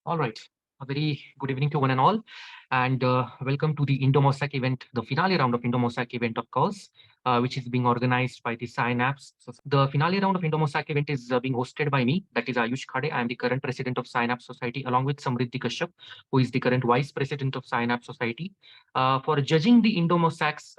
All right. A very good evening to one and all, and welcome to the Indo-Mosaic event, the finale round of Indo-Mosaic event, of course, which is being organized by the Synapse. So the finale round of Indo-Mosaic event is being hosted by me, that is Ayush Khade. I am the current president of Synapse Society, along with Samriddhi Kashyap, who is the current vice president of Synapse Society. For judging the Indo-Mosaic's,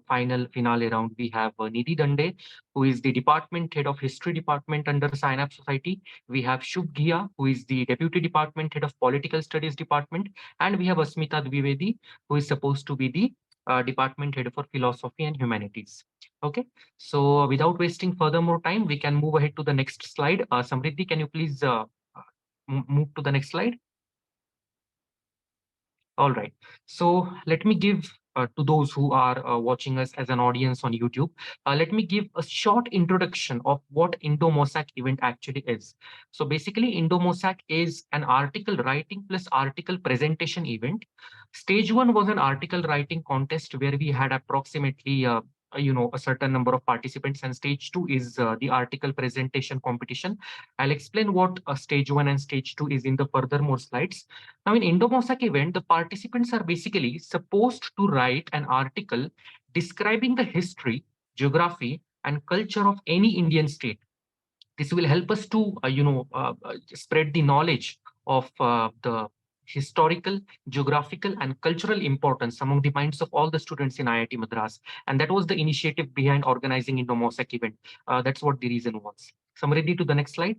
final finale round, we have Nidhi Dande, who is the department head of history department under Synapse Society. We have Shubh Ghia, who is the Deputy Department Head of Political Studies Department, and we have Asmita Dwivedi, who is supposed to be the Department Head for Philosophy and Humanities. Okay, so without wasting further more time, we can move ahead to the next slide. Samriddhi, can you please move to the next slide? All right. So let me give to those who are watching us as an audience on YouTube, let me give a short introduction of what Indo-Mosaic event actually is. So basically, Indo-Mosaic is an article writing plus article presentation event. Stage one was an article writing contest where we had approximately a certain number of participants, and stage two is the article presentation competition. I'll explain what stage one and stage two is in the furthermore slides. Now, in Indo-Mosaic event, the participants are basically supposed to write an article describing the history, geography, and culture of any Indian state. This will help us to, spread the knowledge of the historical, geographical, and cultural importance among the minds of all the students in IIT Madras. And that was the initiative behind organizing Indo-Mosaic event. That's what the reason was. Samriddhi, to the next slide.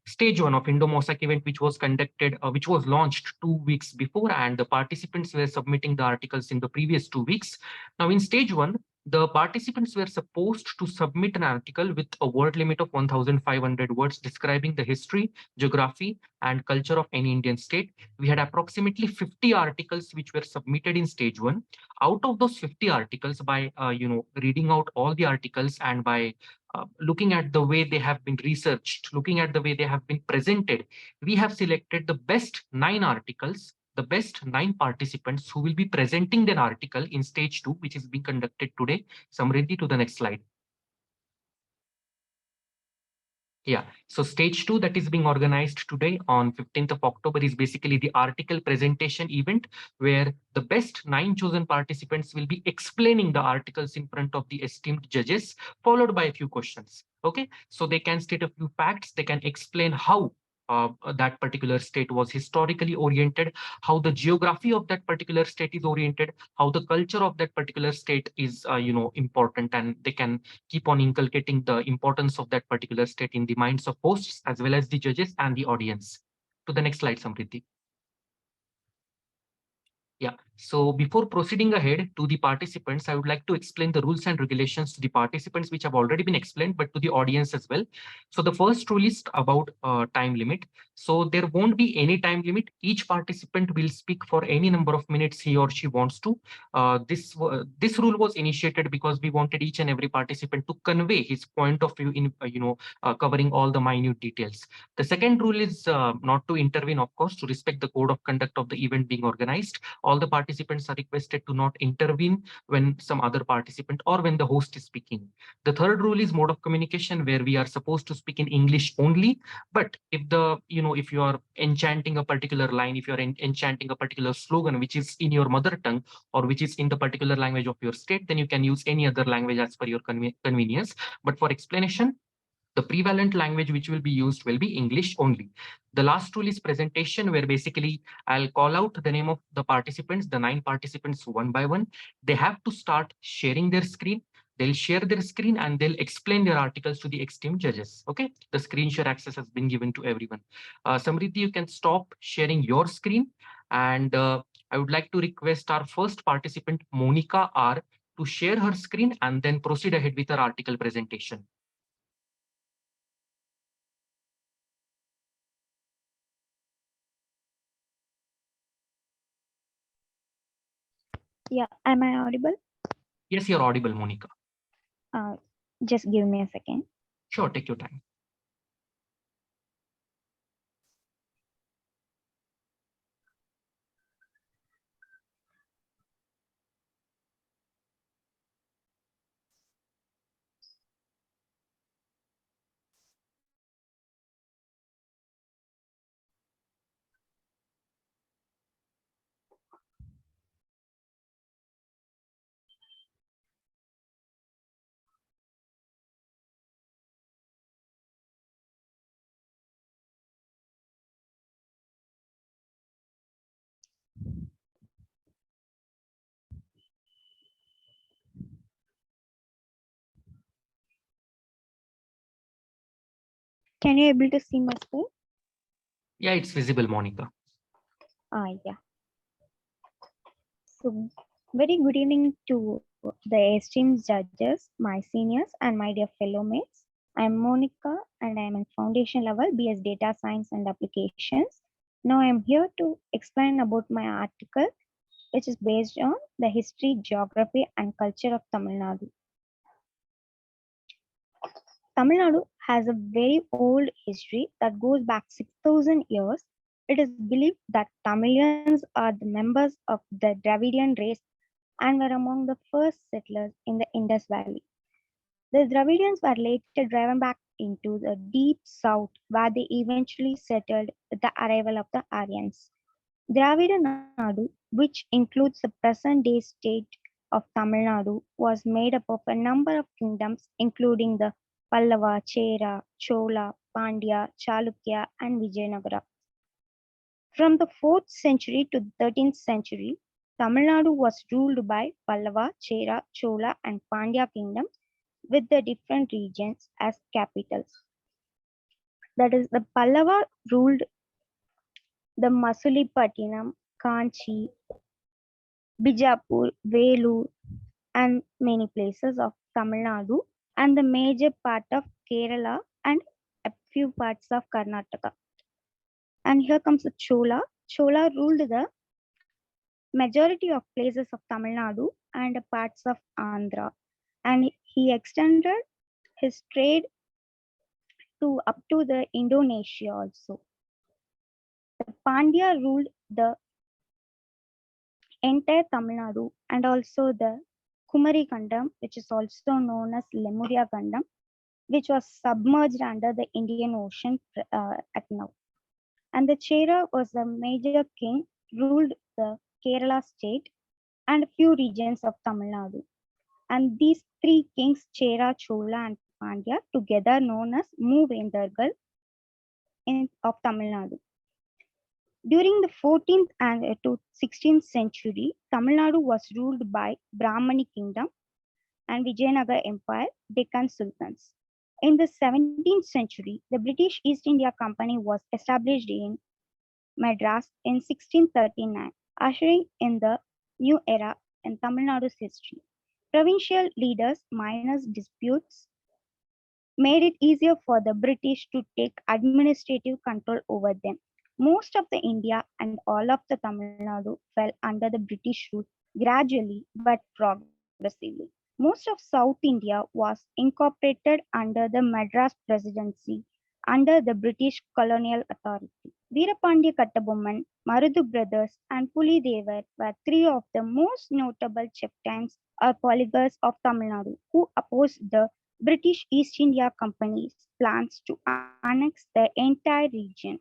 Stage one of Indo-Mosaic event, which was conducted, which was launched 2 weeks before, and the participants were submitting the articles in the previous 2 weeks. Now, in stage one, the participants were supposed to submit an article with a word limit of 1,500 words describing the history, geography, and culture of any Indian state. We had approximately 50 articles which were submitted in stage one. Out of those 50 articles, by reading out all the articles and by looking at the way they have been researched, looking at the way they have been presented, we have selected the best 9 articles, the best 9 participants who will be presenting their article in stage two, which is being conducted today. Samriddhi, to the next slide. Yeah, so stage two that is being organized today on 15th of October is basically the article presentation event where the best 9 chosen participants will be explaining the articles in front of the esteemed judges, followed by a few questions. Okay, so they can state a few facts, they can explain how that particular state was historically oriented, how the geography of that particular state is oriented, how the culture of that particular state is, important, and they can keep on inculcating the importance of that particular state in the minds of hosts as well as the judges and the audience. To the next slide, Samriddhi. Yeah. So before proceeding ahead to the participants, I would like to explain the rules and regulations to the participants, which have already been explained, but to the audience as well. So the first rule is about time limit. So there won't be any time limit. Each participant will speak for any number of minutes he or she wants to. This rule was initiated because we wanted each and every participant to convey his point of view in covering all the minute details. The second rule is not to intervene, of course, to respect the code of conduct of the event being organized. All the participants are requested to not intervene when some other participant or when the host is speaking. The third rule is mode of communication, where we are supposed to speak in English only. But if you are enchanting a particular line, if you are enchanting a particular slogan which is in your mother tongue or which is in the particular language of your state, then you can use any other language as per your convenience. But for explanation, the prevalent language which will be used will be English only. The last rule is presentation, where basically I'll call out the name of the participants, the 9 participants, one by one. They have to start sharing their screen. They'll share their screen and they'll explain their articles to the esteemed judges. Okay, the screen share access has been given to everyone. Samriddhi, you can stop sharing your screen. And I would like to request our first participant, Monica R, to share her screen and then proceed ahead with her article presentation. Yeah, am I audible? Yes, you're audible, Monica. Uh, just give me a second. Sure, take your time. Can you able to see my screen? Yeah, it's visible, Monica. Yeah. So, very good evening to the esteemed judges, my seniors, and my dear fellow mates. I'm Monica, and I'm in foundation level BS Data Science and Applications. Now, I'm here to explain about my article, which is based on the history, geography, and culture of Tamil Nadu. Tamil Nadu has a very old history that goes back 6,000 years. It is believed that Tamilians are the members of the Dravidian race and were among the first settlers in the Indus Valley. The Dravidians were later driven back into the deep south, where they eventually settled with the arrival of the Aryans. Dravida Nadu, which includes the present day state of Tamil Nadu, was made up of a number of kingdoms, including the Pallava, Chera, Chola, Pandya, Chalukya, and Vijayanagara. From the 4th century to the 13th century, Tamil Nadu was ruled by Pallava, Chera, Chola, and Pandya kingdoms with the different regions as capitals. That is, the Pallava ruled the Masulipatinam, Kanchi, Bijapur, Velur, and many places of Tamil Nadu, and the major part of Kerala and a few parts of Karnataka. And here comes the Chola. Chola ruled the majority of places of Tamil Nadu and parts of Andhra. And he extended his trade to up to the Indonesia also. The Pandya ruled the entire Tamil Nadu and also the Kumari Kandam, which is also known as Lemuria Kandam, which was submerged under the Indian Ocean at now. And the Chera was the major king, ruled the Kerala state and a few regions of Tamil Nadu. And these three kings, Chera, Chola, and Pandya, together known as Moovendargal of Tamil Nadu. During the 14th and to 16th century, Tamil Nadu was ruled by Brahmani kingdom and Vijayanagara Empire, Deccan Sultans. In the 17th century, the British East India Company was established in Madras in 1639, ushering in the new era in Tamil Nadu's history. Provincial leaders' minor disputes made it easier for the British to take administrative control over them. Most of the India and all of the Tamil Nadu fell under the British rule gradually but progressively. Most of South India was incorporated under the Madras Presidency under the British colonial authority. Veerapandya Kattabomman, Marudhu brothers, and Pulidevar were three of the most notable chieftains or polygars of Tamil Nadu who opposed the British East India Company's plans to annex the entire region.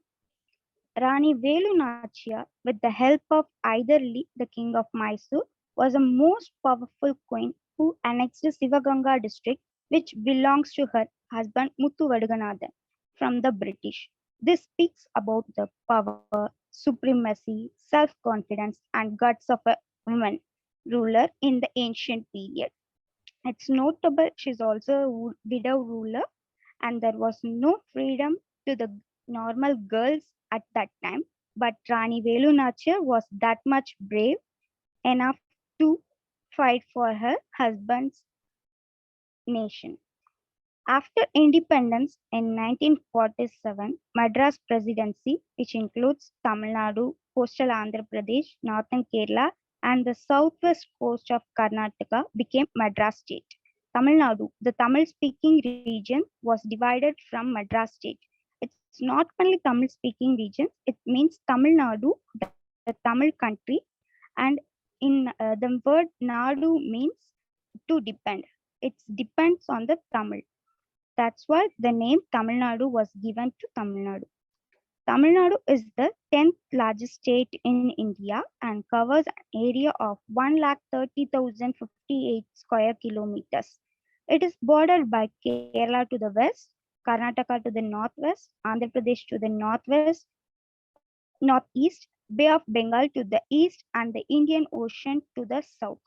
Rani Velu Nachiyar, with the help of Hyderali, the king of Mysore, was a most powerful queen who annexed Sivaganga district, which belongs to her husband Muthu Vaduganathan from the British. This speaks about the power, supremacy, self-confidence, and guts of a woman ruler in the ancient period. It's notable she's also a widow ruler, and there was no freedom to the normal girls at that time. But Rani Velu Nachiyar was that much brave enough to fight for her husband's nation. After independence in 1947, Madras Presidency, which includes Tamil Nadu, coastal Andhra Pradesh, northern Kerala, and the southwest coast of Karnataka, became Madras state. Tamil Nadu, the Tamil speaking region, was divided from Madras state. It's not only Tamil speaking region, it means Tamil Nadu, the Tamil country, and in the word Nadu means to depend. It depends on the Tamil. That's why the name Tamil Nadu was given to Tamil Nadu. Tamil Nadu is the 10th largest state in India and covers an area of 1,30,058 square kilometers. It is bordered by Kerala to the west, Karnataka to the northwest, Andhra Pradesh to the northeast, Bay of Bengal to the east, and the Indian Ocean to the south.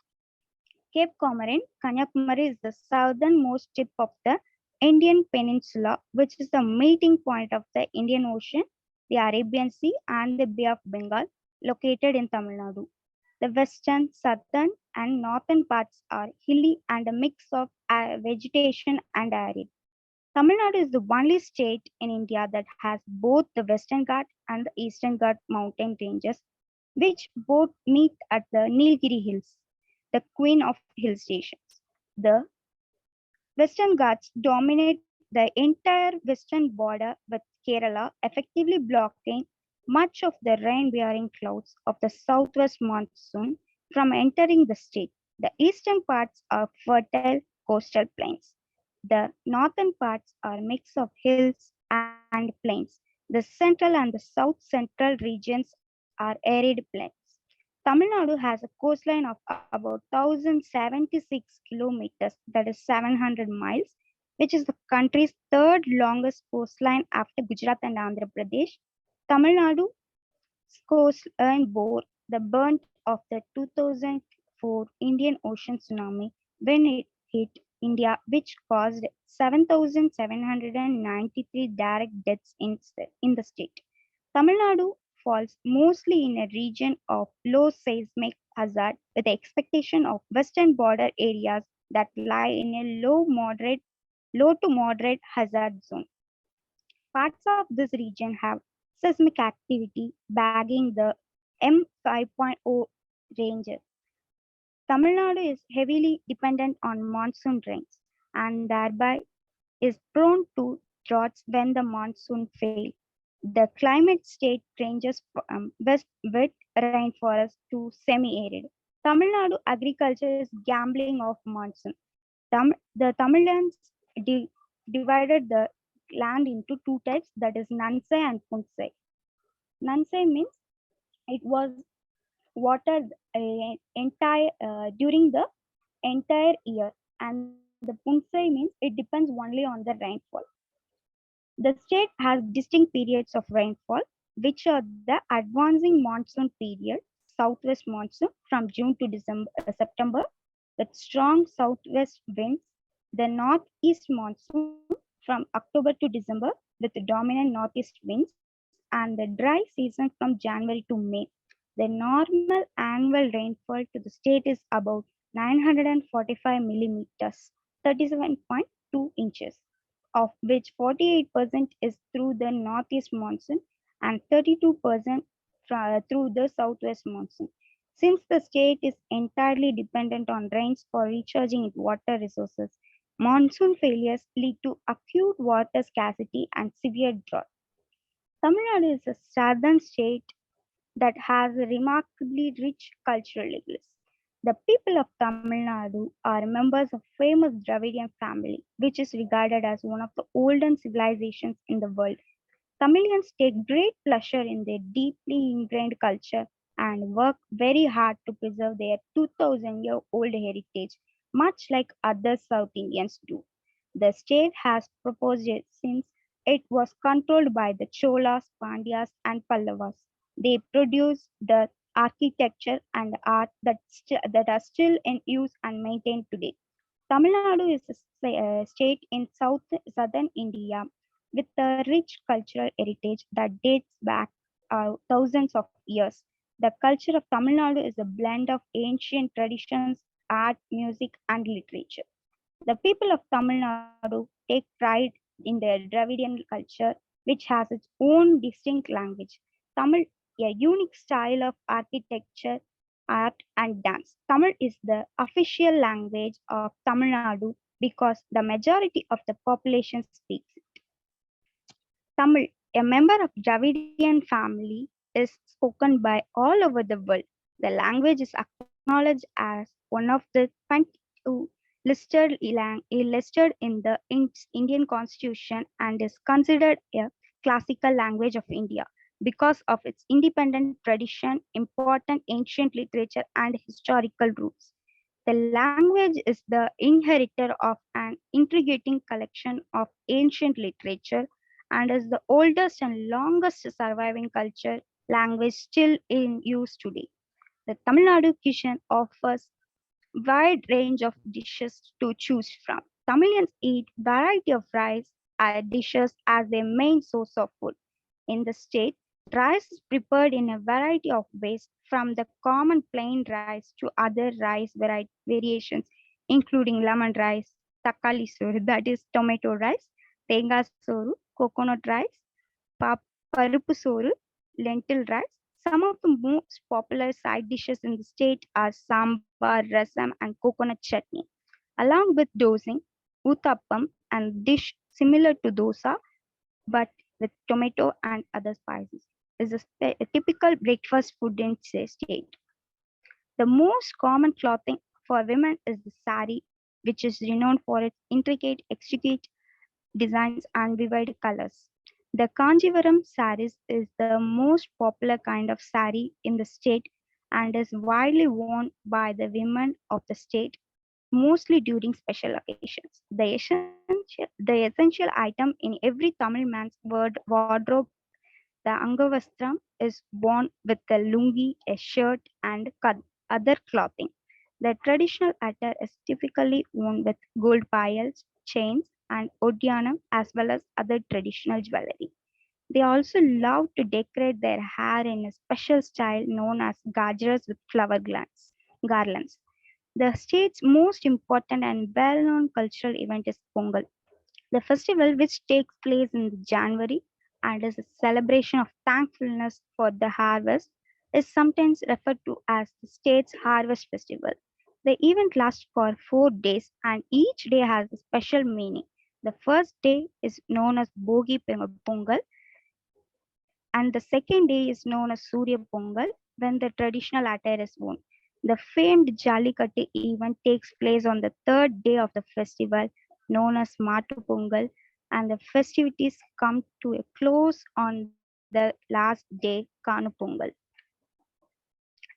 Cape Comorin, Kanyakumari is the southernmost tip of the Indian Peninsula, which is the meeting point of the Indian Ocean, the Arabian Sea, and the Bay of Bengal, located in Tamil Nadu. The western, southern, and northern parts are hilly and a mix of vegetation and arid. Tamil Nadu is the only state in India that has both the Western Ghat and the Eastern Ghat mountain ranges, which both meet at the Nilgiri Hills, the queen of hill stations. The Western Ghats dominate the entire western border with Kerala, effectively blocking much of the rain bearing clouds of the southwest monsoon from entering the state. The eastern parts are fertile coastal plains. The northern parts are a mix of hills and plains. The central and the south central regions are arid plains. Tamil Nadu has a coastline of about 1076 kilometers, that is 700 miles, which is the country's third longest coastline after Gujarat and Andhra Pradesh. Tamil Nadu's coastline bore the brunt of the 2004 Indian Ocean tsunami when it hit India, which caused 7,793 direct deaths in the state. Tamil Nadu falls mostly in a region of low seismic hazard with the expectation of western border areas that lie in a low to moderate hazard zone. Parts of this region have seismic activity bagging the M5.0 ranges. Tamil Nadu is heavily dependent on monsoon rains and thereby is prone to droughts when the monsoon fails. The climate state ranges from wet rainforest to semi-arid. Tamil Nadu agriculture is gambling of monsoon. The Tamilians di- divided the land into two types, that is Nansai and Punsai. Nansai means it was watered during the entire year, and the Punsai means it depends only on the rainfall. The state has distinct periods of rainfall, which are the advancing monsoon period, southwest monsoon from June to September, with strong southwest winds, the northeast monsoon from October to December, with dominant northeast winds, and the dry season from January to May. The normal annual rainfall to the state is about 945 millimeters, 37.2 inches, of which 48% is through the northeast monsoon and 32% through the southwest monsoon. Since the state is entirely dependent on rains for recharging its water resources, monsoon failures lead to acute water scarcity and severe drought. Tamil Nadu is a southern state that has a remarkably rich cultural legacy. The people of Tamil Nadu are members of famous Dravidian family, which is regarded as one of the oldest civilizations in the world. Tamilians take great pleasure in their deeply ingrained culture and work very hard to preserve their 2000-year-old heritage, much like other South Indians do. The state has proposed it since it was controlled by the Cholas, Pandyas, and Pallavas. They produce the architecture and art that are still in use and maintained today. Tamil Nadu is a state in southern India with a rich cultural heritage that dates back thousands of years. The culture of Tamil Nadu is a blend of ancient traditions, art, music, and literature. The people of Tamil Nadu take pride in their Dravidian culture, which has its own distinct language. Tamil, a unique style of architecture, art, and dance. Tamil is the official language of Tamil Nadu because the majority of the population speaks it. Tamil, a member of Dravidian family, is spoken by all over the world. The language is acknowledged as one of the 22 listed in the Indian Constitution and is considered a classical language of India because of its independent tradition, important ancient literature, and historical roots. The language is the inheritor of an intriguing collection of ancient literature and is the oldest and longest surviving culture language still in use today. The Tamil Nadu kitchen offers wide range of dishes to choose from. Tamilians eat variety of rice dishes as their main source of food. In the state, rice is prepared in a variety of ways from the common plain rice to other rice variations, including lemon rice, takali soru, that is tomato rice, tenga soru, coconut rice, parupu soru, lentil rice. Some of the most popular side dishes in the state are sambar, rasam, and coconut chutney. Along with dosing, uttappam and dish similar to dosa but with tomato and other spices is a typical breakfast food in state. The most common clothing for women is the sari, which is renowned for its intricate, exquisite designs and vivid colors. The Kanjivaram saris is the most popular kind of sari in the state and is widely worn by the women of the state, mostly during special occasions. The essential item in every Tamil man's wardrobe, the Angavastram, is worn with a lungi, a shirt, and other clothing. The traditional attire is typically worn with gold piles, chains, and odyanam as well as other traditional jewelry. They also love to decorate their hair in a special style known as gajras with garlands. The state's most important and well known cultural event is Pongal, the festival, which takes place in January and is a celebration of thankfulness for the harvest, is sometimes referred to as the state's harvest festival. The event lasts for 4 days and each day has a special meaning. The first day is known as Bogi Pongal and the second day is known as Surya Pongal when the traditional attire is worn. The famed Jallikattu event takes place on the third day of the festival, known as Matu Pongal, and the festivities come to a close on the last day, Kanu Pongal.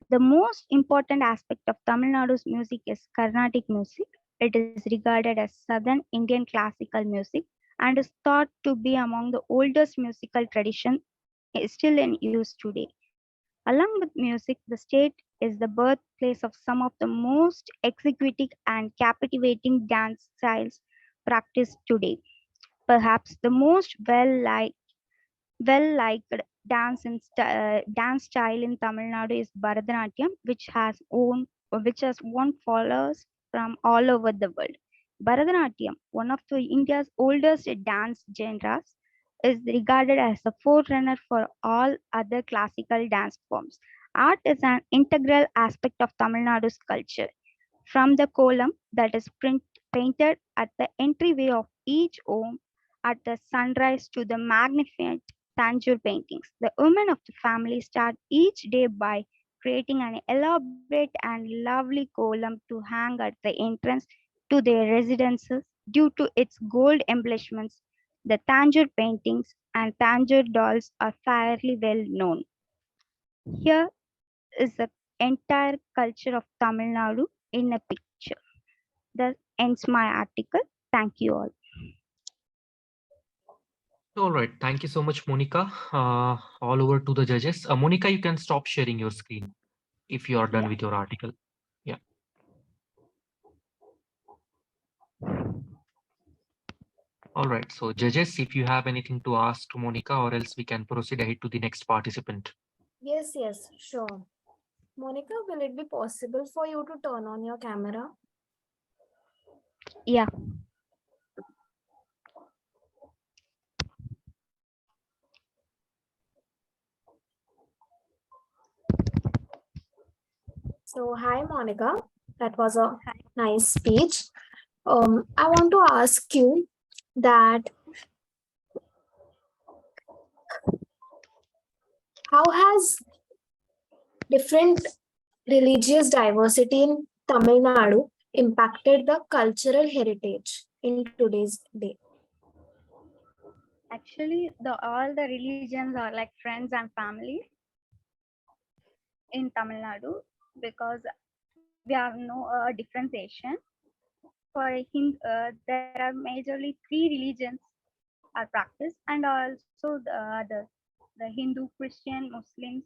The most important aspect of Tamil Nadu's music is Carnatic music. It is regarded as Southern Indian classical music and is thought to be among the oldest musical traditions still in use today. Along with music, the state is the birthplace of some of the most executive and captivating dance styles practiced today. Perhaps the most well-liked dance style in Tamil Nadu is Bharatanatyam, which has won followers from all over the world. Bharatanatyam, one of India's oldest dance genres, is regarded as the forerunner for all other classical dance forms. Art is an integral aspect of Tamil Nadu's culture. From the kolam that is painted at the entryway of each home at the sunrise to the magnificent Tanjore paintings, the women of the family start each day by creating an elaborate and lovely kolam to hang at the entrance to their residences due to its gold embellishments. The Tanjore paintings and Tanjore dolls are fairly well known. Here is the entire culture of Tamil Nadu in a picture. That ends my article. Thank you all. All right. Thank you so much, Monica. All over to the judges. Monica, you can stop sharing your screen if you are done Yeah. with your article. Yeah. All right. So judges, if you have anything to ask to Monica, or else we can proceed ahead to the next participant. Yes, sure. Monica, will it be possible for you to turn on your camera? Yeah. So, hi, Monica. That was a nice speech. I want to ask you that how has different religious diversity in Tamil Nadu impacted the cultural heritage in today's day? Actually, all the religions are like friends and family in Tamil Nadu because we have no differentiation. For there are majorly three religions are practiced, and also the others, the Hindu, Christian, Muslims.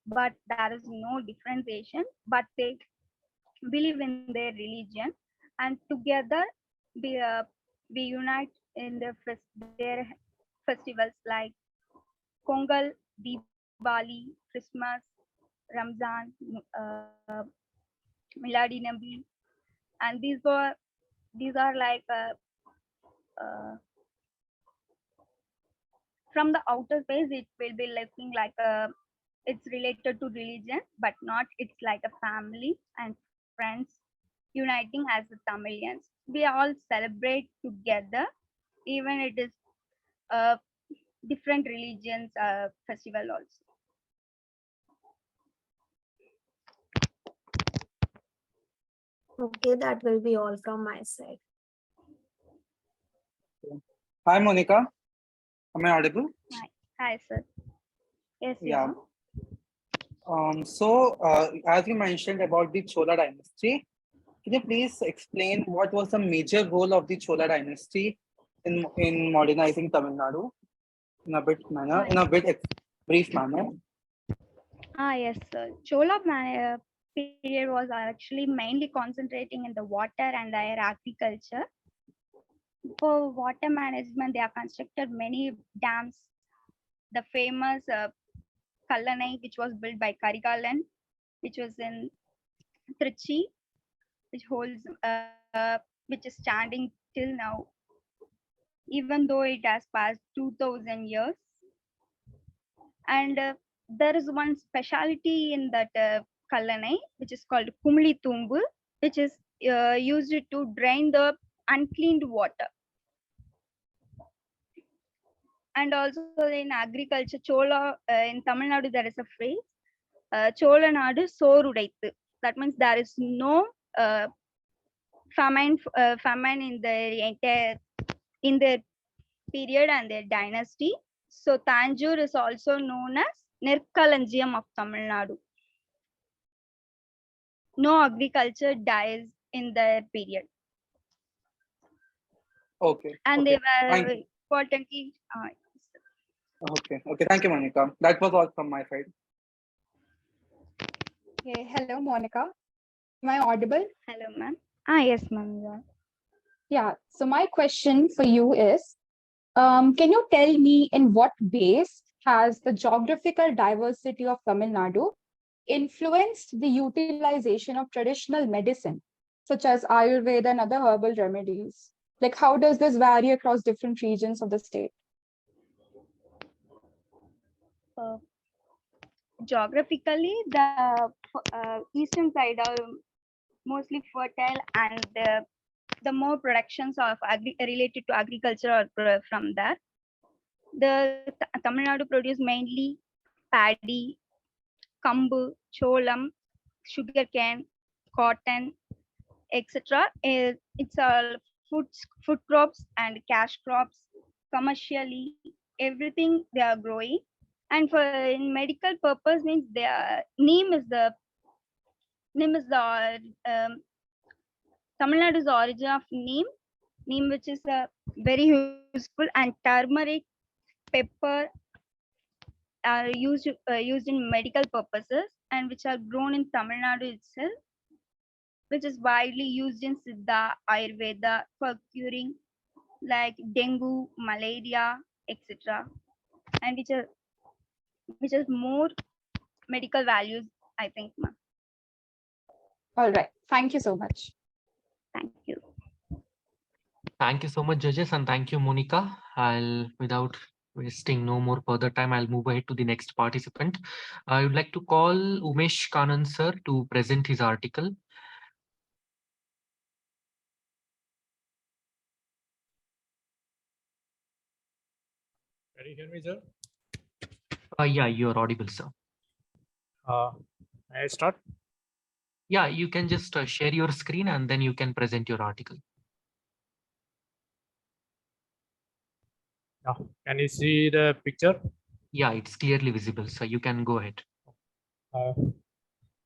But there is no differentiation. But they believe in their religion, and together we unite in their festivals like Pongal, Diwali, Christmas, Ramzan, uh, Miladi Nabi, and these are like from the outer phase it will be looking like it's related to religion, but not. It's like a family and friends uniting as the Tamilians. We all celebrate together, even it is a different religions festival also. Okay, that will be all from my side. Hi, Monica. Am I audible? Hi, sir. Yes, you Yeah. are. As you mentioned about the Chola dynasty, can you please explain what was the major role of the Chola dynasty in modernizing Tamil Nadu in a brief manner? Yes, sir. Period was actually mainly concentrating in the water and their agriculture. For water management, they have constructed many dams. The famous Kallanai, which was built by Karigalan, which was in Trichy, which holds, which is standing till now, even though it has passed 2000 years. And there is one speciality in that Kallanai, which is called Kumli Tumbu, which is used to drain the uncleaned water. And also in agriculture, Chola, in Tamil Nadu, there is a phrase, Chola Nadu Sorudaithu. That means there is no famine in the entire in their period and their dynasty. So Tanjore is also known as Nirkalanjiyam of Tamil Nadu. No agriculture dies in their period. Okay. And Okay. they Thank were you. importantly. Okay. Okay. Thank you, Monica. That was all from my side. Hey, hello, Monica. Am I audible? Hello, ma'am. Yes, ma'am. Yeah. Yeah. So my question for you is, can you tell me in what ways has the geographical diversity of Tamil Nadu influenced the utilization of traditional medicine, such as Ayurveda and other herbal remedies? Like, how does this vary across different regions of the state? Geographically, the eastern side are mostly fertile, and the more productions of related to agriculture are from there. The Tamil Nadu produce mainly paddy, kambu, cholam, sugarcane, cotton, etc. It's all food crops and cash crops. Commercially, everything they are growing. And for in medical purpose means neem is the Tamil Nadu's origin of neem which is very useful, and turmeric, pepper are used in medical purposes, and which are grown in Tamil Nadu itself, which is widely used in Siddha, Ayurveda for curing like dengue, malaria, etc. And which is more medical values, I think, ma'am. All right. Thank you so much. Thank you. Thank you so much, judges, and thank you, Monica. Without wasting no more further time, I'll move ahead to the next participant. I would like to call Umesh Kannan sir to present his article. Can you hear me, sir? Yeah, you're audible, sir. I start. Yeah, you can just share your screen and then you can present your article. Yeah. Can you see the picture? Yeah, it's clearly visible, so you can go ahead.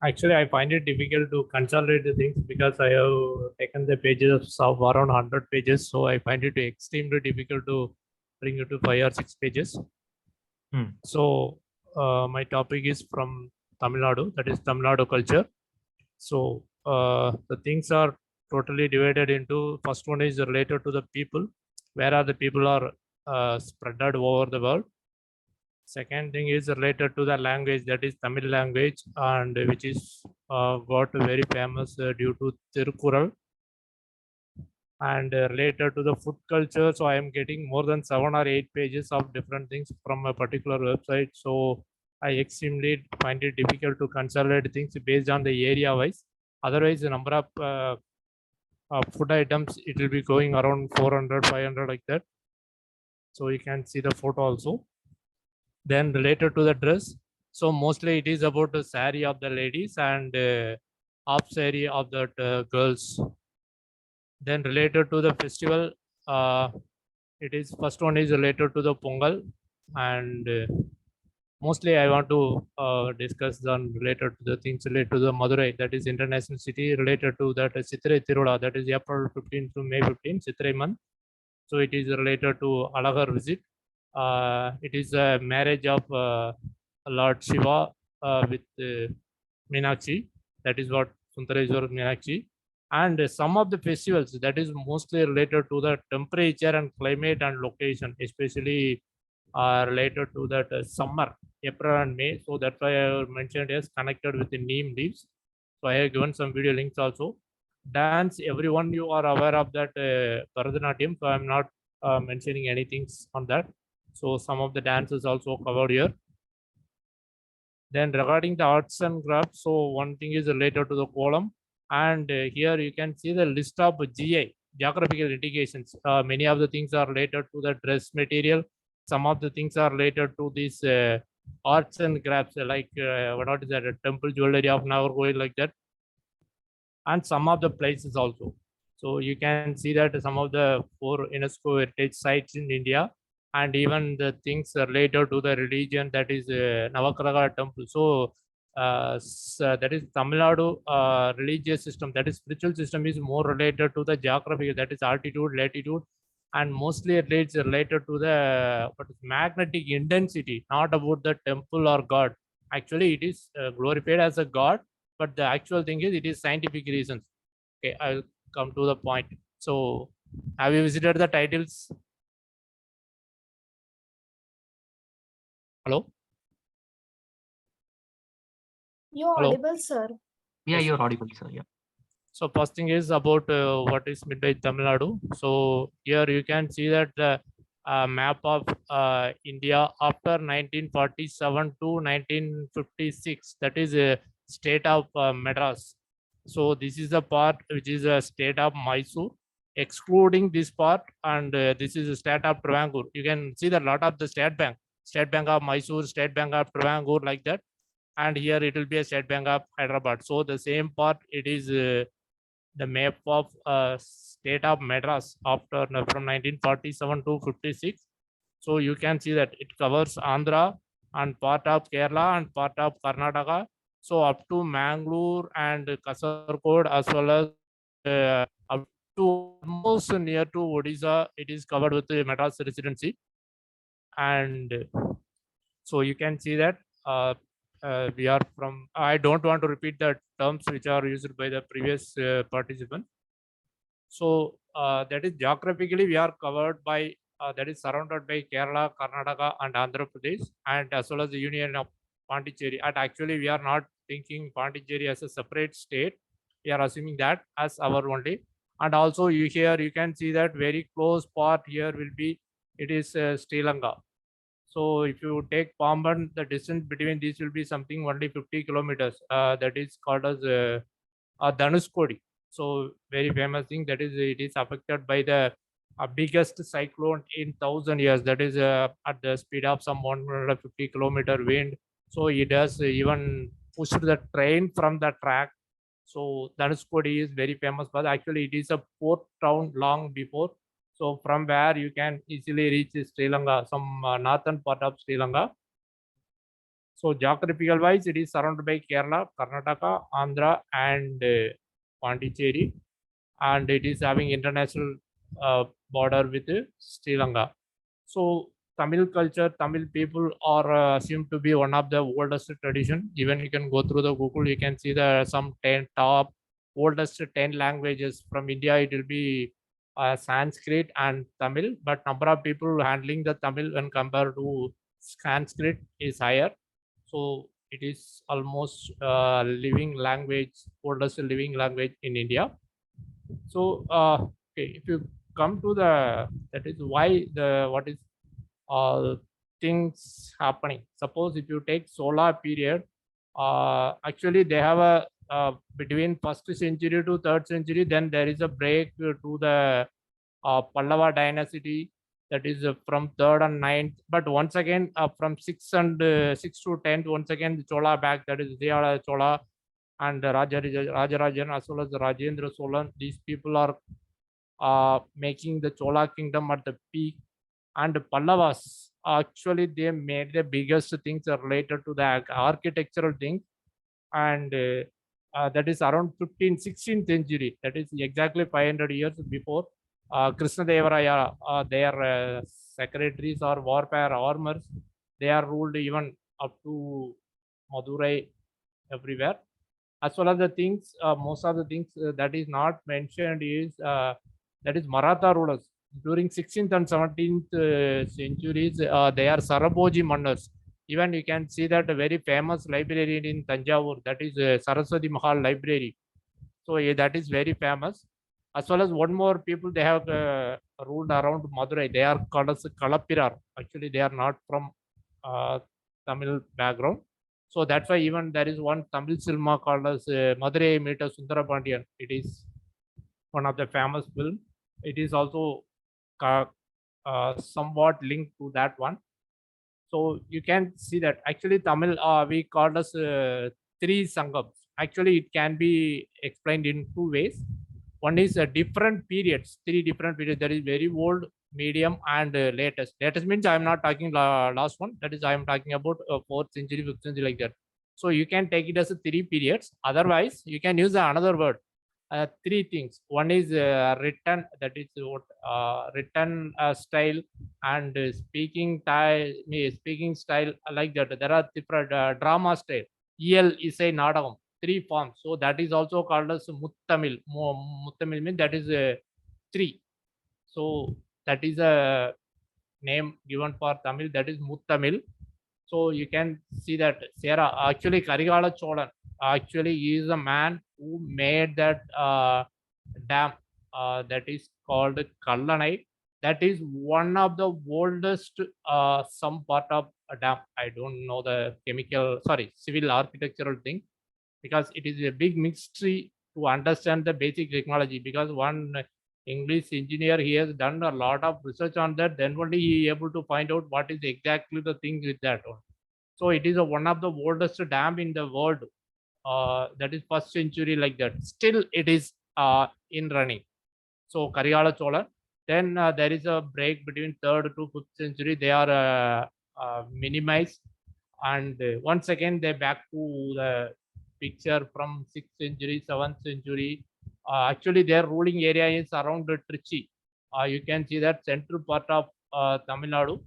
Actually, I find it difficult to consolidate the things because I have taken the pages of around 100 pages. So I find it extremely difficult to bring it to 5 or 6 pages. So my topic is from Tamil Nadu, that is Tamil Nadu culture. So the things are totally divided into, first one is related to the people, where are the people are spread out over the world. Second thing is related to the language, that is Tamil language, and which is got very famous due to Tirukural. And related to the food culture, so I am getting more than 7 or 8 pages of different things from a particular website. So I extremely find it difficult to consolidate things based on the area wise. Otherwise, the number of food items, it will be going around 400, 500 like that. So you can see the photo also. Then related to the dress, so mostly it is about the saree of the ladies and half saree of the girls. Then related to the festival, it is first one is related to the Pongal, and mostly I want to discuss on related to the things related to the Madurai, that is international city, related to that Chitrai Tirula, that is April 15 to May 15, Chitrai month. So it is related to Alagar visit. It is a marriage of Lord Shiva with Meenakshi. That is what Sundareswar Meenakshi. And some of the festivals that is mostly related to the temperature and climate and location, especially related to that summer, April and May. So that's why I mentioned as connected with the neem leaves. So I have given some video links also. Dance, everyone you are aware of that Bharatanatyam, so I'm not mentioning anything on that. So some of the dances also covered here. Then regarding the arts and crafts, so one thing is related to the column, and here you can see the list of GI, geographical indications. Many of the things are related to the dress material. Some of the things are related to these arts and crafts, like what is that, a temple jewelry of Nagarkoil, like that, and some of the places also. So you can see that some of the 4 UNESCO heritage sites in India, and even the things related to the religion, that is Navagraha temple. So that is Tamil Nadu religious system, that is spiritual system, is more related to the geography, that is altitude, latitude, and mostly it is related to the magnetic intensity, not about the temple or god. Actually, it is glorified as a god, but the actual thing is it is scientific reasons. Okay, I'll come to the point. So have you visited the titles? Hello? You're Hello? audible, sir. Yeah, Yes. you're audible, sir. Yeah. So first thing is about what is meant by Tamil Nadu. So here you can see that the map of India after 1947 to 1956, that is a state of Madras. So this is the part which is a state of Mysore. Excluding this part, and this is a state of Travancore. You can see that a lot of the State Bank of Mysore, State Bank of Travancore, like that. And here it will be a State Bank of Hyderabad. So the same part, it is the map of state of Madras after from 1947 to 56. So you can see that it covers Andhra and part of Kerala and part of Karnataka. So up to Mangalore and Kasargod, as well as up to almost near to Odisha, it is covered with the Madras residency. And so you can see that we are from, I don't want to repeat the terms which are used by the previous participant. So that is geographically we are covered by, that is surrounded by Kerala, Karnataka and Andhra Pradesh, and as well as the Union of Pondicherry. And actually we are not thinking Pondicherry as a separate state. We are assuming that as our only. And also you here you can see that very close part here will be, it is Sri Lanka. So if you take Pamban, the distance between these will be something only 50 kilometers. That is called as Dhanushkodi. So very famous thing, that is it is affected by the biggest cyclone in 1,000 years. That is at the speed of some 150 kilometer wind. So it does even push the train from the track. So Dhanushkodi is very famous, but actually it is a port town long before. So from where you can easily reach Sri Lanka, some northern part of Sri Lanka. So geographical wise, it is surrounded by Kerala, Karnataka, Andhra, and Pondicherry, and it is having international border with Sri Lanka. So Tamil culture, Tamil people are assumed to be one of the oldest tradition. Even you can go through the Google, you can see the some tent top, oldest 10 languages. From India, it will be Sanskrit and Tamil, but number of people handling the Tamil when compared to Sanskrit is higher. So it is almost living language, oldest living language in India. So okay, if you come to the, that is why the, what is things happening. Suppose if you take Solar period, actually they have a between 1st century to 3rd century, then there is a break to the Pallava dynasty, that is from 3rd and 9th. But once again, from 6th and 6th to 10th, once again the Chola back, that is they are Chola and Rajarajan as well as the Rajendra Solan. These people are making the Chola kingdom at the peak, and Pallavas actually they made the biggest things related to the architectural things, and that is around 16th century, that is exactly 500 years before Krishna Devaraya, their secretaries or warfare armors, they are ruled even up to Madurai, everywhere. As well as the things, most of the things that is not mentioned is that is Maratha rulers during 16th and 17th centuries. They are Saraboji Manners. Even you can see that a very famous library in Tanjavur, that is Saraswati Mahal Library. So that is very famous. As well as one more people, they have ruled around Madurai. They are called as Kalappirar. Actually, they are not from Tamil background. So that's why even there is one Tamil cinema called as Madurai Meeta Sundarapandiyan. It is one of the famous film. It is also somewhat linked to that one. So you can see that actually Tamil, we call as three Sangams. Actually, it can be explained in two ways. One is different periods, three different periods. That is very old, medium, and latest. Latest means I am not talking last one. That is I am talking about 4th century, 5th century, like that. So you can take it as three periods. Otherwise, you can use another word. Three things. One is written, that is what written style, and speaking style, like that. There are different drama style. EL is a Nadagam. 3 forms. So that is also called as Muttamil. Muttamil means that is 3. So that is a name given for Tamil, that is Muttamil. So you can see that Sera, actually Karigala Cholan, actually he is a man who made that dam that is called Kallanai. That is one of the oldest some part of a dam. I don't know the civil architectural thing, because it is a big mystery to understand the basic technology, because one English engineer, he has done a lot of research on that, then only he is able to find out what is exactly the thing with that one. So it is one of the oldest dam in the world, that is 1st century, like that. Still it is in running. So Karigala Chola. Then there is a break between 3rd to 5th century. They are minimized, and once again they back to the picture from 6th century, 7th century. Actually, their ruling area is around Trichy. You can see that central part of Tamil Nadu,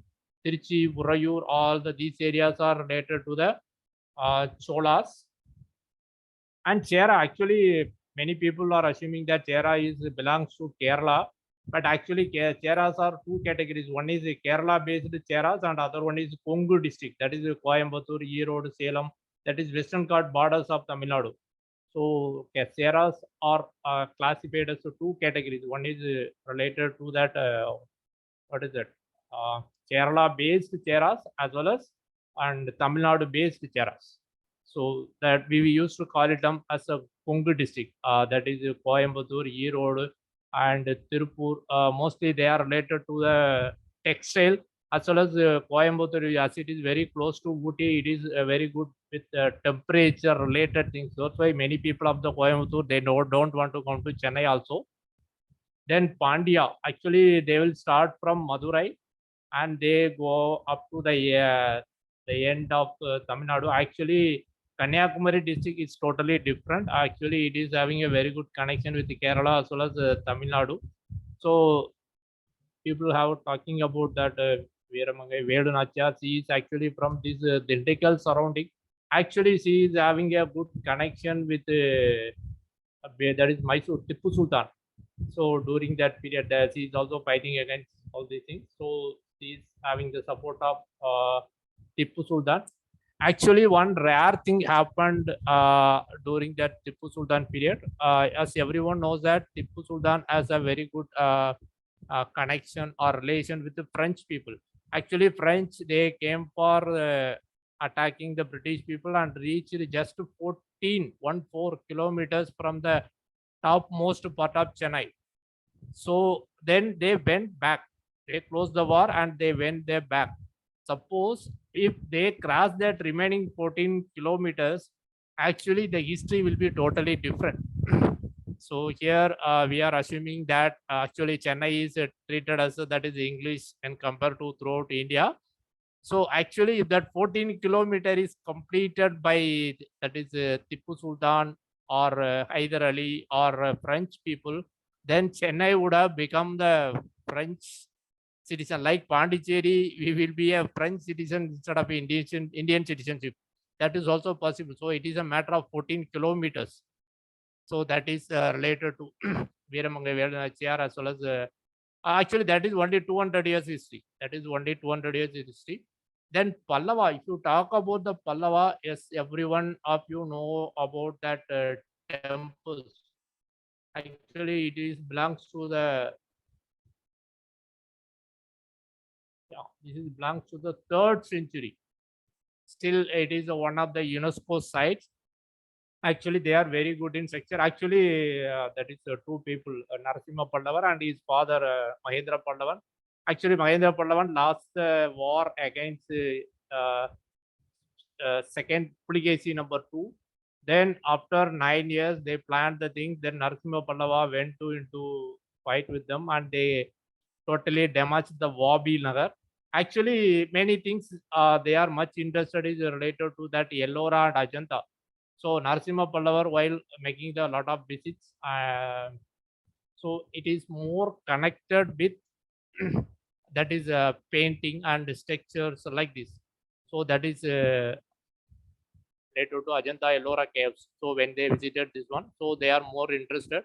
Trichy, Urayur, all these areas are related to the Cholas. And Chera, actually, many people are assuming that Chera belongs to Kerala, but actually Cheras are two categories. One is Kerala-based Cheras, and other one is Kongu district, that is Coimbatore, Erode, Salem, that is Western Ghat borders of Tamil Nadu. So Cheras are classified as two categories. One is related to that, what is that? Kerala-based Cheras, as well as and Tamil Nadu-based Cheras. So that we used to call it as a Kongu district. That is Coimbatore, Erode, and Tirupur. Mostly they are related to the textile, as well as Coimbatore, as it is very close to Ooty. It is very good with temperature related things. That's why many people of the Coimbatore, they don't want to come to Chennai also. Then Pandya, actually they will start from Madurai and they go up to the end of Tamil Nadu. Actually, Kanyakumari district is totally different. Actually, it is having a very good connection with Kerala as well as Tamil Nadu. So people have talking about that Veeramangai Vedunacha. She is actually from this Dindigul surrounding. Actually, she is having a good connection with that is Mysore, Tipu Sultan. So during that period, she is also fighting against all these things. So she is having the support of Tipu Sultan. Actually, one rare thing happened during that Tipu Sultan period. As everyone knows that Tipu Sultan has a very good connection or relation with the French people. Actually, French, they came for attacking the British people and reached just 14 kilometers from the topmost part of Chennai. So then they went back. They closed the war and they went there back. Suppose if they cross that remaining 14 kilometers, actually the history will be totally different. So here we are assuming that actually Chennai is treated as that is English and compared to throughout India. So actually, if that 14 kilometer is completed by that is Tipu Sultan or Hyder Ali or French people, then Chennai would have become the French citizen. Like Pondicherry, we will be a French citizen instead of Indian citizenship. That is also possible. So it is a matter of 14 kilometers. So that is related to Veeramanga Nachiyar as well as actually that is only 200 years history. That is only 200 years history. Then Pallava, if you talk about the Pallava, yes, everyone of you know about that temples. Actually, it is belongs to the this is belongs to the 3rd century. Still, it is one of the UNESCO sites. Actually, they are very good in structure. Actually, that is two people, Narasimha Pallavan and his father Mahendra Pallavan. Actually, Mahendra Pallavan lost the war against second Puligasi #2. Then after 9 years, they planned the thing. Then Narasimha Pallava went into fight with them and they totally damaged the Wabi Nagar. Actually, many things they are much interested is related to that Ellora and Ajanta. So Narasimha Pallava, while making the lot of visits, so it is more connected with that is painting and structures like this. So that is related to Ajanta Ellora caves. So when they visited this one, so they are more interested.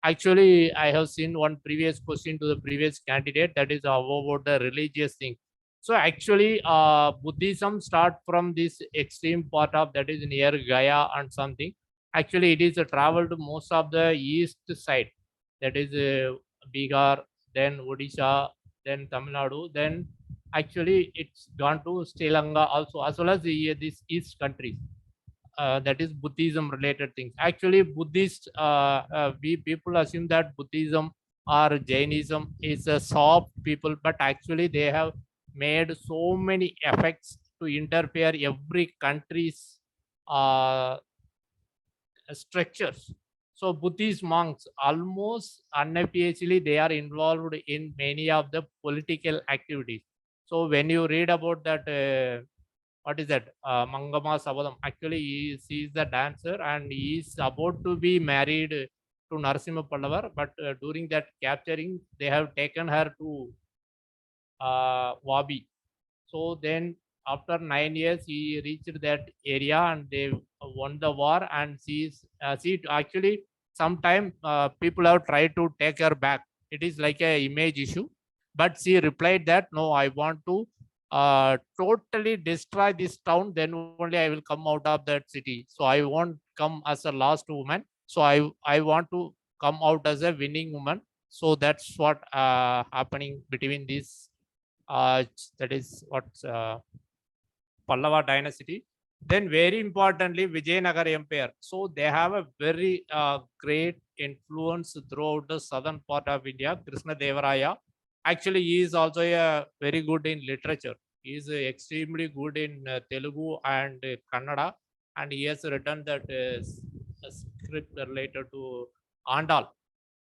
Actually, I have seen one previous question to the previous candidate, that is about the religious thing. So actually, Buddhism start from this extreme part of that is near Gaya and something. Actually, it is traveled most of the east side, that is Bihar, then Odisha, then Tamil Nadu, then actually it's gone to Sri Lanka also, as well as these east countries. That is Buddhism related things. Actually, Buddhist, we people assume that Buddhism or Jainism is a soft people, but actually they have made so many effects to interfere every country's structures. So Buddhist monks almost unappeasingly they are involved in many of the political activities. So when you read about that what is that Mangama Sabadam, actually he is the dancer and he is about to be married to Narasimha Pallavar, but during that capturing they have taken her to Wabi. So then after 9 years he reached that area and they won the war, and she actually sometime people have tried to take her back. It is like a image issue, but she replied that no, I want to totally destroy this town, then only I will come out of that city. So I won't come as a last woman. So I want to come out as a winning woman. So that's what happening between these that is what Pallava dynasty. Then very importantly, Vijayanagar Empire. So they have a very great influence throughout the southern part of India. Krishna Devaraya. Actually, he is also very good in literature. He is extremely good in Telugu and Kannada, and he has written that script related to Andal.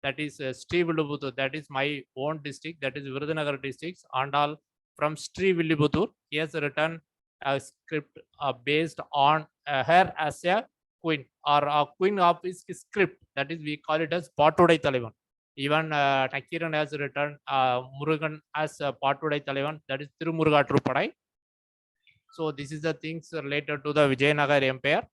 That is Sri Villibuttur. That is my own district. That is Virudhunagar district. Andal from Sri Villibuttur. He has written a script based on her as a queen or a queen of his script. That is, we call it as Patudai Talavan. Even Nakiran has written Murugan as Patudai Talavan. That is Tirumuruga Trupadai. So this is the things related to the Vijayanagar Empire.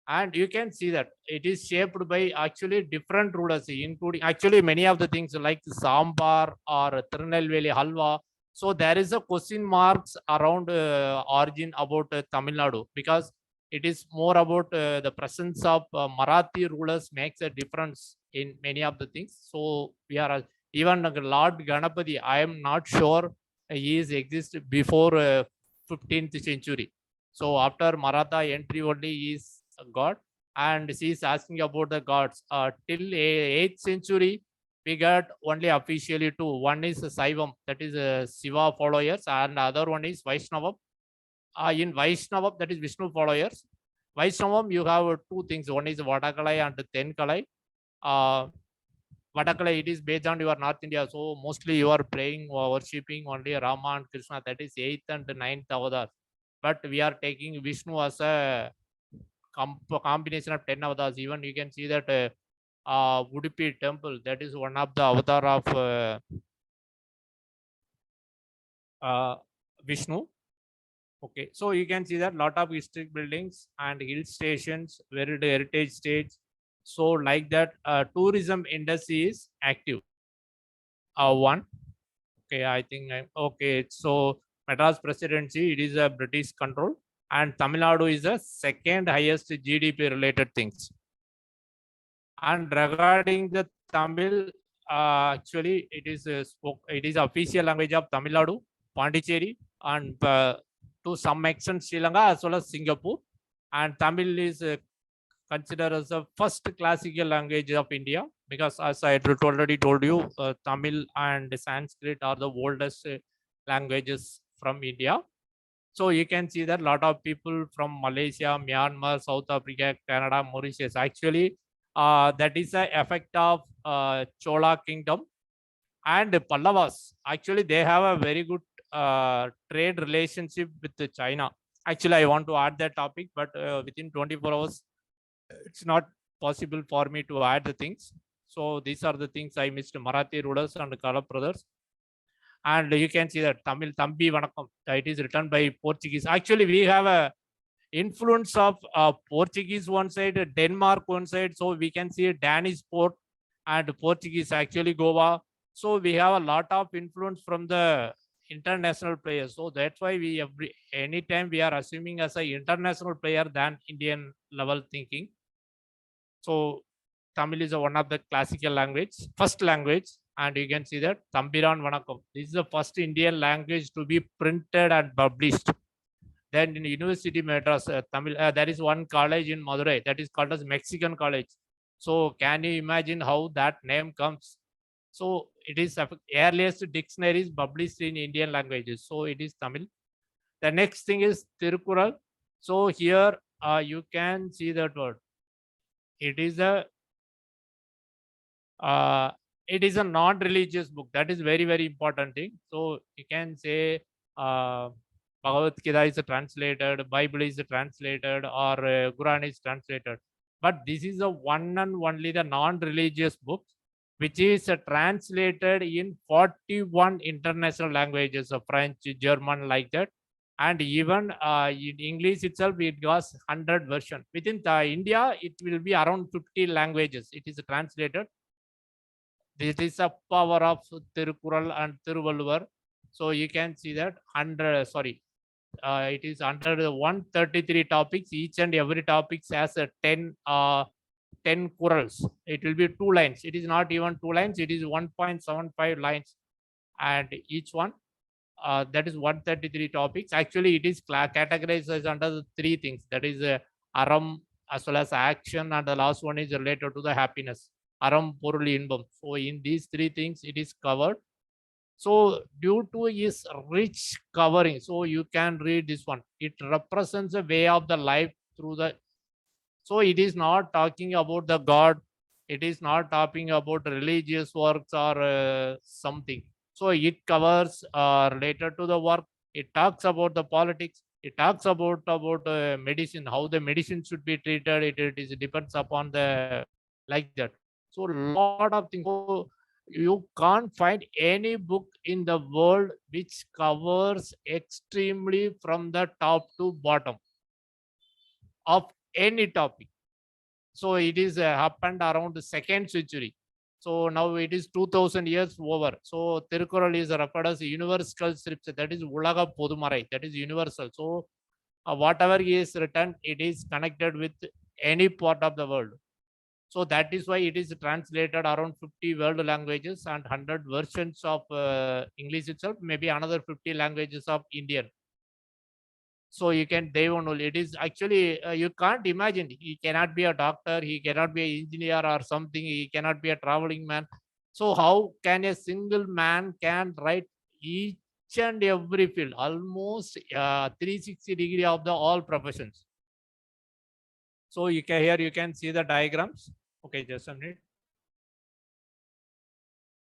And you can see that it is shaped by actually different rulers, including actually many of the things like sambar or Tirunelveli halwa. So there is a question marks around origin about Tamil Nadu, because it is more about the presence of Marathi rulers makes a difference in many of the things. So we are even Lord Ganapati, I am not sure he is exist before 15th century. So after Maratha entry only he is a god, and she is asking about the gods. Till 8th century, we got only officially two. One is Saivam, that is Shiva followers, and the other one is Vaishnavam. In Vaishnavam, that is Vishnu followers. Vaishnavam, you have two things. One is Vadakalai and Tenkalai. Vadakalai, it is based on your North India. So mostly you are praying or worshipping only Rama and Krishna. That is 8th and 9th avatars. But we are taking Vishnu as a combination of 10 avatars. Even you can see that Udupi temple, that is one of the avatar of Vishnu. Okay, so you can see that lot of historic buildings and hill stations, World Heritage Sites. So like that, tourism industry is active. One. Okay, I think okay. So Madras Presidency, it is a British control, and Tamil Nadu is the second highest GDP related things. And regarding the Tamil, actually it is official language of Tamil Nadu, Pondicherry, and to some extent Sri Lanka as well as Singapore. And Tamil is considered as the first classical language of India, because as I already told you, Tamil and Sanskrit are the oldest languages from India. So you can see that a lot of people from Malaysia, Myanmar, South Africa, Canada, Mauritius, actually that is the effect of Chola kingdom and Pallavas. Actually, they have a very good trade relationship with China. Actually, I want to add that topic, but within 24 hours, it's not possible for me to add the things. So these are the things I missed: Marathi rulers and Kala brothers. And you can see that Tamil Thambi Vanakkam, it is written by Portuguese. Actually, we have a influence of Portuguese one side, Denmark one side. So we can see Danish port and Portuguese actually Goa. So we have a lot of influence from the international players. So that's why we anytime we are assuming as an international player than Indian level thinking. So Tamil is one of the classical language, first language, and you can see that Thambiran Vanakkam. This is the first Indian language to be printed and published. Then in University Madras, Tamil, there is one college in Madurai that is called as Mexican College. So can you imagine how that name comes? So it is the earliest dictionaries published in Indian languages. So it is Tamil. The next thing is Tirukural. So here you can see that word. It is a non-religious book. That is very, very important thing. So you can say Bhagavad Gita is translated, Bible is translated, or Quran is translated. But this is the one and only the non-religious book, which is translated in 41 international languages of French, German, like that. And even in English itself, it was 100 version. Within India, it will be around 50 languages. It is translated. This is a power of Tirukural and Tiruvalluvar. So you can see that it is under the 133 topics. Each and every topic has a 10 Kurals. It will be 2 lines. It is not even 2 lines. It is 1.75 lines. And each one, that is 133 topics. Actually, it is categorized as under the 3 things. That is Aram as well as action. And the last one is related to the happiness. Aram, Porul, Inbam. So in these 3 things, it is covered. So due to its rich covering, so you can read this one. It represents a way of the life through the. So it is not talking about the God. It is not talking about religious works or something. So it covers related to the work. It talks about the politics. It talks about medicine, how the medicine should be treated. It depends upon the like that. So a lot of things. So you can't find any book in the world which covers extremely from the top to bottom of any topic. So it is happened around the 2nd century. So now it is 2000 years over. So Tirukural is referred as universal scripture. That is Ulaga Podumarai. That is universal. So whatever is written, it is connected with any part of the world. So that is why it is translated around 50 world languages and 100 versions of English itself, maybe another 50 languages of Indian. So you can, they only, it is actually, you can't imagine, he cannot be a doctor, he cannot be an engineer or something, he cannot be a traveling man. So how can a single man can write each and every field, almost 360 of the all professions. So you can, here you can see the diagrams. Okay, just a minute.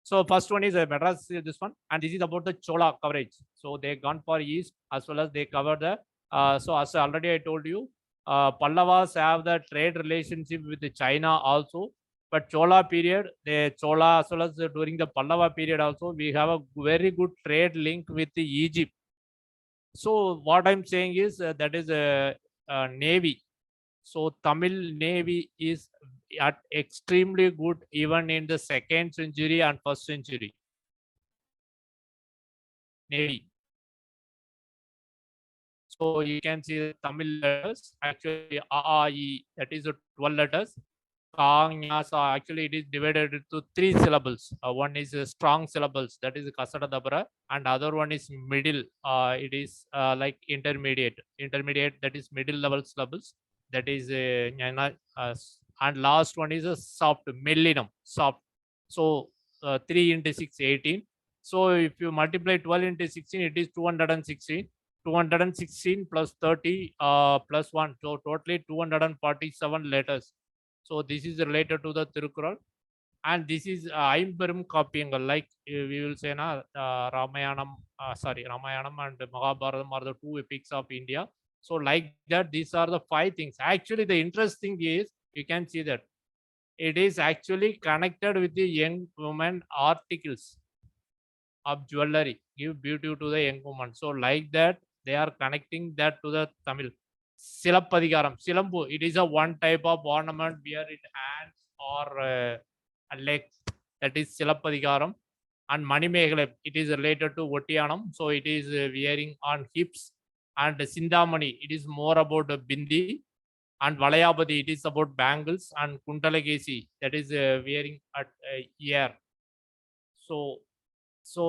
So first one is Madras, this one, and this is about the Chola coverage. So they gone for east as well as they cover the, so as already I told you, Pallavas have the trade relationship with the China also, but Chola period, the Chola as well as during the Pallava period also, we have a very good trade link with the Egypt. So what I'm saying is that is a navy. So Tamil Navy is at extremely good even in the 2nd century and 1st century. Navy. So you can see the Tamil letters, actually AAE, that is 12 letters. Actually it is divided into 3 syllables. One is strong syllables, that is Kasada Dabra, and other one is middle. It is like intermediate, that is middle level syllables. That is and last one is a soft, millennium, soft. So 3 into 6, 18. So if you multiply 12 into 16, it is 216. 216 plus 30 plus 1. So totally 247 letters. So this is related to the Tirukural. And this is Aimperum copying, like we will say na Ramayanam, Ramayanam and Mahabharatam are the 2 epics of India. So like that, these are the 5 things. Actually, the interesting is, you can see that it is actually connected with the young woman articles of jewelry, give beauty to the young woman. So like that, they are connecting that to the Tamil. Silapadikaram, Silambu, it is a one type of ornament wear in hands or legs. That is Silapadikaram. And Manimegale, it is related to Votianam. So it is wearing on hips. And Sindhamani, it is more about Bindi. And Valayabadi, it is about bangles. And Kuntalagesi, that is wearing at ear. So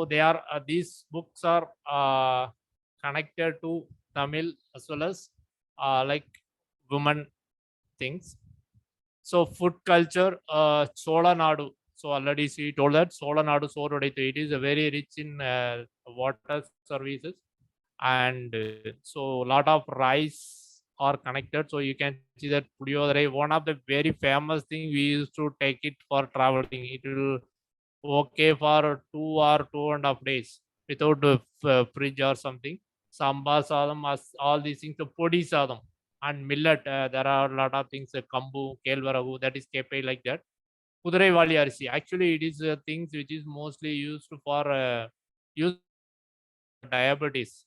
they are these books are connected to Tamil as well as like women things. So food culture, Sola Nadu. So already she told that Sola Nadu Sorodaitu. It is very rich in water services, and so a lot of rice are connected. So you can see that Pudiyodare, one of the very famous thing we used to take it for traveling. It will okay for 2 or 2.5 days without fridge or something. Sambar sadam, all these things, the podi sadam and millet. There are a lot of things, kambu, kelvaragu, that is kepe like that. Kudurai Vali Arsi. Actually, it is things which is mostly used for diabetes.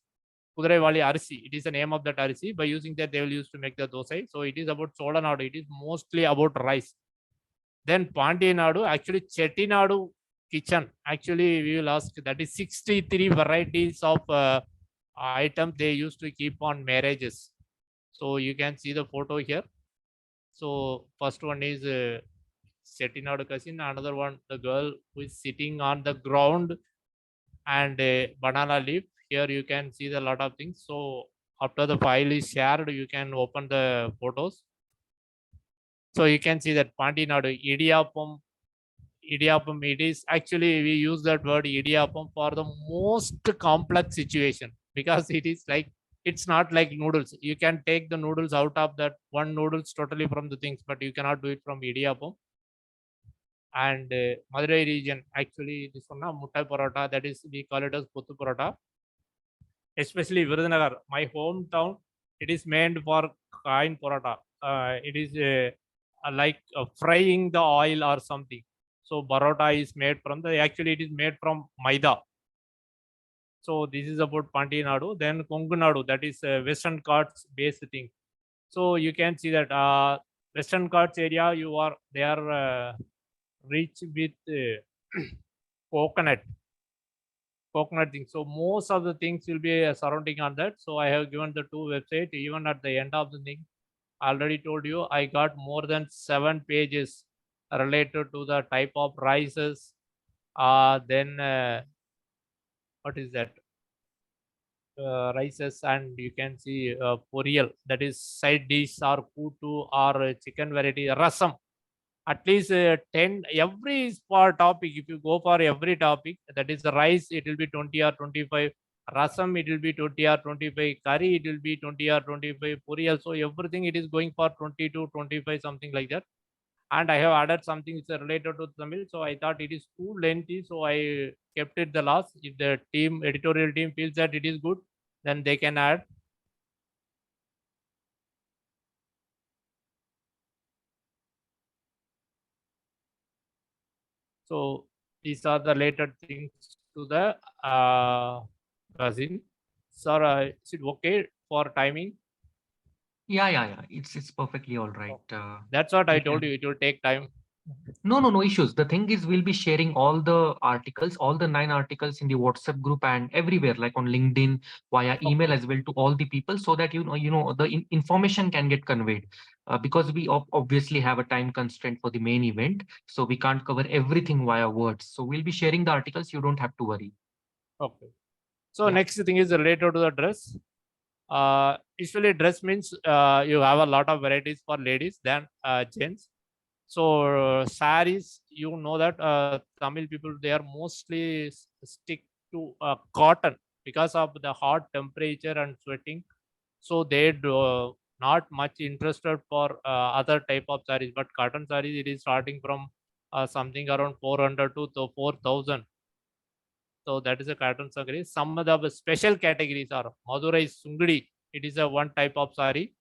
Kudurai Vali Arsi. It is the name of that Arsi. By using that, they will use to make the dosai. So it is about Chola Nadu. It is mostly about rice. Then Pandya Nadu, actually Chettinadu kitchen. Actually, we will ask, that is 63 varieties of items they used to keep on marriages. So you can see the photo here. So first one is Chettinadu cousin. Another one, the girl who is sitting on the ground and a banana leaf. Here you can see the lot of things. So after the file is shared, you can open the photos. So you can see that Pandinadu, idiyappam, it is actually, we use that word idiyappam for the most complex situation, because it is like, it's not like noodles. You can take the noodles out of that one noodles totally from the things, but you cannot do it from idiyappam. And Madurai region, actually this one, Muttai Parota, that is, we call it as Puttu Parota. Especially Virudhunagar, my hometown, it is made for kain parota. It is like frying the oil or something. So parota is made from actually it is made from maida. So this is about Pandya Nadu. Then Kongu Nadu, that is Western Ghats based thing. So you can see that Western Ghats area, they are rich with coconut thing. So most of the things will be surrounding on that. So I have given the two websites. Even at the end of the thing, I already told you I got more than 7 pages related to the type of rices. Then what is that? Rices, and you can see poriyal, that is side dish, or kutu, or chicken variety, rasam. At least 10 every topic. If you go for every topic, that is the rice, it will be 20 or 25. Rasam, it will be 20 or 25. Curry, it will be 20 or 25. Puri also, everything it is going for 20 to 25, something like that. And I have added something which is related to Tamil. So I thought it is too lengthy. So I kept it the last. If the editorial team feels that it is good, then they can add. So these are the related things to the magazine. Sir, is it okay for timing? Yeah. It's perfectly all right. That's what I we told can- you. It will take time. No issues. The thing is, we'll be sharing all the articles, all the 9 articles in the WhatsApp group and everywhere, like on LinkedIn, via email as well, to all the people, so that the information can get conveyed. Because we obviously have a time constraint for the main event, so we can't cover everything via words. So we'll be sharing the articles. You don't have to worry. Okay. So Yeah. next thing is related to the dress. Usually dress means you have a lot of varieties for ladies than gents. So saris, you know that Tamil people, they are mostly stick to cotton because of the hot temperature and sweating. So they do not much interested for other type of saris, but cotton saris, it is starting from something around 400 to 4,000. So that is a cotton sari. Some of the special categories are Madurai Sungudi. It is a one type of sari.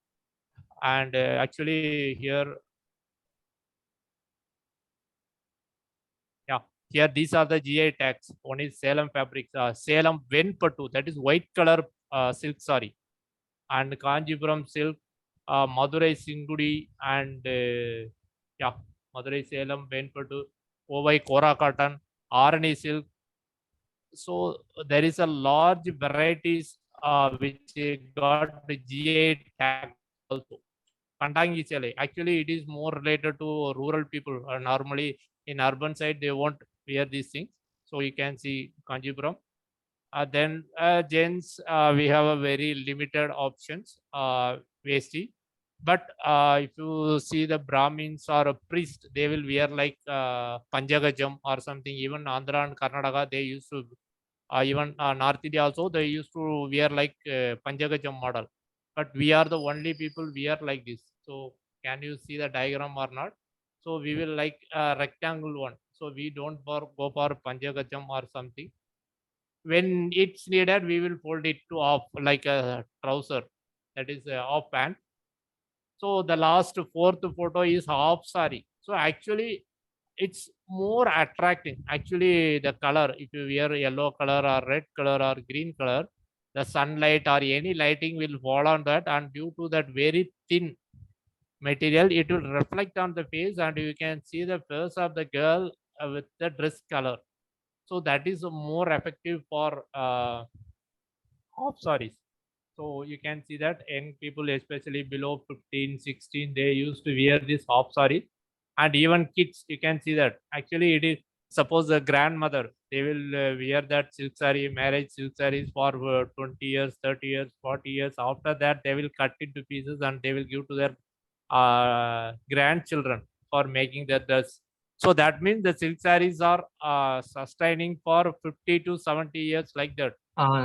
And actually here, yeah, here these are the GI tags. One is Salem fabrics, Salem Venpattu, that is white color silk sari. And Kanjipuram silk, Madurai Singudi, and yeah, Madurai Salem Venpattu, Kovai Kora cotton, Arani silk. So there is a large varieties which got the GI tag also. Kandangi chale. Actually, it is more related to rural people. Normally, in urban side, they won't wear these things. So you can see Kanjipuram. Then gents, we have a very limited options, vesty. But if you see the Brahmins or a priest, they will wear like Panjagajam or something. Even Andhra and Karnataka, they used to, even North India also, they used to wear like Panjagajam model. But we are the only people wear like this. So can you see the diagram or not? So we will like a rectangle one. So we don't go for Panjagajam or something. When it's needed, we will fold it to off like a trouser, that is off pant. So the last fourth photo is half sari. So actually it's more attracting. Actually the color, if you wear yellow color or red color or green color, the sunlight or any lighting will fall on that, and due to that very thin material, it will reflect on the face, and you can see the face of the girl with the dress color. So that is more effective for half sarees. So you can see that young people, especially below 15, 16, they used to wear this half saree. And even kids, you can see that. Actually, it is, suppose the grandmother, they will wear that silk saree, marriage silk sarees for 20 years, 30 years, 40 years. After that, they will cut into pieces and they will give to their grandchildren for making that dress. So that means the silk sarees are sustaining for 50 to 70 years like that.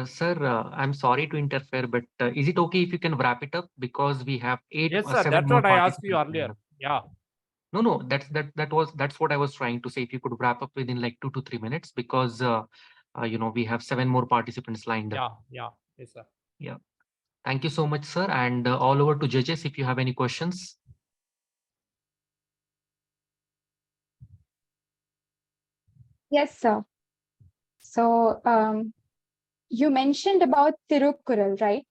Sir, I'm sorry to interfere, but is it okay if you can wrap it up, because we have Yes, sir. 7 That's more what I asked you participants lined earlier. up. Yeah. No, that's what I was trying to say. If you could wrap up within like 2 to 3 minutes, because we have 7 more participants lined up. Yeah. Yes, sir. Yeah. Thank you so much, sir. And all over to judges if you have any questions. Yes, sir. So you mentioned about Tirukkural, right?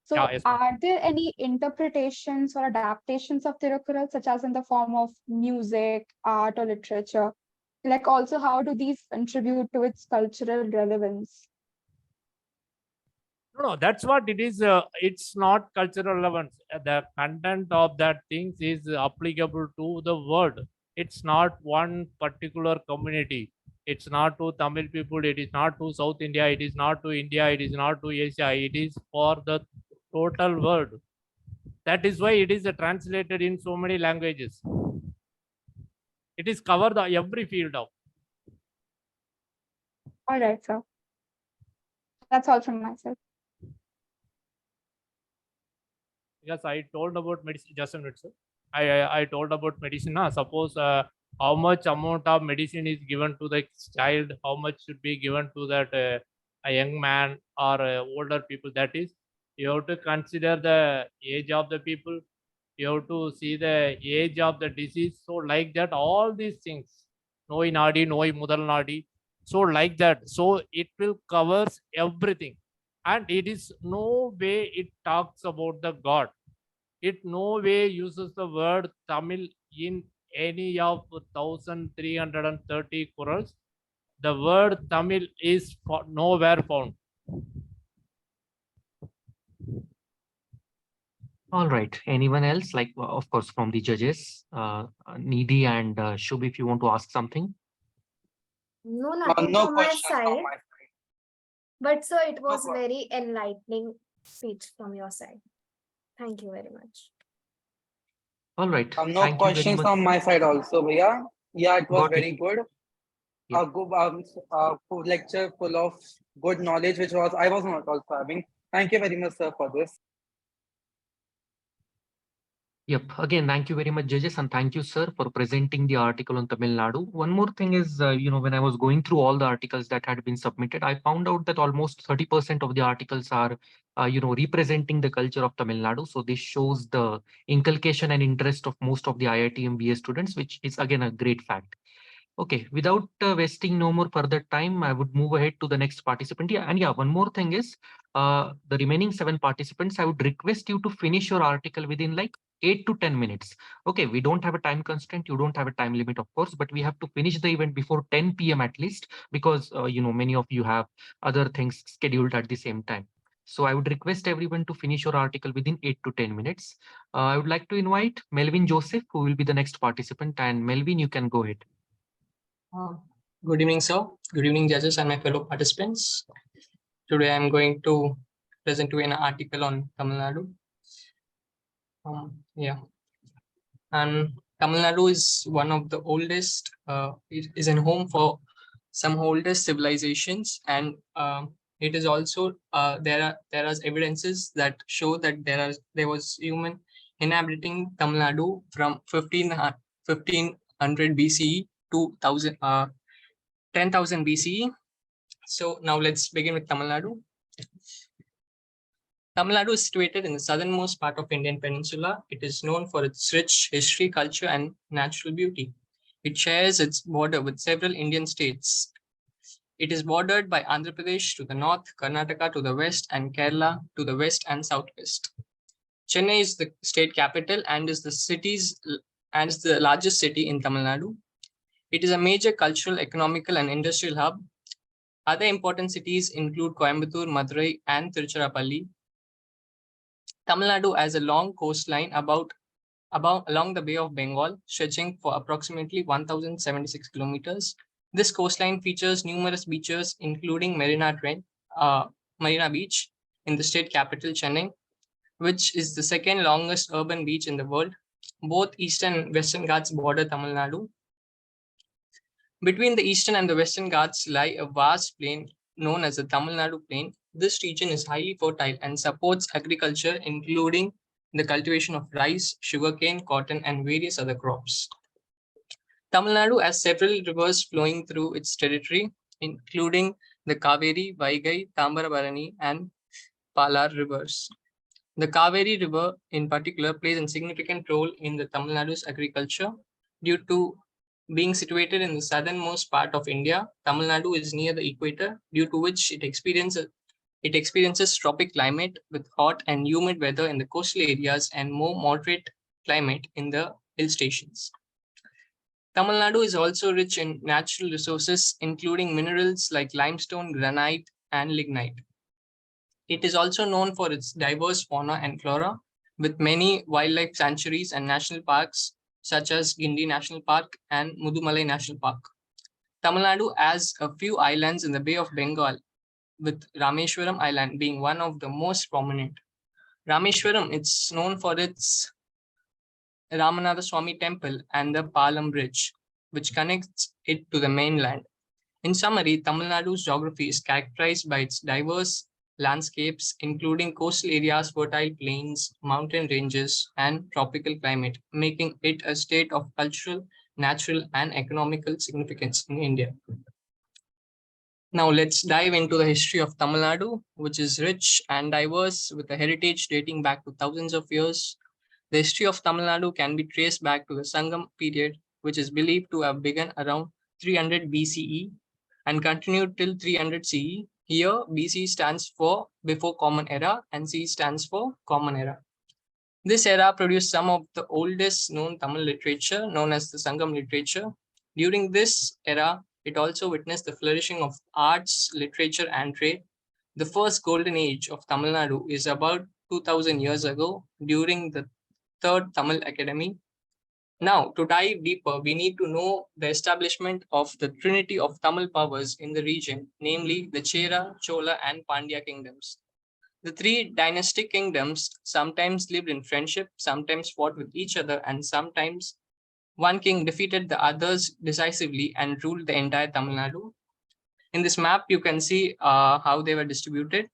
So Yeah, yes, ma'am. are there any interpretations or adaptations of Tirukkural, such as in the form of music, art, or literature? Like also, how do these contribute to its cultural relevance? No, that's what it is. It's not cultural relevance. The content of that things is applicable to the world. It's not one particular community. It's not to Tamil people. It is not to South India. It is not to India. It is not to Asia. It is for the total world. That is why it is translated in so many languages. It is covered every field of. All right, sir. That's all from myself. Because I told about medicine, just a minute, sir. I told about medicine. Suppose how much amount of medicine is given to the child, how much should be given to that a young man or older people. That is, you have to consider the age of the people. You have to see the age of the disease. So like that, all these things, noi nadi, noi mudal nadi. So like that, so it will covers everything, and it is no way it talks about the God. It no way uses the word Tamil in any of 1330 Qurans. The word Tamil is nowhere found. All right. Anyone else? Like, of course, from the judges, Nidhi and Shubh, if you want to ask something. No, nothing No from my questions from side. my side. But sir, it was problem. very enlightening speech from your side. Thank you very much. All right. No Thank you very questions much. from my side also, Bhaiya. Yeah, it was Got it. very good. Yeah. A good lecture full of good knowledge, which was I was not also having. Thank you very much, sir, for this. Yep. Again, thank you very much, judges, and thank you, sir, for presenting the article on Tamil Nadu. One more thing is, when I was going through all the articles that had been submitted, I found out that almost 30% of the articles are, representing the culture of Tamil Nadu. So this shows the inculcation and interest of most of the IIT MBA students, which is again a great fact. Okay, without wasting no more further time, I would move ahead to the next participant. Yeah, and yeah, one more thing is, the remaining 7 participants, I would request you to finish your article within like 8 to 10 minutes. Okay, we don't have a time constraint. You don't have a time limit, of course, but we have to finish the event before 10 p.m. at least, because, many of you have other things scheduled at the same time. So I would request everyone to finish your article within 8 to 10 minutes. I would like to invite Melvin Joseph, who will be the next participant. And Melvin, you can go ahead. Good evening, sir. Good evening, judges and my fellow participants. Today I'm going to present you an article on Tamil Nadu. And Tamil Nadu is one of the oldest, is a home for some oldest civilizations, and it is also there are evidences that show that there was human inhabiting Tamil Nadu from 1500 BCE to 10,000 BCE. So now let's begin with Tamil Nadu. Tamil Nadu is situated in the southernmost part of Indian peninsula. It is known for its rich history, culture, and natural beauty. It shares its border with several Indian states. It is bordered by Andhra Pradesh to the north, Karnataka to the west, and Kerala to the west and southwest. Chennai is the state capital and is the largest city in Tamil Nadu. It is a major cultural, economical, and industrial hub. Other important cities include Coimbatore, Madurai, and Tiruchirappalli. Tamil Nadu has a long coastline along the Bay of Bengal, stretching for approximately 1,076 kilometers. This coastline features numerous beaches, including Marina Beach in the state capital, Chennai, which is the second longest urban beach in the world. Both eastern and western Ghats border Tamil Nadu. Between the eastern and the western Ghats lie a vast plain known as the Tamil Nadu Plain. This region is highly fertile and supports agriculture, including the cultivation of rice, sugarcane, cotton, and various other crops. Tamil Nadu has several rivers flowing through its territory, including the Kaveri, Vaigai, Tambarabharani, and Palar rivers. The Kaveri River, in particular, plays a significant role in the Tamil Nadu's agriculture. Due to being situated in the southernmost part of India, Tamil Nadu is near the equator, due to which it experiences It experiences tropic climate with hot and humid weather in the coastal areas and more moderate climate in the hill stations. Tamil Nadu is also rich in natural resources, including minerals like limestone, granite, and lignite. It is also known for its diverse fauna and flora, with many wildlife sanctuaries and national parks, such as Gindi National Park and Mudumalai National Park. Tamil Nadu has a few islands in the Bay of Bengal, with Rameshwaram Island being one of the most prominent. Rameshwaram is known for its Ramanatha Swami Temple and the Palam Bridge, which connects it to the mainland. In summary, Tamil Nadu's geography is characterized by its diverse landscapes, including coastal areas, fertile plains, mountain ranges, and tropical climate, making it a state of cultural, natural, and economical significance in India. Now let's dive into the history of Tamil Nadu, which is rich and diverse with a heritage dating back to thousands of years. The history of Tamil Nadu can be traced back to the Sangam period, which is believed to have begun around 300 BCE and continued till 300 CE. Here, BC stands for Before Common Era and C stands for Common Era. This era produced some of the oldest known Tamil literature, known as the Sangam literature. During this era, it also witnessed the flourishing of arts, literature, and trade. The first golden age of Tamil Nadu is about 2000 years ago during the Third Tamil Academy. Now, to dive deeper, we need to know the establishment of the trinity of Tamil powers in the region, namely the Chera, Chola, and Pandya kingdoms. The three dynastic kingdoms sometimes lived in friendship, sometimes fought with each other, and sometimes one king defeated the others decisively and ruled the entire Tamil Nadu. In this map, you can see how they were distributed.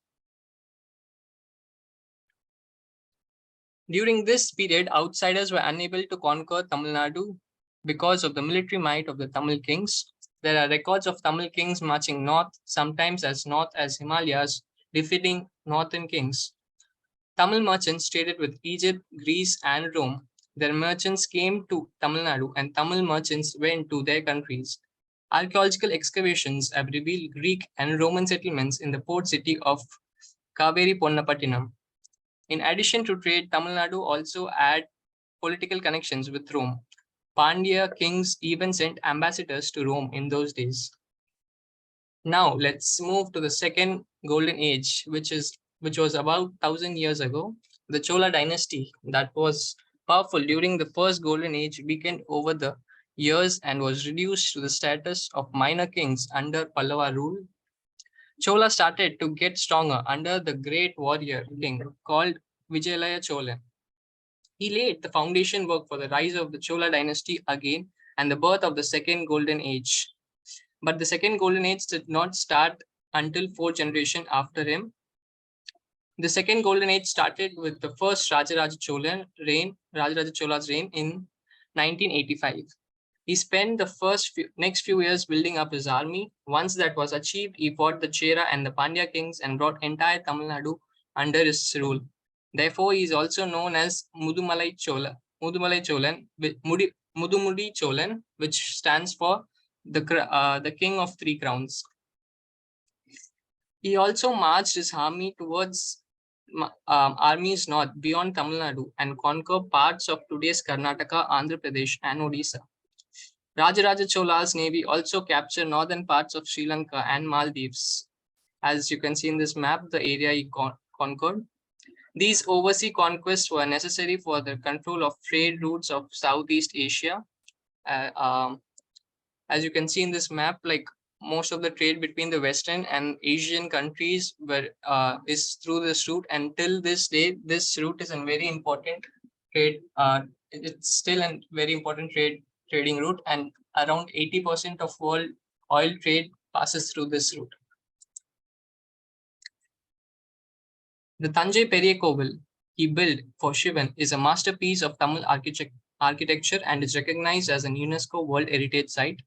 During this period, outsiders were unable to conquer Tamil Nadu because of the military might of the Tamil kings. There are records of Tamil kings marching north, sometimes as north as Himalayas, defeating northern kings. Tamil merchants traded with Egypt, Greece, and Rome. Their merchants came to Tamil Nadu and Tamil merchants went to their countries. Archaeological excavations have revealed Greek and Roman settlements in the port city of Kaveri Ponnapattinam. In addition to trade, Tamil Nadu also had political connections with Rome. Pandya kings even sent ambassadors to Rome in those days. Now let's move to the second golden age, which was about 1000 years ago. The Chola dynasty that was powerful during the first golden age weakened over the years and was reduced to the status of minor kings under Pallava rule. Chola started to get stronger under the great warrior king called Vijayalaya Chola. He laid the foundation work for the rise of the Chola dynasty again and the birth of the second golden age. But the second golden age did not start until 4th generation after him. The second golden age started with the first Rajaraja Chola's reign in 1985. He spent the next few years building up his army. Once that was achieved, he fought the Chera and the Pandya kings and brought entire Tamil Nadu under his rule. Therefore, he is also known as Mudumudi Cholan, which stands for the king of three crowns. He also marched his army towards armies north beyond Tamil Nadu and conquered parts of today's Karnataka, Andhra Pradesh, and Odisha. Rajaraja Chola's navy also captured northern parts of Sri Lanka and Maldives. As you can see in this map, the area he conquered. These overseas conquests were necessary for the control of trade routes of Southeast Asia. As you can see in this map, like most of the trade between the Western and Asian countries is through this route. Until this day, this route is a very important trade. It's still a very important trading route, and around 80% of world oil trade passes through this route. The Tanjai Periya Kovil he built for Shivan is a masterpiece of Tamil architecture and is recognized as an UNESCO World Heritage Site.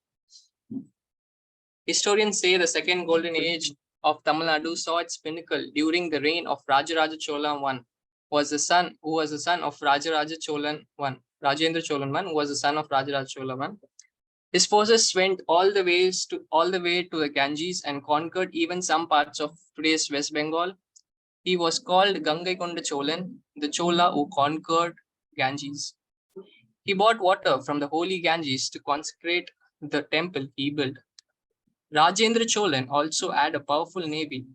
Historians say the second golden age of Tamil Nadu saw its pinnacle during the reign of Rajaraja Chola I, who was the son of Rajaraja Cholan I. Rajendra Cholan I, who was the son of Rajaraja Chola I. His forces went all the way to the Ganges and conquered even some parts of today's West Bengal. He was called Gangaikonda Cholan, the Chola who conquered Ganges. He bought water from the holy Ganges to consecrate the temple he built. Rajendra Cholan also had a powerful navy.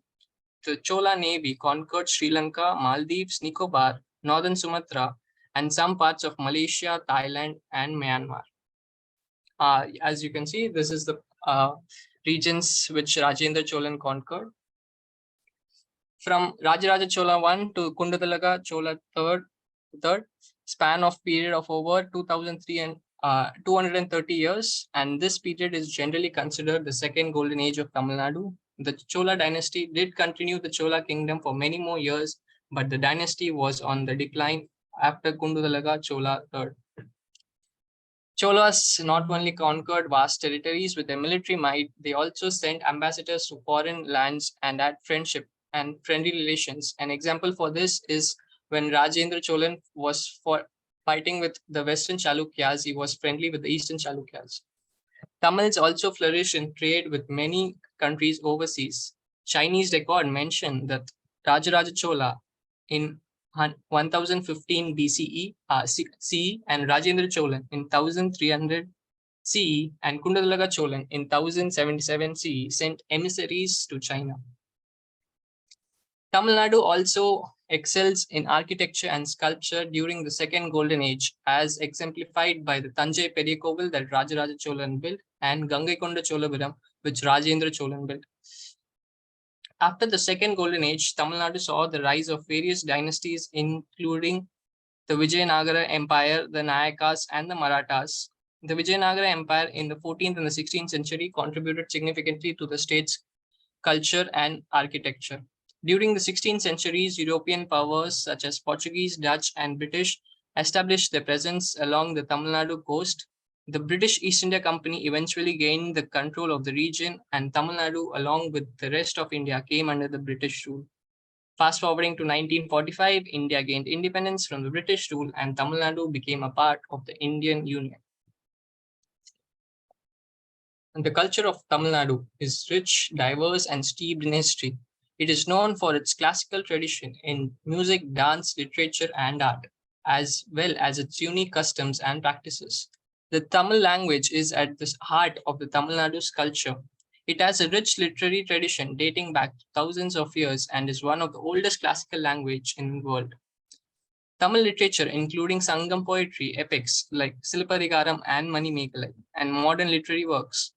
The Chola navy conquered Sri Lanka, Maldives, Nicobar, northern Sumatra, and some parts of Malaysia, Thailand, and Myanmar. As you can see, this is the regions which Rajendra Cholan conquered. From Rajaraja Chola I to Kundadalaga Chola III, span of period of over 230 years, and this period is generally considered the second golden age of Tamil Nadu. The Chola dynasty did continue the Chola kingdom for many more years, but the dynasty was on the decline after Kundadalaga Chola III. Cholas not only conquered vast territories with their military might, they also sent ambassadors to foreign lands and had friendship and friendly relations. An example for this is when Rajendra Cholan was fighting with the Western Chalukyas, he was friendly with the Eastern Chalukyas. Tamils also flourished in trade with many countries overseas. Chinese record mention that Rajaraja Chola in 1015 BCE CE and Rajendra Cholan in 1300 CE and Kundadalaga Cholan in 1077 CE sent emissaries to China. Tamil Nadu also excels in architecture and sculpture during the Second Golden Age, as exemplified by the Tanjai Periyakovil that Rajaraja Cholan built and Gangaikonda Cholapuram, which Rajendra Cholan built. After the Second Golden Age, Tamil Nadu saw the rise of various dynasties, including the Vijayanagara Empire, the Nayakas, and the Marathas. The Vijayanagara Empire in the 14th and the 16th century contributed significantly to the state's culture and architecture. During the 16th centuries, European powers such as Portuguese, Dutch, and British established their presence along the Tamil Nadu coast. The British East India Company eventually gained the control of the region, and Tamil Nadu, along with the rest of India, came under the British rule. Fast forwarding to 1945, India gained independence from the British rule, and Tamil Nadu became a part of the Indian Union. And the culture of Tamil Nadu is rich, diverse, and steeped in history. It is known for its classical tradition in music, dance, literature, and art, as well as its unique customs and practices. The Tamil language is at the heart of the Tamil Nadu's culture. It has a rich literary tradition dating back thousands of years and is one of the oldest classical language in the world. Tamil literature, including Sangam poetry, epics like Silparikaram and Manimekalai, and modern literary works.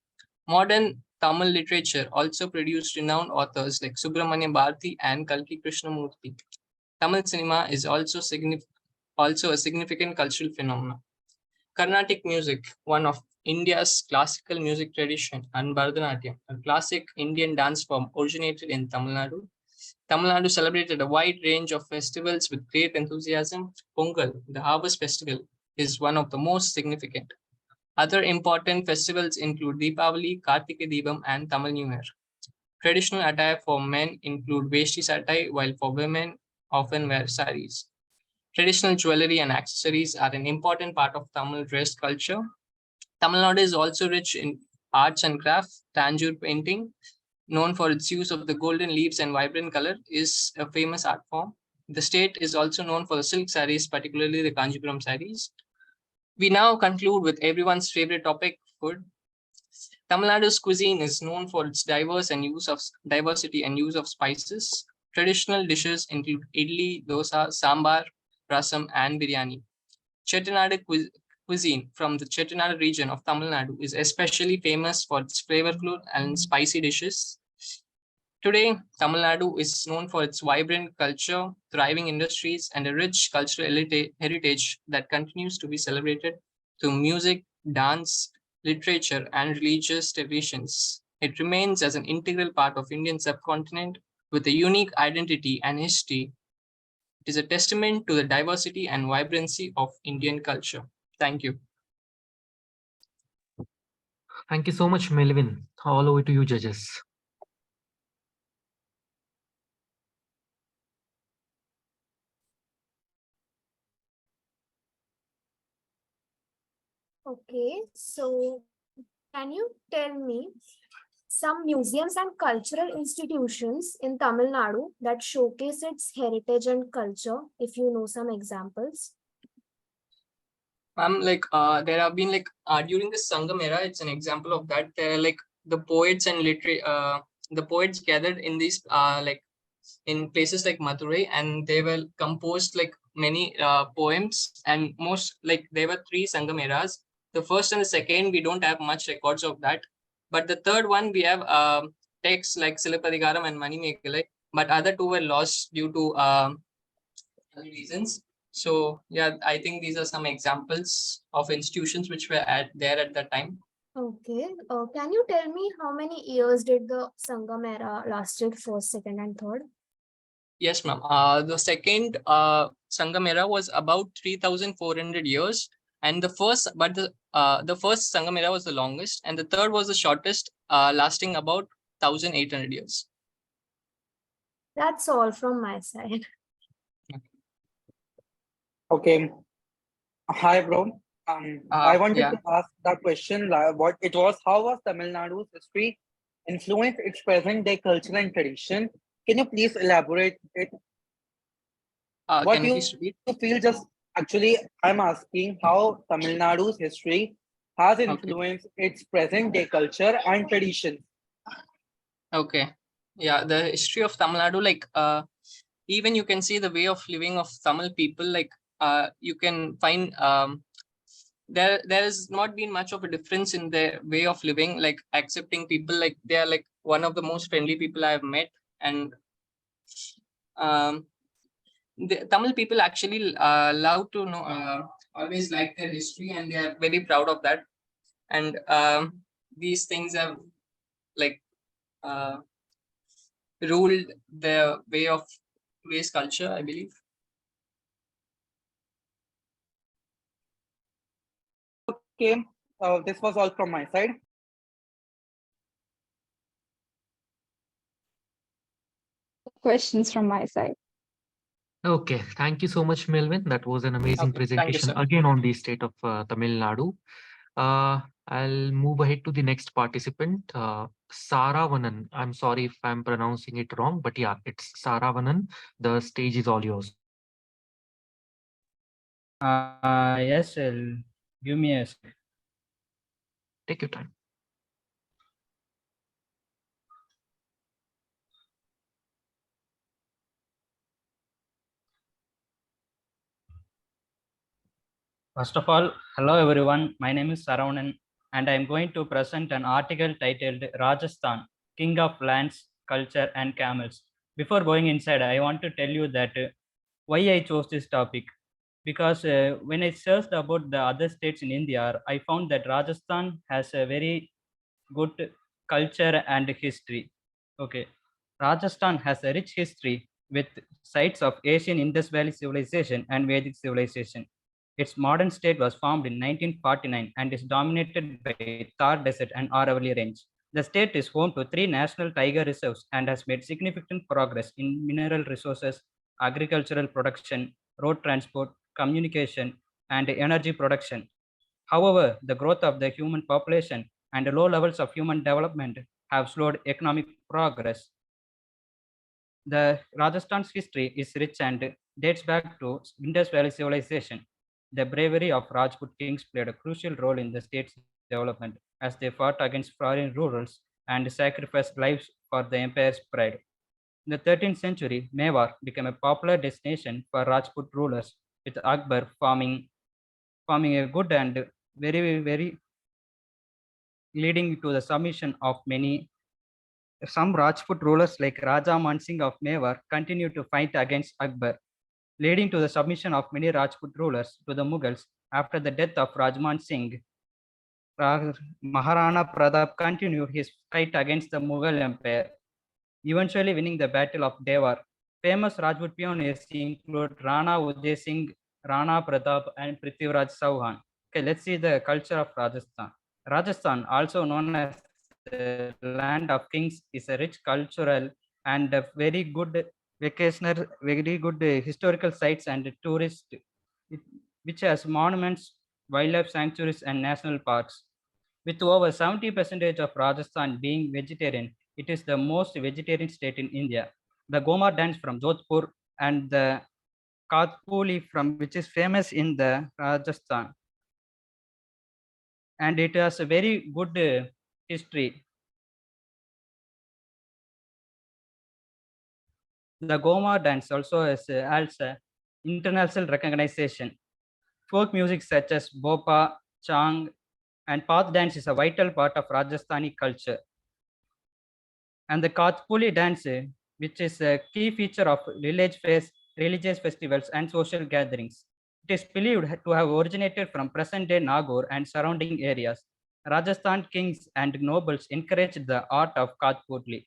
Modern Tamil literature also produced renowned authors like Subramanya Bharati and Kalki Krishnamurti. Tamil cinema is also a significant cultural phenomenon. Carnatic music, one of India's classical music tradition, and Bharatanatyam, a classic Indian dance form, originated in Tamil Nadu. Tamil Nadu celebrated a wide range of festivals with great enthusiasm. Pongal, the harvest festival, is one of the most significant. Other important festivals include Deepavali, Kartika Deepam, and Tamil New Year. Traditional attire for men include veshti satai, while for women often wear saris. Traditional jewelry and accessories are an important part of Tamil dress culture. Tamil Nadu is also rich in arts and crafts. Tanjore painting, known for its use of the golden leaves and vibrant color, is a famous art form. The state is also known for the silk saris, particularly the Kanjipuram saris. We now conclude with everyone's favorite topic, food. Tamil Nadu's cuisine is known for its diversity and use of spices. Traditional dishes include idli, dosa, sambar, rasam, and biryani. Chettinad cuisine from the Chettinad region of Tamil Nadu is especially famous for its flavorful and spicy dishes. Today, Tamil Nadu is known for its vibrant culture, thriving industries, and a rich cultural heritage that continues to be celebrated through music, dance, literature, and religious traditions. It remains as an integral part of Indian subcontinent with a unique identity and history. It is a testament to the diversity and vibrancy of Indian culture. Thank you. Thank you so much, Melvin. All over to you, judges. Okay, so Can you tell me some museums and cultural institutions in Tamil Nadu that showcase its heritage and culture, if you know some examples? There have been during the Sangam era, it's an example of that. There are the poets and the poets gathered in these in places like Madurai, and they were composed many poems, and most there were three Sangam eras. The first and the second, we don't have much records of that, but the third one we have texts like Silapadigaram and Manimekalai, but other two were lost due to other reasons. So yeah, I think these are some examples of institutions which were there at that time. Okay. Can you tell me how many years did the Sangam era lasted, first, second, and third? Yes, ma'am. The second Sangam era was about 3,400 years, and the first Sangam era was the longest, and the third was the shortest, lasting about 1,800 years. That's all from my side. Okay. Hi, bro. I wanted yeah. to ask that question. How was Tamil Nadu's history influenced its present day culture and tradition? Can you please elaborate it? What Can you you please repeat? feel? Just actually, I'm asking how Tamil Nadu's history has influenced its present day culture and tradition. Okay. Yeah, the history of Tamil Nadu, even you can see the way of living of Tamil people, you can find there has not been much of a difference in their way of living, like accepting people, like they are like one of the most friendly people I have met. And the Tamil people actually love to know, always like their history, and they are very proud of that. And these things have uh, ruled their race culture, I believe. Okay, this was all from my side. Questions from my side. Okay, thank you so much, Melvin. That was an amazing Okay, thank you, presentation sir. again on the state of Tamil Nadu. I'll move ahead to the next participant, Saravanan. I'm sorry if I'm pronouncing it wrong, but yeah, it's Saravanan. The stage is all yours. Yes, give me a sec. Take your time. First of all, hello everyone. My name is Saravanan, and I am going to present an article titled Rajasthan, King of Lands, Culture and Camels. Before going inside, I want to tell you that why I chose this topic. Because when I searched about the other states in India, I found that Rajasthan has a very good culture and history. Okay, Rajasthan has a rich history with sites of Asian Indus Valley civilization and Vedic civilization. Its modern state was formed in 1949 and is dominated by Thar Desert and Aravalli Range. The state is home to 3 national tiger reserves and has made significant progress in mineral resources, agricultural production, road transport, communication, and energy production. However, the growth of the human population and low levels of human development have slowed economic progress. The Rajasthan's history is rich and dates back to Indus Valley civilization. The bravery of Rajput kings played a crucial role in the state's development as they fought against foreign rulers and sacrificed lives for the empire's pride. In the 13th century, Mewar became a popular destination for Rajput rulers, with Akbar forming a good and very leading to the submission of many. Some Rajput rulers like Raja Mansingh of Mewar continued to fight against Akbar, leading to the submission of many Rajput rulers to the Mughals. After the death of Rajman Singh, Maharana Pratap continued his fight against the Mughal Empire, eventually winning the Battle of Dewar. Famous Rajput pioneers include Rana Uday Singh, Rana Pratap, and Prithviraj Chauhan. Okay, let's see the culture of Rajasthan. Rajasthan, also known as the land of kings, is a rich cultural and a very good vacationer, very good historical sites and which has monuments, wildlife sanctuaries, and national parks. With over 70% of Rajasthan being vegetarian, it is the most vegetarian state in India. The Gomar dance from Jodhpur and the Kathpuli from which is famous in the Rajasthan. And it has a very good history. The Gomar dance also has international recognition. Folk music such as Bopa, Chang, and Path dance is a vital part of Rajasthani culture. And the Kathpuli dance, which is a key feature of religious festivals and social gatherings. It is believed to have originated from present-day Nagaur and surrounding areas. Rajasthan kings and nobles encouraged the art of Kathpuli.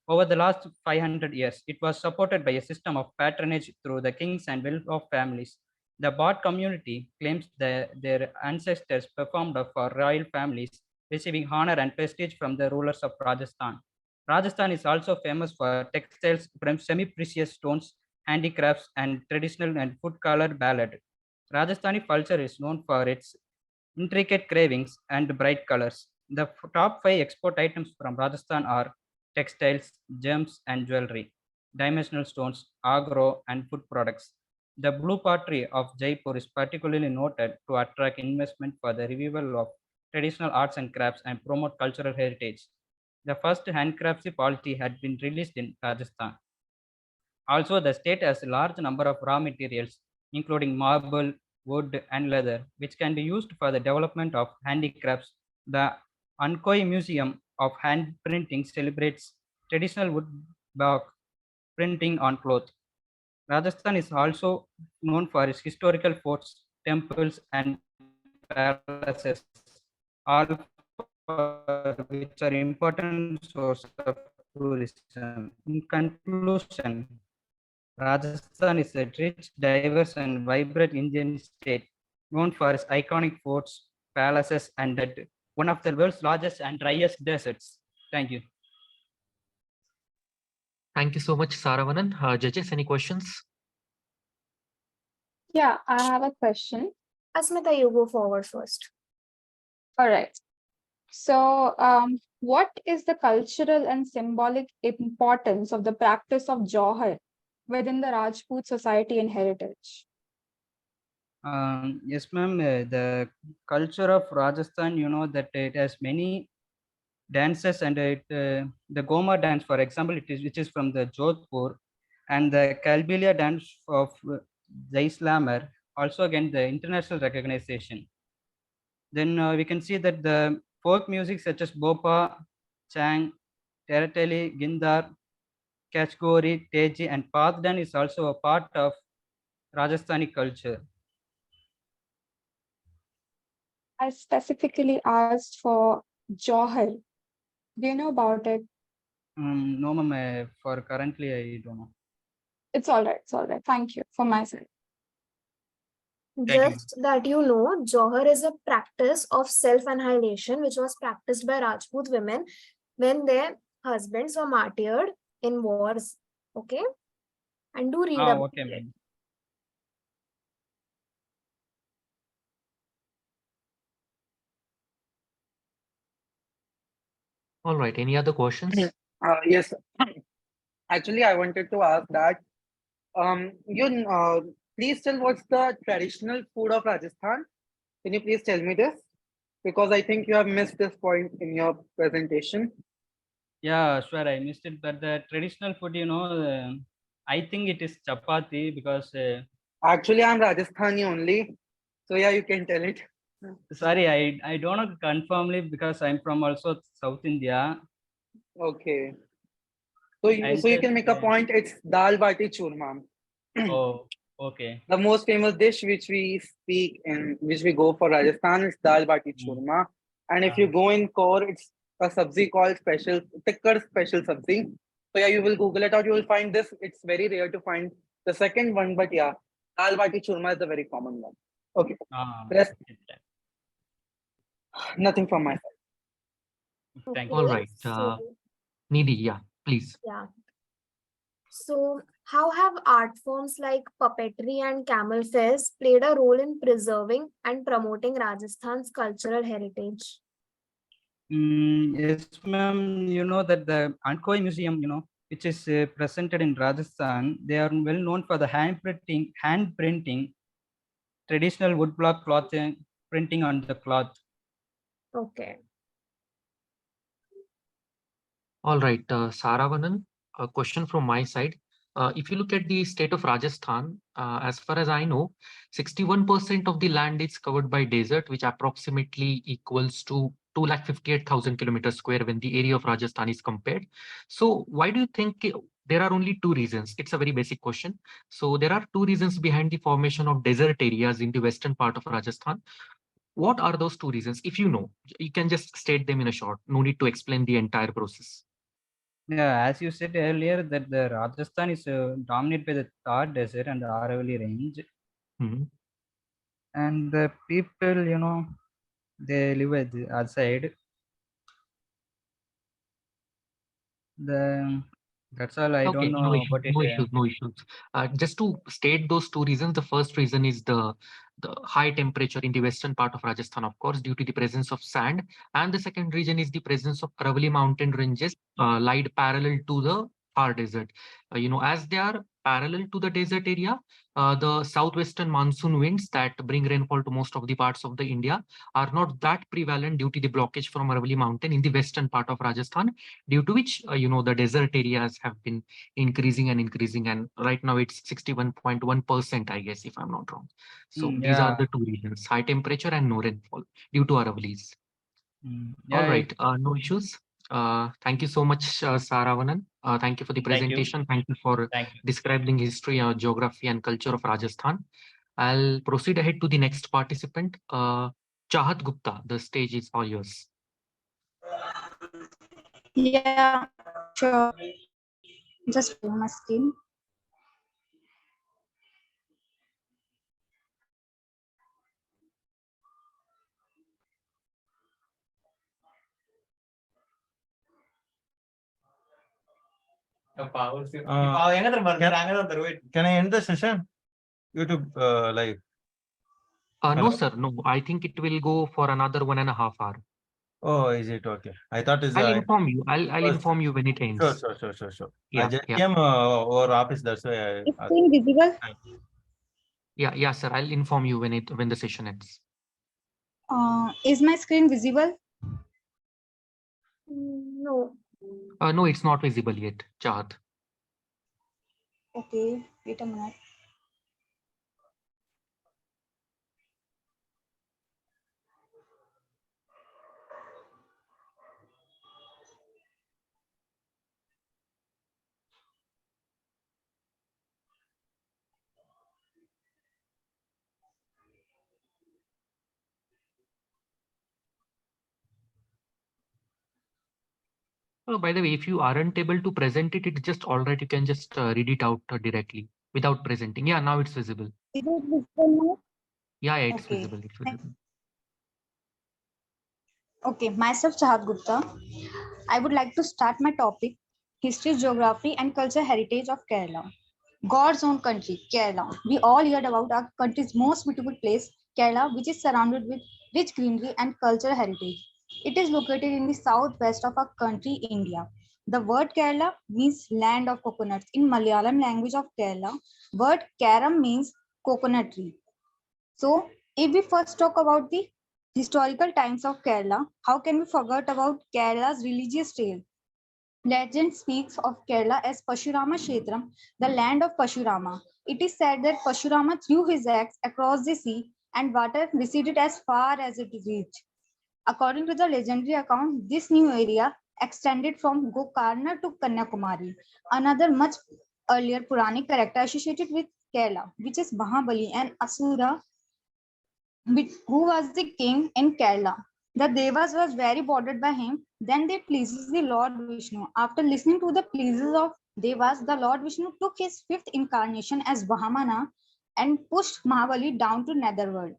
Over the last 500 years, it was supported by a system of patronage through the kings and wealth of families. The Bhat community claims that their ancestors performed for royal families, receiving honor and prestige from the rulers of Rajasthan. Rajasthan is also famous for textiles from semi-precious stones, handicrafts, and traditional and food color ballad. Rajasthani culture is known for its intricate carvings and bright colors. The top 5 export items from Rajasthan are textiles, gems, and jewelry, dimensional stones, agro, and food products. The blue pottery of Jaipur is particularly noted to attract investment for the revival of traditional arts and crafts and promote cultural heritage. The first handcraftsy polity had been released in Rajasthan. Also, the state has a large number of raw materials, including marble, wood, and leather, which can be used for the development of handicrafts. The Ankoi Museum of Hand Printing celebrates traditional woodblock printing on cloth. Rajasthan is also known for its historical forts, temples, and palaces, all for which are important source of tourism. In conclusion, Rajasthan is a rich, diverse, and vibrant Indian state known for its iconic forts, palaces, and one of the world's largest and driest deserts. Thank you. Thank you so much, Saravanan. Judges, any questions? Yeah, I have a question. Asmita, you go forward first. All right. So, what is the cultural and symbolic importance of the practice of Johar within the Rajput society and heritage? Yes, ma'am. The culture of Rajasthan, you know that it has many dances, and the Goma dance, for example, which is from the Jodhpur, and the Kalbilia dance of Jaisalmer also again the international recognition. Then we can see that the folk music such as Bopa, Chang, Terateli, Gindar, Kachgori, Teji, and Paddan is also a part of Rajasthani culture. I specifically asked for Johar. Do you know about it? No, ma'am. For currently, I don't know. It's all right. It's all right. Thank you for my side. Just that you know, Johar is a practice of self-annihilation which was practiced by Rajput women when their husbands were martyred in wars. Okay? And do read about Okay, it. ma'am. All right. Any other questions? Yes. Actually, I wanted to ask that. Please tell what's the traditional food of Rajasthan? Can you please tell me this? Because I think you have missed this point in your presentation. Yeah, sure. I missed it, but the traditional food, I think it is chapati because. Actually, I'm Rajasthani only, so yeah, you can tell it. Sorry, I don't know confirmly because I'm from also South India. Okay. So you can make a point. It's dal bati churma. Oh, okay. The most famous dish which we speak in which we go for Rajasthan is dal bati churma. And if you go in core, it's a sabzi called special tikkar special sabzi. So yeah, you will Google it out. You will find this. It's very rare to find the second one, but yeah, dal bati churma is the very common one. Okay. Rest, nothing from my side. Thank you. All right. So, Nidhi, yeah, please. yeah. So, how have art forms like puppetry and camel fairs played a role in preserving and promoting Rajasthan's cultural heritage? Yes, ma'am. You know that the Ankoi Museum, which is presented in Rajasthan, they are well known for the hand printing, traditional woodblock clothing, printing on the cloth. Okay. All right, Saravanan, a question from my side. If you look at the state of Rajasthan, as far as I know, 61% of the land is covered by desert, which approximately equals to 258,000 kilometers square when the area of Rajasthan is compared. So why do you think there are only two reasons? It's a very basic question. So there are two reasons behind the formation of desert areas in the western part of Rajasthan. What are those two reasons? If you know, you can just state them in a short. No need to explain the entire process. Yeah, as you said earlier, that the Rajasthan is dominated by the Thar Desert and the Aravalli Range, and the people, they live at the other side. That's all. I don't know about it. No issues, no issues. Just to state those two reasons, the first reason is the high temperature in the western part of Rajasthan, of course, due to the presence of sand. And the second reason is the presence of Aravalli mountain ranges lied parallel to the Thar Desert. As they are parallel to the desert area, the southwestern monsoon winds that bring rainfall to most of the parts of the India are not that prevalent due to the blockage from Aravalli mountain in the western part of Rajasthan, due to which, the desert areas have been increasing and increasing. And right now it's 61.1%, I guess, if I'm not wrong. So these are Yeah. the two reasons: high temperature and no rainfall due to Aravallis. Yeah, All right, no issues. Thank you so much, Saravanan. Thank you for the presentation. Thank you for describing history, geography, and culture of Rajasthan. I'll proceed ahead to the next participant, Chahat Gupta. The stage is all yours. Yeah, sure. Just share my screen. Can I end the session? YouTube live. No, sir. No, I think it will go for another 1.5 hours. Oh, is it okay? I thought it's. I'll inform you. I'll inform you when it ends. Sure. Yeah, I just yeah. came over office. That's why Is screen visible? Yeah, sir. I'll inform you when the session ends. Is my screen visible? No. No, it's not visible yet, Chahat. Okay, wait a minute. Oh, by the way, if you aren't able to present it, it's just all right. You can just read it out directly without presenting. Yeah, now it's visible. Is it visible now? Yeah, it's Okay. visible. It's visible. Okay, myself Chahat Gupta. I would like to start my topic, history, geography, and culture heritage of Kerala. God's own country, Kerala. We all heard about our country's most beautiful place, Kerala, which is surrounded with rich greenery and cultural heritage. It is located in the southwest of our country, India. The word Kerala means land of coconuts. In Malayalam language of Kerala, word Karam means coconut tree. So, if we first talk about the historical times of Kerala, how can we forget about Kerala's religious tale? Legend speaks of Kerala as Pashurama Kshetram, the land of Pashurama. It is said that Pashurama threw his axe across the sea and water receded as far as it reached. According to the legendary account, this new area extended from Gokarna to Kanyakumari. Another much earlier Puranic character associated with Kerala, which is Mahabali, an Asura who was the king in Kerala. The Devas was very bothered by him. Then they pleases the Lord Vishnu. After listening to the pleases of Devas, the Lord Vishnu took his fifth incarnation as Vamana and pushed Mahabali down to netherworld.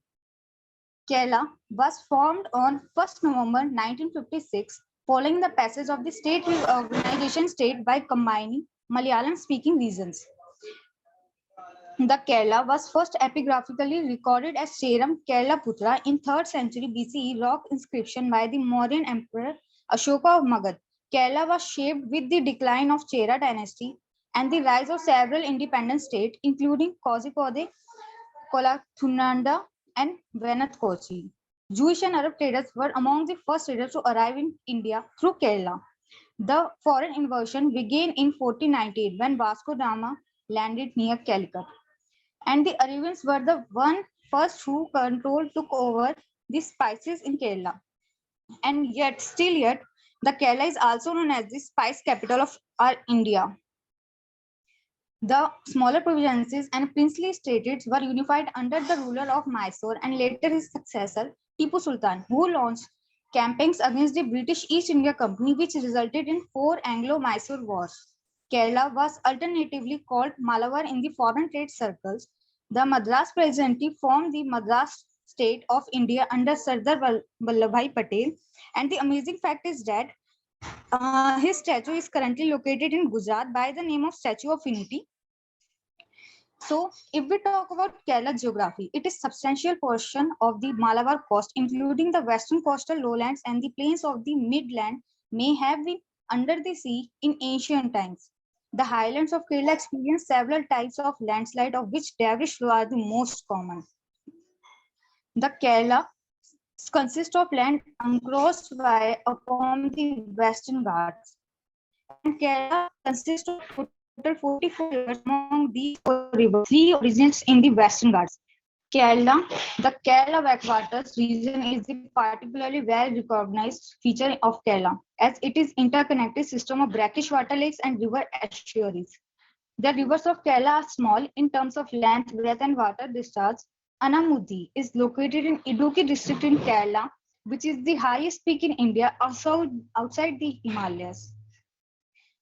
Kerala was formed on 1st November 1956 following the passage of the state reorganization state by combining Malayalam speaking regions. The Kerala was first epigraphically recorded as Cheram Keralaputra in 3rd century BCE rock inscription by the Mauryan Emperor Ashoka of Magad. Kerala was shaped with the decline of Chera dynasty and the rise of several independent states, including Kozhikode, Kolathunanda, and Venatkochi. Jewish and Arab traders were among the first traders to arrive in India through Kerala. The foreign invasion began in 1498 when Vasco da Gama landed near Calicut. And the Arabians were the first who took over the spices in Kerala. And yet, the Kerala is also known as the spice capital of our India. The smaller provinces and princely states were unified under the ruler of Mysore and later his successor, Tipu Sultan, who launched campaigns against the British East India Company, which resulted in 4 Anglo-Mysore wars. Kerala was alternatively called Malabar in the foreign trade circles. The Madras Presidency formed the Madras State of India under Sardar Vallabhbhai Patel. And the amazing fact is that his statue is currently located in Gujarat by the name of Statue of Unity. So, if we talk about Kerala geography, it is a substantial portion of the Malabar coast, including the western coastal lowlands and the plains of the midland, may have been under the sea in ancient times. The highlands of Kerala experience several types of landslide, of which Dervish flow are the most common. The Kerala consists of land encroached by upon the Western Ghats, and Kerala consists of total 44 rivers. Among these 4 rivers, 3 originates in the Western Ghats. The Kerala backwaters region is the particularly well recognized feature of Kerala, as it is interconnected system of brackish water lakes and river estuaries. The rivers of Kerala are small in terms of length, breadth, and water discharge. Anamudi is located in Idukki district in Kerala, which is the highest peak in India outside the Himalayas.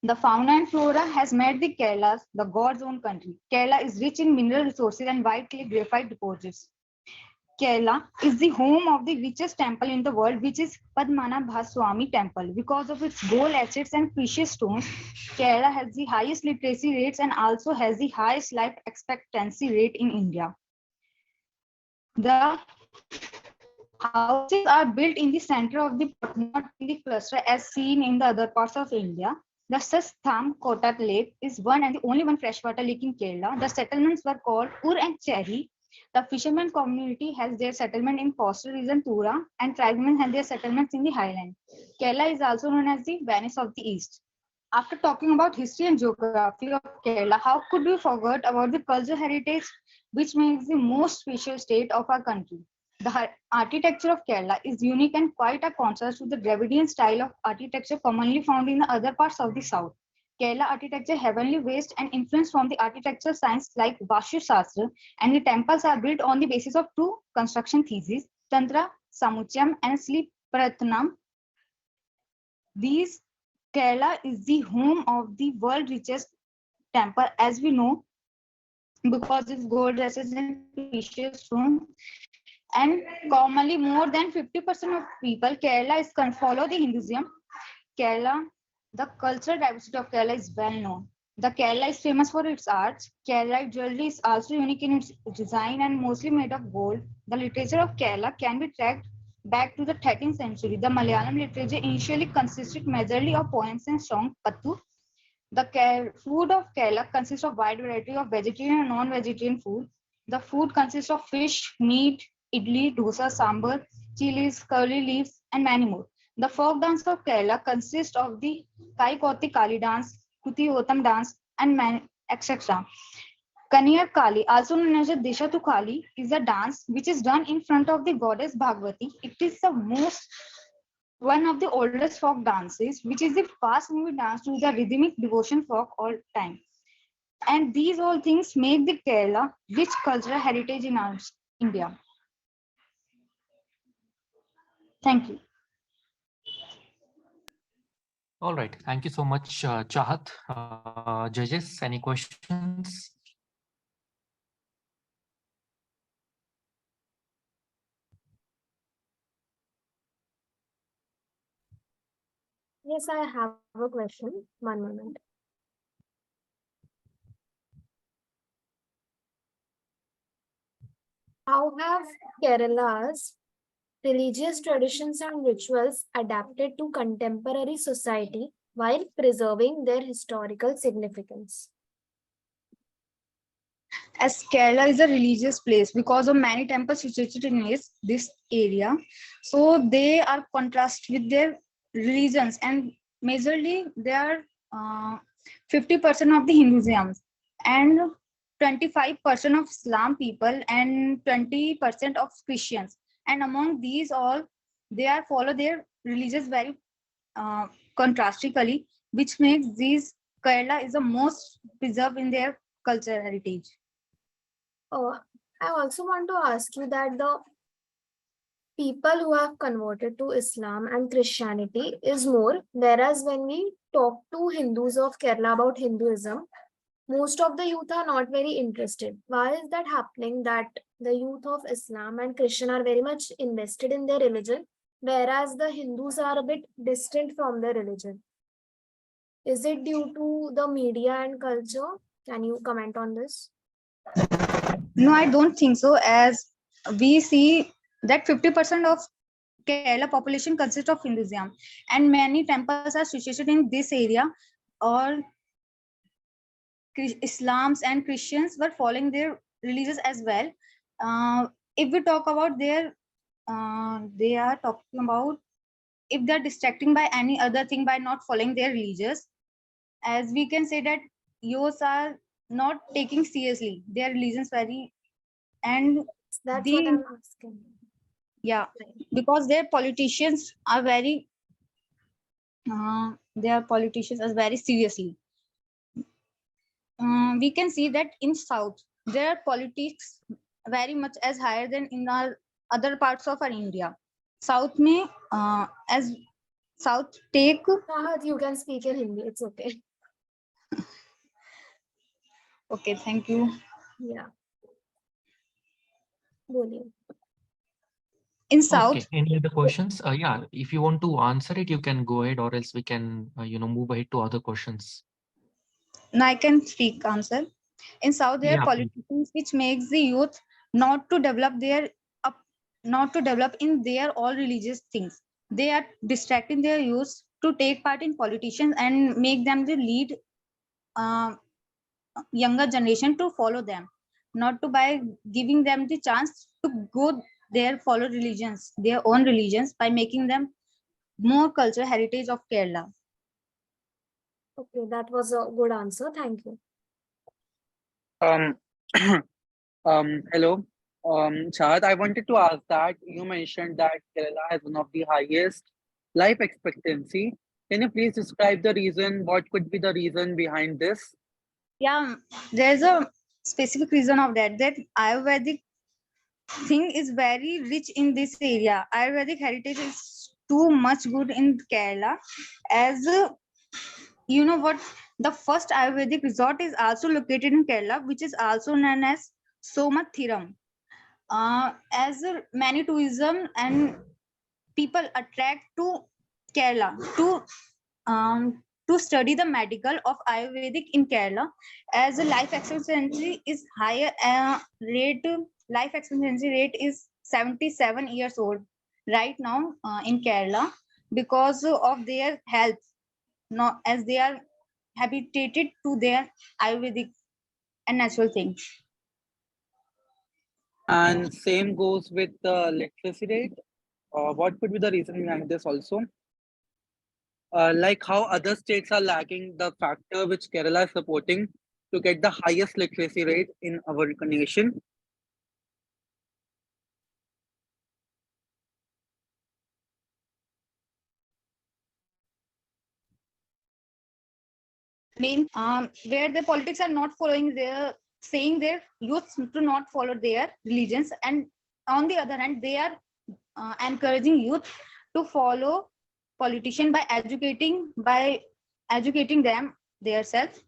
The fauna and flora has made the Kerala the God's own country. Kerala is rich in mineral resources and white clay graphite deposits. Kerala is the home of the richest temple in the world, which is Padmanabhaswamy Temple. Because of its gold assets and precious stones, Kerala has the highest literacy rates and also has the highest life expectancy rate in India. The houses are built in the center of the plot, not in the cluster as seen in the other parts of India. The Sastham Kotak Lake is one and the only one freshwater lake in Kerala. The settlements were called Ur and Cherry. The fisherman community has their settlement in coastal region Tura, and tribesmen have their settlements in the highland. Kerala is also known as the Venice of the East. After talking about history and geography of Kerala, how could we forget about the cultural heritage which makes the most special state of our country? The architecture of Kerala is unique and quite a contrast to the Dravidian style of architecture commonly found in the other parts of the south. Kerala architecture heavily based and influenced from the architectural science like Vastu Shastra, and the temples are built on the basis of 2 construction theses, Tantra Samuchayam and Sri Pratnam. These Kerala is the home of the world's richest temple, as we know, because its gold assets and precious stones. And commonly, more than 50% of people Kerala follow the Hinduism. Kerala, the cultural diversity of Kerala is well known. The Kerala is famous for its arts. Kerala jewelry is also unique in its design and mostly made of gold. The literature of Kerala can be tracked back to the 13th century. The Malayalam literature initially consisted majorly of poems and songs. Pattu. The food of Kerala consists of wide variety of vegetarian and non-vegetarian food. The food consists of fish, meat, idli, dosa, sambar, chilies, curly leaves, and many more. The folk dance of Kerala consists of the Kai Koti Kali dance, Kuti Otam dance, and etc. Kaniyar Kali, also known as Deshatu Kali, is a dance which is done in front of the goddess Bhagavati. It is one of the oldest folk dances, which is the fast moving dance to the rhythmic devotion folk all time. And these all things make the Kerala rich cultural heritage in our India. Thank you. All right. Thank you so much, Chahat. Judges, any questions? Yes, I have a question. One moment. How have Kerala's religious traditions and rituals adapted to contemporary society while preserving their historical significance? As Kerala is a religious place because of many temples situated in this area, so they are contrast with their religions, and majorly they are 50% of the Hinduism and 25% of Islam people and 20% of Christians. And among these all, they are follow their religious very contrastically, which makes these Kerala is the most preserved in their cultural heritage. I also want to ask you that the people who have converted to Islam and Christianity is more, whereas when we talk to Hindus of Kerala about Hinduism, most of the youth are not very interested. Why is that happening, that the youth of Islam and Christian are very much invested in their religion, whereas the Hindus are a bit distant from their religion? Is it due to the media and culture? Can you comment on this? No, I don't think so. As we see that 50% of Kerala population consists of Hinduism, and many temples are situated in this area, or Islams and Christians were following their religions as well. If we talk about their, they are talking about if they're distracting by any other thing by not following their religious, as we can say that youths are not taking seriously their religions very, and That's what I'm asking. yeah, because their politicians are very their politicians are very seriously. We can see that in South, their politics very much as higher than in our other parts of our India. South may as South take. Fahad, you can speak in Hindi. It's okay. Okay, thank you. Yeah. Boliye. In South. Okay, any other questions? Yeah, if you want to answer it, you can go ahead, or else we can, move ahead to other questions. Now I can speak answer. In South, there are politicians which makes the youth not to develop their not to develop in their all religious things. They are distracting their youth to take part in politicians and make them the lead younger generation to follow them, not to by giving them the chance to go there follow religions, their own religions, by making them more cultural heritage of Kerala. Okay, that was a good answer. Thank you. Hello. Chad, I wanted to ask that you mentioned that Kerala has one of the highest life expectancy. Can you please describe the reason? What could be the reason behind this? Yeah, there's a specific reason of that. That Ayurvedic thing is very rich in this area. Ayurvedic heritage is too much good in Kerala. As you know what, the first Ayurvedic resort is also located in Kerala, which is also known as Somathiram. As many tourism and people attract to Kerala to study the medical of Ayurvedic in Kerala, as the life expectancy is higher. Life expectancy rate is 77 years old right now in Kerala, because of their health, not as they are habituated to their Ayurvedic and natural things. And same goes with the literacy rate. What could be the reason behind this also? Like how other states are lacking the factor which Kerala is supporting to get the highest literacy rate in our nation. Where the politics are not following their, saying their youth to not follow their religions, and on the other hand they are encouraging youth to follow politician by educating them themselves.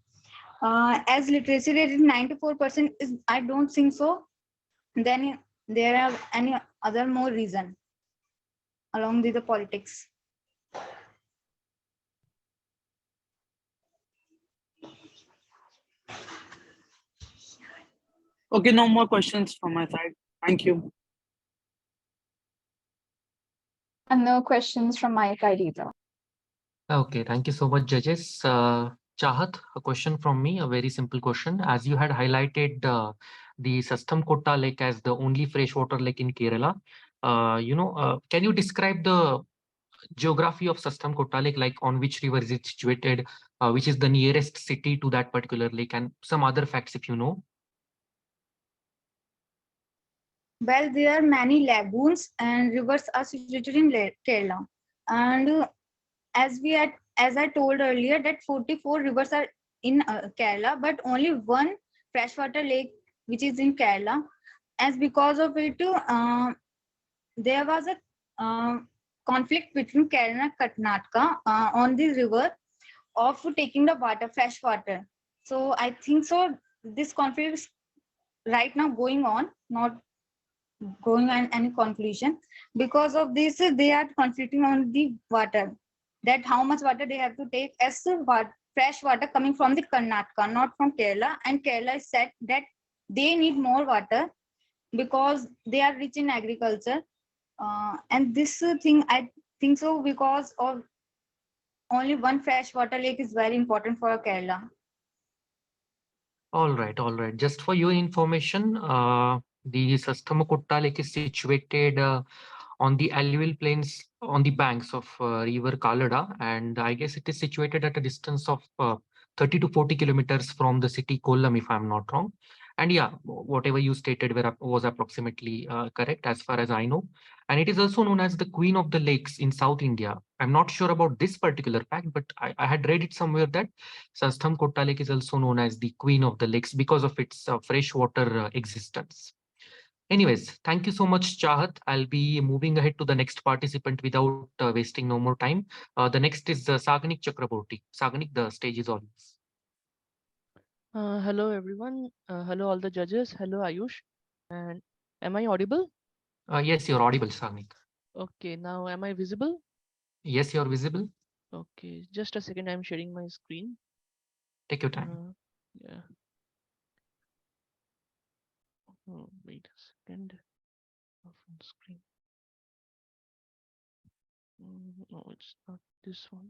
As literacy rate is 94% is, I don't think so. Then there are any other more reason along with the politics. Okay, no more questions from my side. Thank you. And no questions from my side either. Okay, thank you so much, judges. Chahat, a question from me, a very simple question. As you had highlighted the Sastamkota Lake as the only freshwater lake in Kerala, can you describe the geography of Sastamkota Lake, like on which river is it situated, which is the nearest city to that particular lake, and some other facts if you know? Well, there are many lagoons and rivers are situated in Kerala. And as I told earlier, that 44 rivers are in Kerala, but only one freshwater lake which is in Kerala. As because of it, there was a conflict between Kerala and Karnataka on the river of taking the water, fresh water. So I think so. This conflict is right now going on, not going on any conclusion. Because of this, they are conflicting on the water, that how much water they have to take as fresh water coming from the Karnataka, not from Kerala. And Kerala said that they need more water because they are rich in agriculture. And this thing, I think so, because of only one fresh water lake is very important for Kerala. All right, all right. Just for your information, the Sastamkota Lake is situated on the alluvial plains on the banks of river Kalada, and I guess it is situated at a distance of 30 to 40 kilometers from the city Kollam, if I'm not wrong. And yeah, whatever you stated was approximately correct as far as I know. And it is also known as the Queen of the Lakes in South India. I'm not sure about this particular fact, but I had read it somewhere that Sastamkota Lake is also known as the Queen of the Lakes because of its freshwater existence. Anyways, thank you so much, Chahat. I'll be moving ahead to the next participant without wasting no more time. The next is Sagnik Chakraborty. Sagnik, the stage is all yours. Hello everyone. Hello all the judges. Hello Ayush. And am I audible? Yes, you're audible, Sagnik. Okay, now am I visible? Yes, you're visible. Okay, just a second. I'm sharing my screen. Take your time. Yeah. Oh, wait a second. Off on screen. No, it's not this one.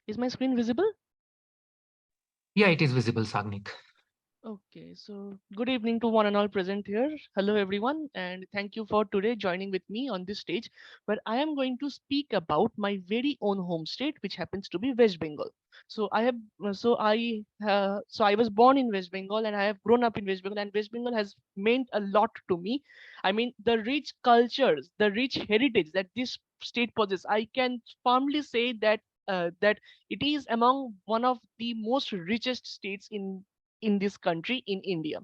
Is my screen visible? Yeah, it is visible, Sagnik. Okay, so good evening to one and all present here. Hello everyone, and thank you for today joining with me on this stage where I am going to speak about my very own home state, which happens to be West Bengal. So I was born in West Bengal and I have grown up in West Bengal, and West Bengal has meant a lot to me. I mean, the rich cultures, the rich heritage that this state possesses, I can firmly say that that it is among one of the most richest states in this country, in India.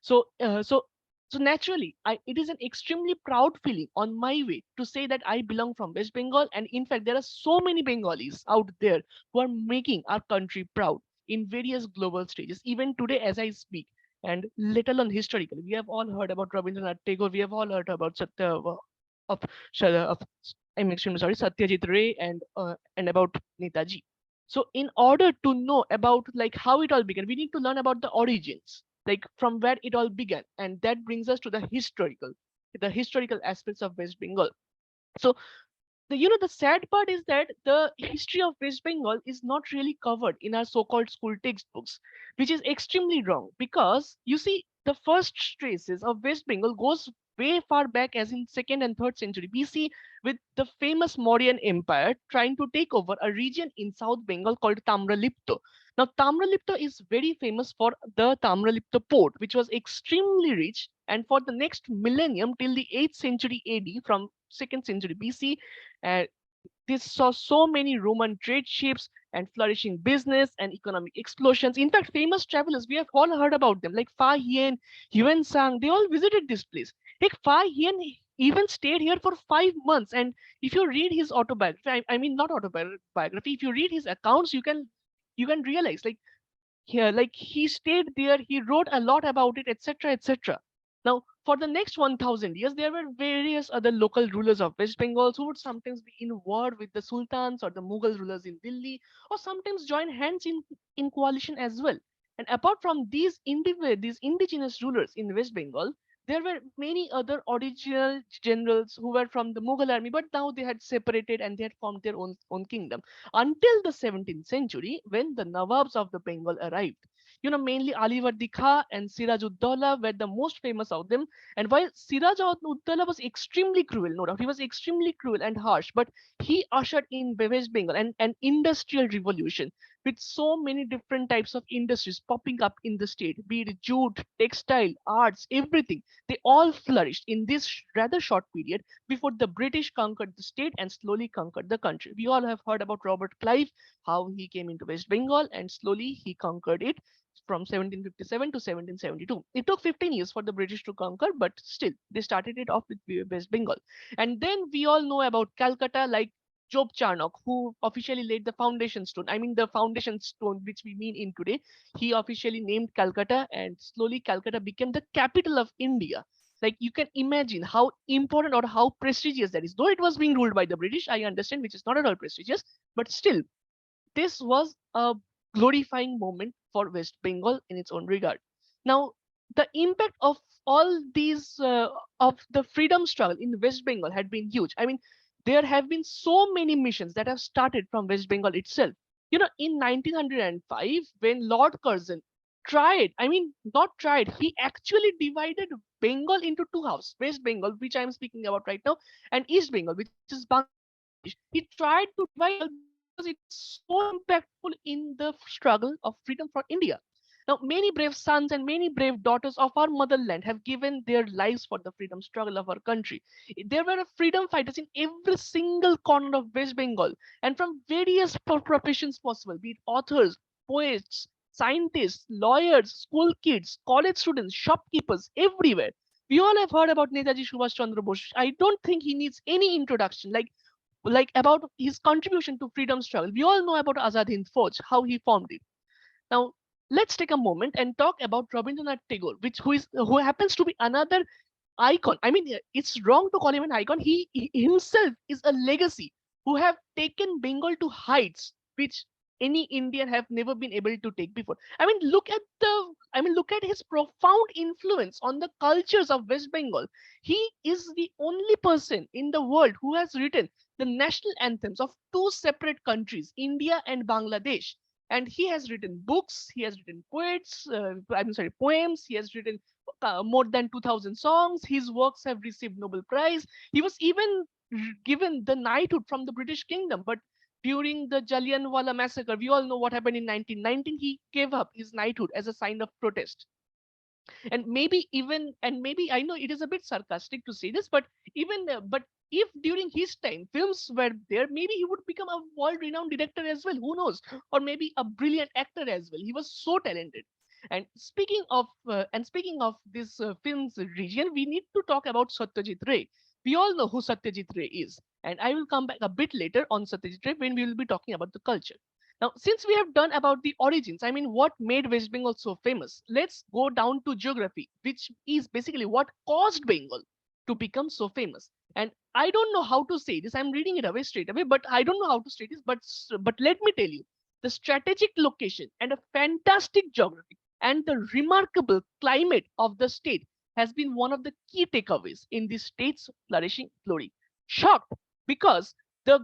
So so naturally, it is an extremely proud feeling on my way to say that I belong from West Bengal. And in fact, there are so many Bengalis out there who are making our country proud in various global stages, even today as I speak. And let alone historically, we have all heard about Rabindranath Tagore. We have all heard about I'm extremely sorry, Satyajit Ray, and about Netaji. So in order to know about like how it all began, we need to learn about the origins, like from where it all began. And that brings us to the historical aspects of West Bengal. So the sad part is that the history of West Bengal is not really covered in our so-called school textbooks, which is extremely wrong, because you see the first traces of West Bengal goes way far back, as in 2nd and 3rd century BC, with the famous Mauryan Empire trying to take over a region in South Bengal called Tamralipto. Now, Tamralipto is very famous for the Tamralipto port, which was extremely rich. And for the next millennium, till the 8th century AD, from 2nd century BC, and this saw so many Roman trade ships and flourishing business and economic explosions. In fact, famous travelers, we have all heard about them, like Fa Hien, Yuan Sang, they all visited this place. Like Fa Hien even stayed here for 5 months. And if you read his autobiography, I mean, not autobiography, if you read his accounts, you can realize like he stayed there, he wrote a lot about it, etc., etc. Now, for the next 1000 years, there were various other local rulers of West Bengal who would sometimes be in war with the sultans or the Mughal rulers in Delhi, or sometimes join hands in coalition as well. And apart from these indigenous rulers in West Bengal, There were many other original generals who were from the Mughal army, but now they had separated and they had formed their own kingdom until the 17th century when the Nawabs of the Bengal arrived. Mainly Ali Khan and Siraj-ud-Dawla were the most famous of them. And while Siraj-ud-Dawla was extremely cruel, no doubt, he was extremely cruel and harsh, but he ushered in West Bengal an industrial revolution with so many different types of industries popping up in the state, be it jute, textile, arts, everything. They all flourished in this rather short period before the British conquered the state and slowly conquered the country. We all have heard about Robert Clive, how he came into West Bengal and slowly he conquered it from 1757 to 1772. It took 15 years for the British to conquer, but still, they started it off with West Bengal. And then we all know about Calcutta, like Job Charnock, who officially laid the foundation stone. I mean, the foundation stone, which we mean in today. He officially named Calcutta, and slowly Calcutta became the capital of India. Like, you can imagine how important or how prestigious that is. Though it was being ruled by the British, I understand, which is not at all prestigious, but still, this was a glorifying moment for West Bengal in its own regard. Now, the impact of all these of the freedom struggle in West Bengal had been huge. I mean, there have been so many missions that have started from West Bengal itself. In 1905, when Lord Curzon tried, I mean, not tried, he actually divided Bengal into two halves: West Bengal, which I'm speaking about right now, and East Bengal, which is Bangladesh. He tried to divide because it was so impactful in the struggle of freedom for India. Now, many brave sons and many brave daughters of our motherland have given their lives for the freedom struggle of our country. There were freedom fighters in every single corner of West Bengal and from various professions possible, be it authors, poets, scientists, lawyers, school kids, college students, shopkeepers, everywhere. We all have heard about Netaji Subhash Chandra Bose. I don't think he needs any introduction. Like about his contribution to freedom struggle. We all know about Azad Hind Fauj, how he formed it. Now, let's take a moment and talk about Rabindranath Tagore, who happens to be another icon. I mean, it's wrong to call him an icon. He himself is a legacy who have taken Bengal to heights which any Indian have never been able to take before. Look at his profound influence on the cultures of West Bengal. He is the only person in the world who has written the national anthems of two separate countries, India and Bangladesh. And he has written books, he has written poems, he has written more than 2000 songs. His works have received Nobel Prize. He was even given the knighthood from the British Kingdom, but during the Jallianwala massacre, we all know what happened in 1919. He gave up his knighthood as a sign of protest. And maybe I know it is a bit sarcastic to say this, but if during his time films were there, maybe he would become a world-renowned director as well. Who knows? Or maybe a brilliant actor as well. He was so talented. And speaking of this film's region, we need to talk about Satyajit Ray. We all know who Satyajit Ray is, and I will come back a bit later on Satyajit Ray when we will be talking about the culture. Now, since we have done about the origins, I mean, what made West Bengal so famous, let's go down to geography, which is basically what caused Bengal to become so famous. And I don't know how to say this. I'm reading it away straight away, but I don't know how to say this. But let me tell you, the strategic location and a fantastic geography and the remarkable climate of the state has been one of the key takeaways in the state's flourishing glory. Shocked because the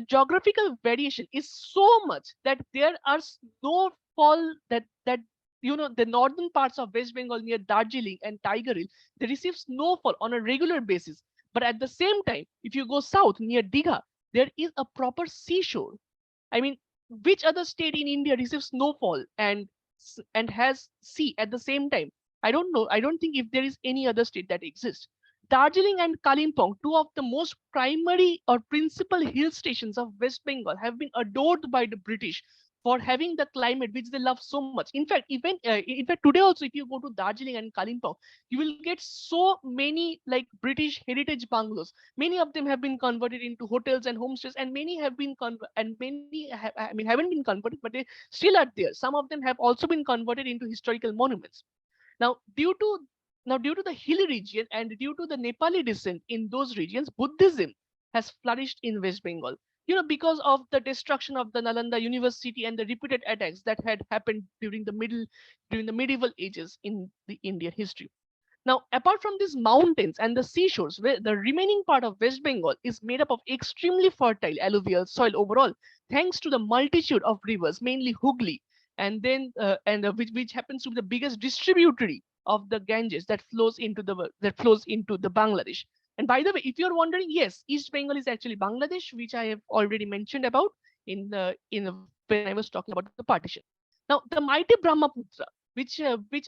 geographical variation is so much that there are snowfall that the northern parts of West Bengal near Darjeeling and Tiger Hill, they receive snowfall on a regular basis. But at the same time, if you go south near Digha, there is a proper seashore. I mean, which other state in India receives snowfall and has sea at the same time? I don't know. I don't think if there is any other state that exists. Darjeeling and Kalimpong, two of the most primary or principal hill stations of West Bengal, have been adored by the British for having the climate which they love so much. In fact, today also, if you go to Darjeeling and Kalimpong, you will get so many like British heritage bungalows. Many of them have been converted into hotels and homestays, and many have been haven't been converted, but they still are there. Some of them have also been converted into historical monuments. Now, due to the hilly region and due to the Nepali descent in those regions, Buddhism has flourished in West Bengal. Because of the destruction of the Nalanda University and the repeated attacks that had happened during the medieval ages in the Indian history. Now, apart from these mountains and the seashores, where the remaining part of West Bengal is made up of extremely fertile alluvial soil overall, thanks to the multitude of rivers, mainly Hooghly, and then which happens to be the biggest distributary of the Ganges that flows into the Bangladesh. And by the way, if you're wondering, yes, East Bengal is actually Bangladesh, which I have already mentioned about when I was talking about the partition. Now, the mighty Brahmaputra, which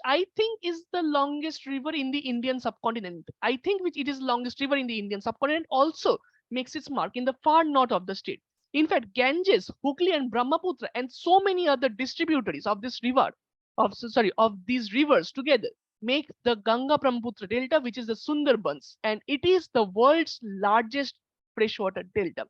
I think is the longest river in the Indian subcontinent. I think which it is longest river in the Indian subcontinent also makes its mark in the far north of the state. In fact, Ganges, Hooghly, and Brahmaputra, and so many other distributaries of this river, of these rivers together, make the Ganga Brahmaputra Delta, which is the Sundarbans, and it is the world's largest freshwater delta.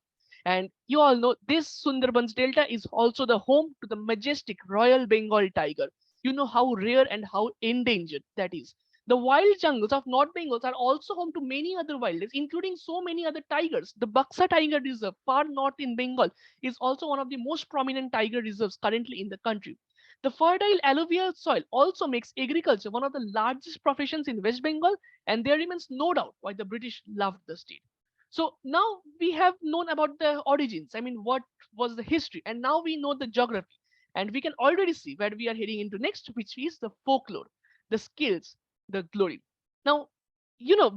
And you all know this Sundarbans Delta is also the home to the majestic Royal Bengal tiger. You know how rare and how endangered that is. The wild jungles of North Bengal are also home to many other wildlife, including so many other tigers. The Baksa Tiger Reserve, far north in Bengal, is also one of the most prominent tiger reserves currently in the country. The fertile alluvial soil also makes agriculture one of the largest professions in West Bengal, and there remains no doubt why the British loved the state. So now we have known about the origins. I mean, what was the history? And now we know the geography. And we can already see where we are heading into next, which is the folklore, the skills, the glory. Now,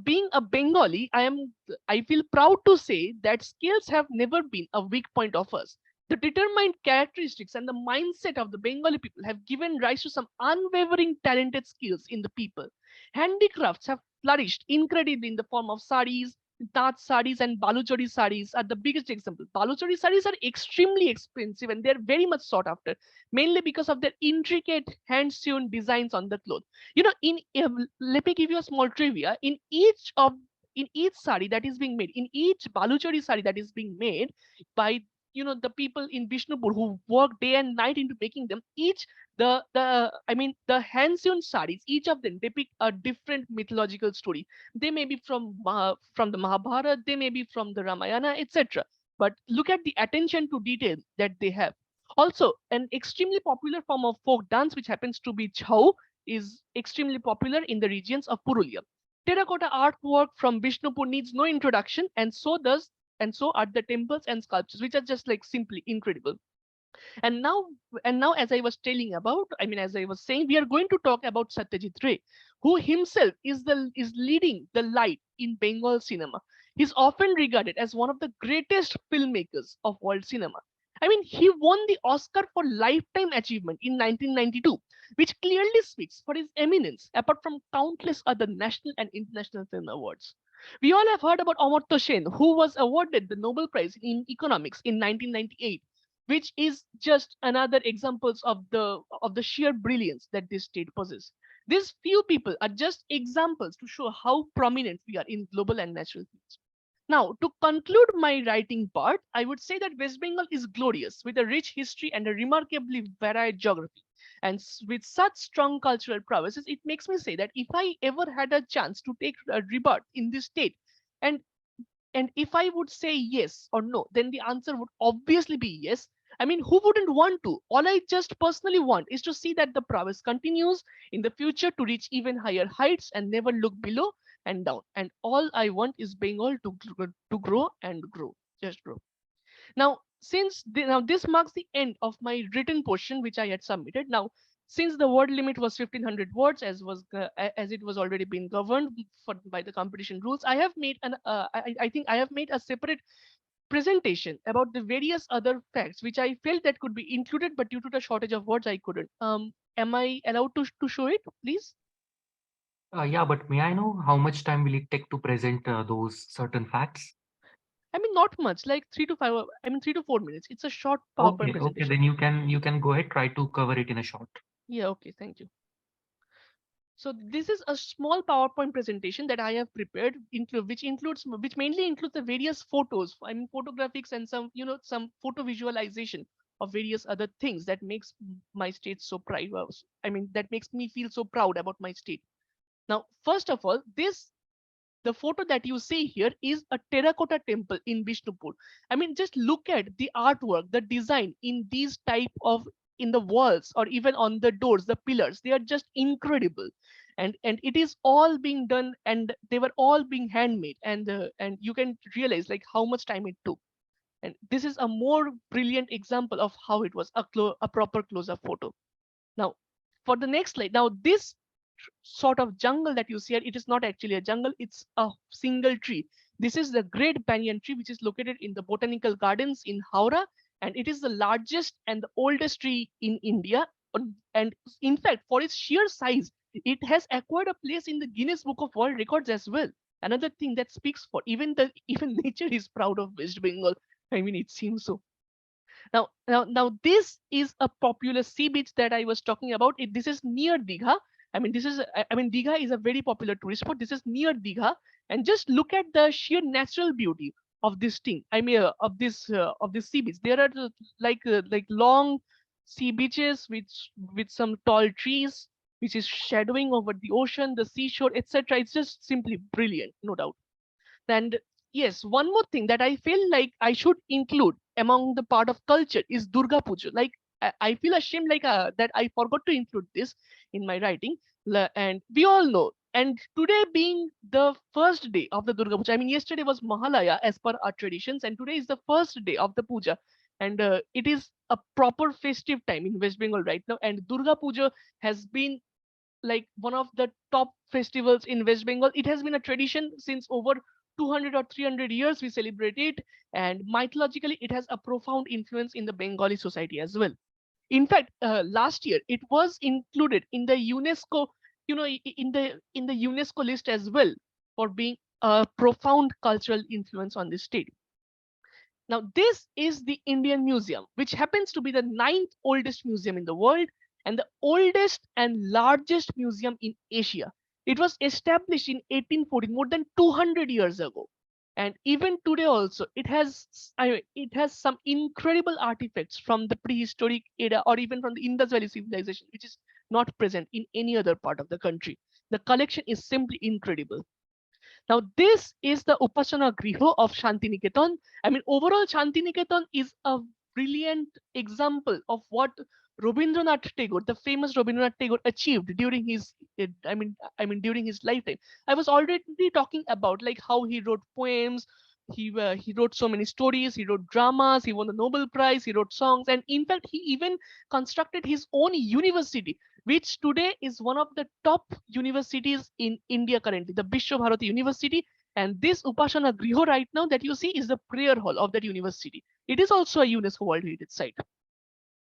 being a Bengali, I feel proud to say that skills have never been a weak point of us. The determined characteristics and the mindset of the Bengali people have given rise to some unwavering talented skills in the people. Handicrafts have flourished incredibly in the form of saris, Tat saris and Baluchari saris are the biggest example. Baluchari saris are extremely expensive and they're very much sought after, mainly because of their intricate hand-sewn designs on the cloth. Let me give you a small trivia. In each sari that is being made, in each Baluchari sari that is being made by the people in Bishnupur who work day and night into making them, the hand-sewn saris, each of them depict a different mythological story. They may be from the Mahabharata, they may be from the Ramayana, etc. But look at the attention to detail that they have. Also, an extremely popular form of folk dance, which happens to be Chhau, is extremely popular in the regions of Purulia. Terracotta artwork from Bishnupur needs no introduction, and so are the temples and sculptures, which are just like simply incredible. And now, as I was telling about, as I was saying, we are going to talk about Satyajit Ray, who himself is leading the light in Bengal cinema. He's often regarded as one of the greatest filmmakers of world cinema. He won the Oscar for Lifetime Achievement in 1992, which clearly speaks for his eminence, apart from countless other national and international film awards. We all have heard about Amartya Sen, who was awarded the Nobel Prize in Economics in 1998, which is just another examples of the sheer brilliance that this state possesses. These few people are just examples to show how prominent we are in global and natural fields. Now, to conclude my writing part, I would say that West Bengal is glorious with a rich history and a remarkably varied geography. And with such strong cultural prowesses, it makes me say that if I ever had a chance to take a rebirth in this state, and if I would say yes or no, then the answer would obviously be yes. Who wouldn't want to? All I just personally want is to see that the prowess continues in the future to reach even higher heights and never look below and down. And all I want is Bengal to grow and grow, just grow. Now, this marks the end of my written portion, which I had submitted. Now, since the word limit was 1500 words, as it was already been governed by the competition rules, I have made I think I have made a separate presentation about the various other facts which I felt that could be included, but due to the shortage of words, I couldn't. Am I allowed to show it, please? Yeah, but may I know how much time will it take to present those certain facts? Not much, like 3 to 4 minutes. It's a short PowerPoint presentation. Okay, then you can go ahead, try to cover it in a short. Yeah, okay, thank you. So this is a small PowerPoint presentation that I have prepared, which mainly includes the various photos, photographics and some photo visualization of various other things that makes my state so proud. That makes me feel so proud about my state. Now, first of all, the photo that you see here is a terracotta temple in Bishnupur. Just look at the artwork, the design in these type of in the walls or even on the doors, the pillars, they are just incredible. and it is all being done, and they were all being handmade, and you can realize like how much time it took. And this is a more brilliant example of how it was a proper close-up photo. Now, for the next slide, now this sort of jungle that you see here, it is not actually a jungle, it's a single tree. This is the great banyan tree, which is located in the botanical gardens in Howrah, and it is the largest and the oldest tree in India. And in fact, for its sheer size, it has acquired a place in the Guinness Book of World Records as well. Another thing that speaks for even nature is proud of West Bengal. I mean, it seems so. Now, this is a popular sea beach that I was talking about. This is near Digha. I mean, Digha is a very popular tourist spot. This is near Digha, and just look at the sheer natural beauty of this thing. I mean, of this sea beach. There are like long sea beaches with some tall trees, which is shadowing over the ocean, the seashore, etc. It's just simply brilliant, no doubt. And yes, one more thing that I feel like I should include among the part of culture is Durga Puja. Like I feel ashamed that I forgot to include this in my writing. And we all know. And today being the first day of the Durga Puja, I mean, yesterday was Mahalaya as per our traditions, and today is the first day of the puja. And it is a proper festive time in West Bengal right now. And Durga Puja has been like one of the top festivals in West Bengal. It has been a tradition since over 200 or 300 years we celebrate it, and mythologically it has a profound influence in the Bengali society as well. In fact, last year it was included in the UNESCO, in the UNESCO list as well, for being a profound cultural influence on this state. Now, this is the Indian Museum, which happens to be the 9th oldest museum in the world and the oldest and largest museum in Asia. It was established in 1814, more than 200 years ago. And even today also, it has some incredible artifacts from the prehistoric era or even from the Indus Valley civilization, which is not present in any other part of the country. The collection is simply incredible. Now, this is the Upasana Griho of Shantiniketan. I mean, overall, Shantiniketan is a brilliant example of what Rabindranath Tagore, the famous Rabindranath Tagore, achieved during his, during his lifetime. I was already talking about like how he wrote poems, he wrote so many stories, he wrote dramas, he won the Nobel Prize, he wrote songs, and in fact, he even constructed his own university, which today is one of the top universities in India currently, the Vishwabharati University. And this Upasana Griho right now that you see is the prayer hall of that university. It is also a UNESCO World Heritage Site.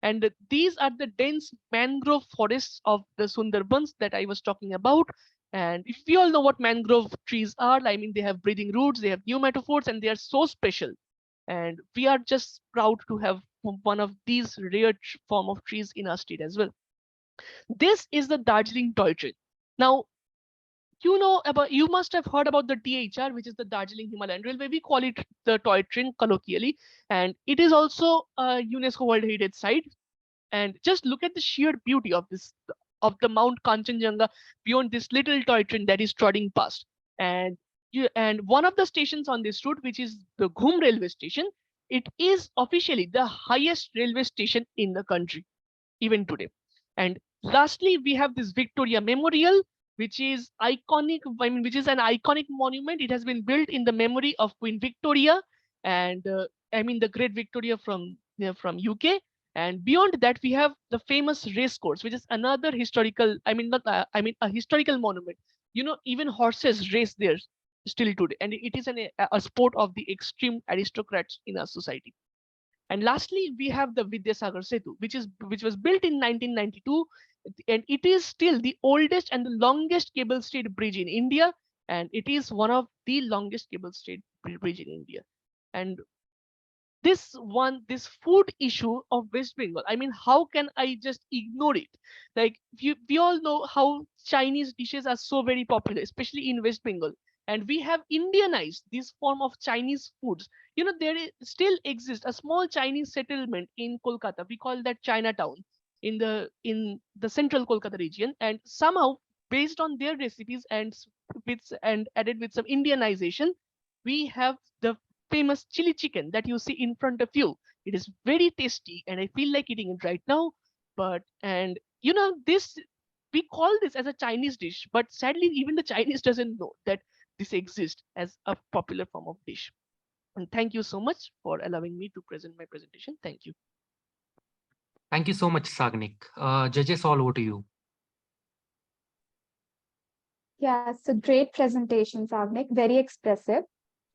And these are the dense mangrove forests of the Sundarbans that I was talking about. And if we all know what mangrove trees are, I mean, they have breathing roots, they have pneumatophores, and they are so special. And we are just proud to have one of these rare form of trees in our state as well. This is the Darjeeling toy train. Now, you must have heard about the DHR, which is the Darjeeling Himalayan Railway. We call it the toy train colloquially, and it is also a UNESCO World Heritage Site. And just look at the sheer beauty of the Mount Kanchenjunga beyond this little toy train that is trotting past. And one of the stations on this route, which is the Ghum railway station, it is officially the highest railway station in the country, even today. And lastly, we have this Victoria Memorial, which is iconic. I mean, which is an iconic monument. It has been built in the memory of Queen Victoria, and the Great Victoria from UK. And beyond that, we have the famous race course, which is another historical. A historical monument. Even horses race there still today, and it is a sport of the extreme aristocrats in our society. And lastly, we have the Vidyasagar Setu, which was built in 1992, and it is still the oldest and the longest cable stayed bridge in India, and it is one of the longest cable stayed bridge in India. And this food issue of West Bengal, I mean, how can I just ignore it? Like we all know how Chinese dishes are so very popular, especially in West Bengal. And we have Indianized this form of Chinese foods. There still exists a small Chinese settlement in Kolkata. We call that Chinatown in the central Kolkata region. And somehow, based on their recipes and added with some Indianization, we have the famous chili chicken that you see in front of you. It is very tasty, and I feel like eating it right now. This we call this as a Chinese dish, but sadly, even the Chinese doesn't know that this exists as a popular form of dish. And thank you so much for allowing me to present my presentation. Thank you. Thank you so much, Sagnik. Judges, all over to you. Yeah, so great presentation, Sagnik, very expressive.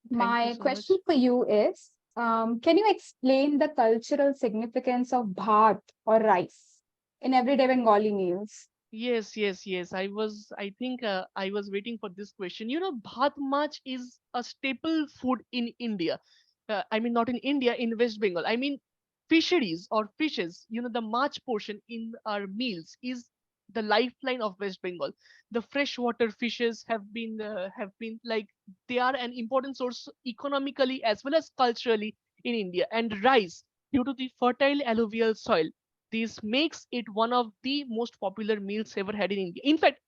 Thank My you so question much. for you is, can you explain the cultural significance of bhat or rice in everyday Bengali meals? Yes, yes, yes. I think I was waiting for this question. You know, bhat mach is a staple food in India. I mean, not in India, in West Bengal. I mean, fisheries or fishes, you know, the mach portion in our meals is the lifeline of West Bengal. The freshwater fishes have been like, they are an important source economically as well as culturally in India. And rice, due to the fertile alluvial soil, this makes it one of the most popular meals ever had in India. In fact,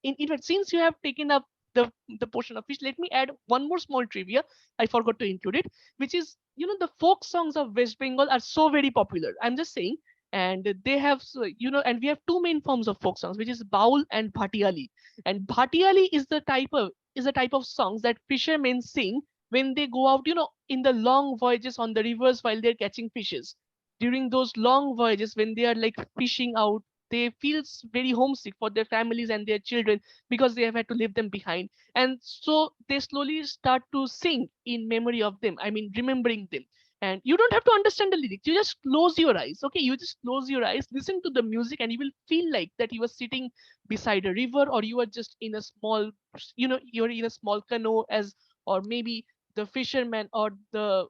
since you have taken up the portion of fish, let me add one more small trivia. I forgot to include it, which is, you know, the folk songs of West Bengal are so very popular. I'm just saying, and they have, you know, and we have two main forms of folk songs, which is baul and bhatiali. And bhatiali is the type of songs that fishermen sing when they go out, you know, in the long voyages on the rivers while they're catching fishes. During those long voyages when they are like fishing out, they feel very homesick for their families and their children because they have had to leave them behind, and so they slowly start to sing in memory of them, I mean remembering them. And you don't have to understand the lyrics, you just close your eyes, okay, you just close your eyes, listen to the music, and you will feel like that you are sitting beside a river, or you are just in a small, you know, you're in a small canoe, as, or maybe the fisherman or the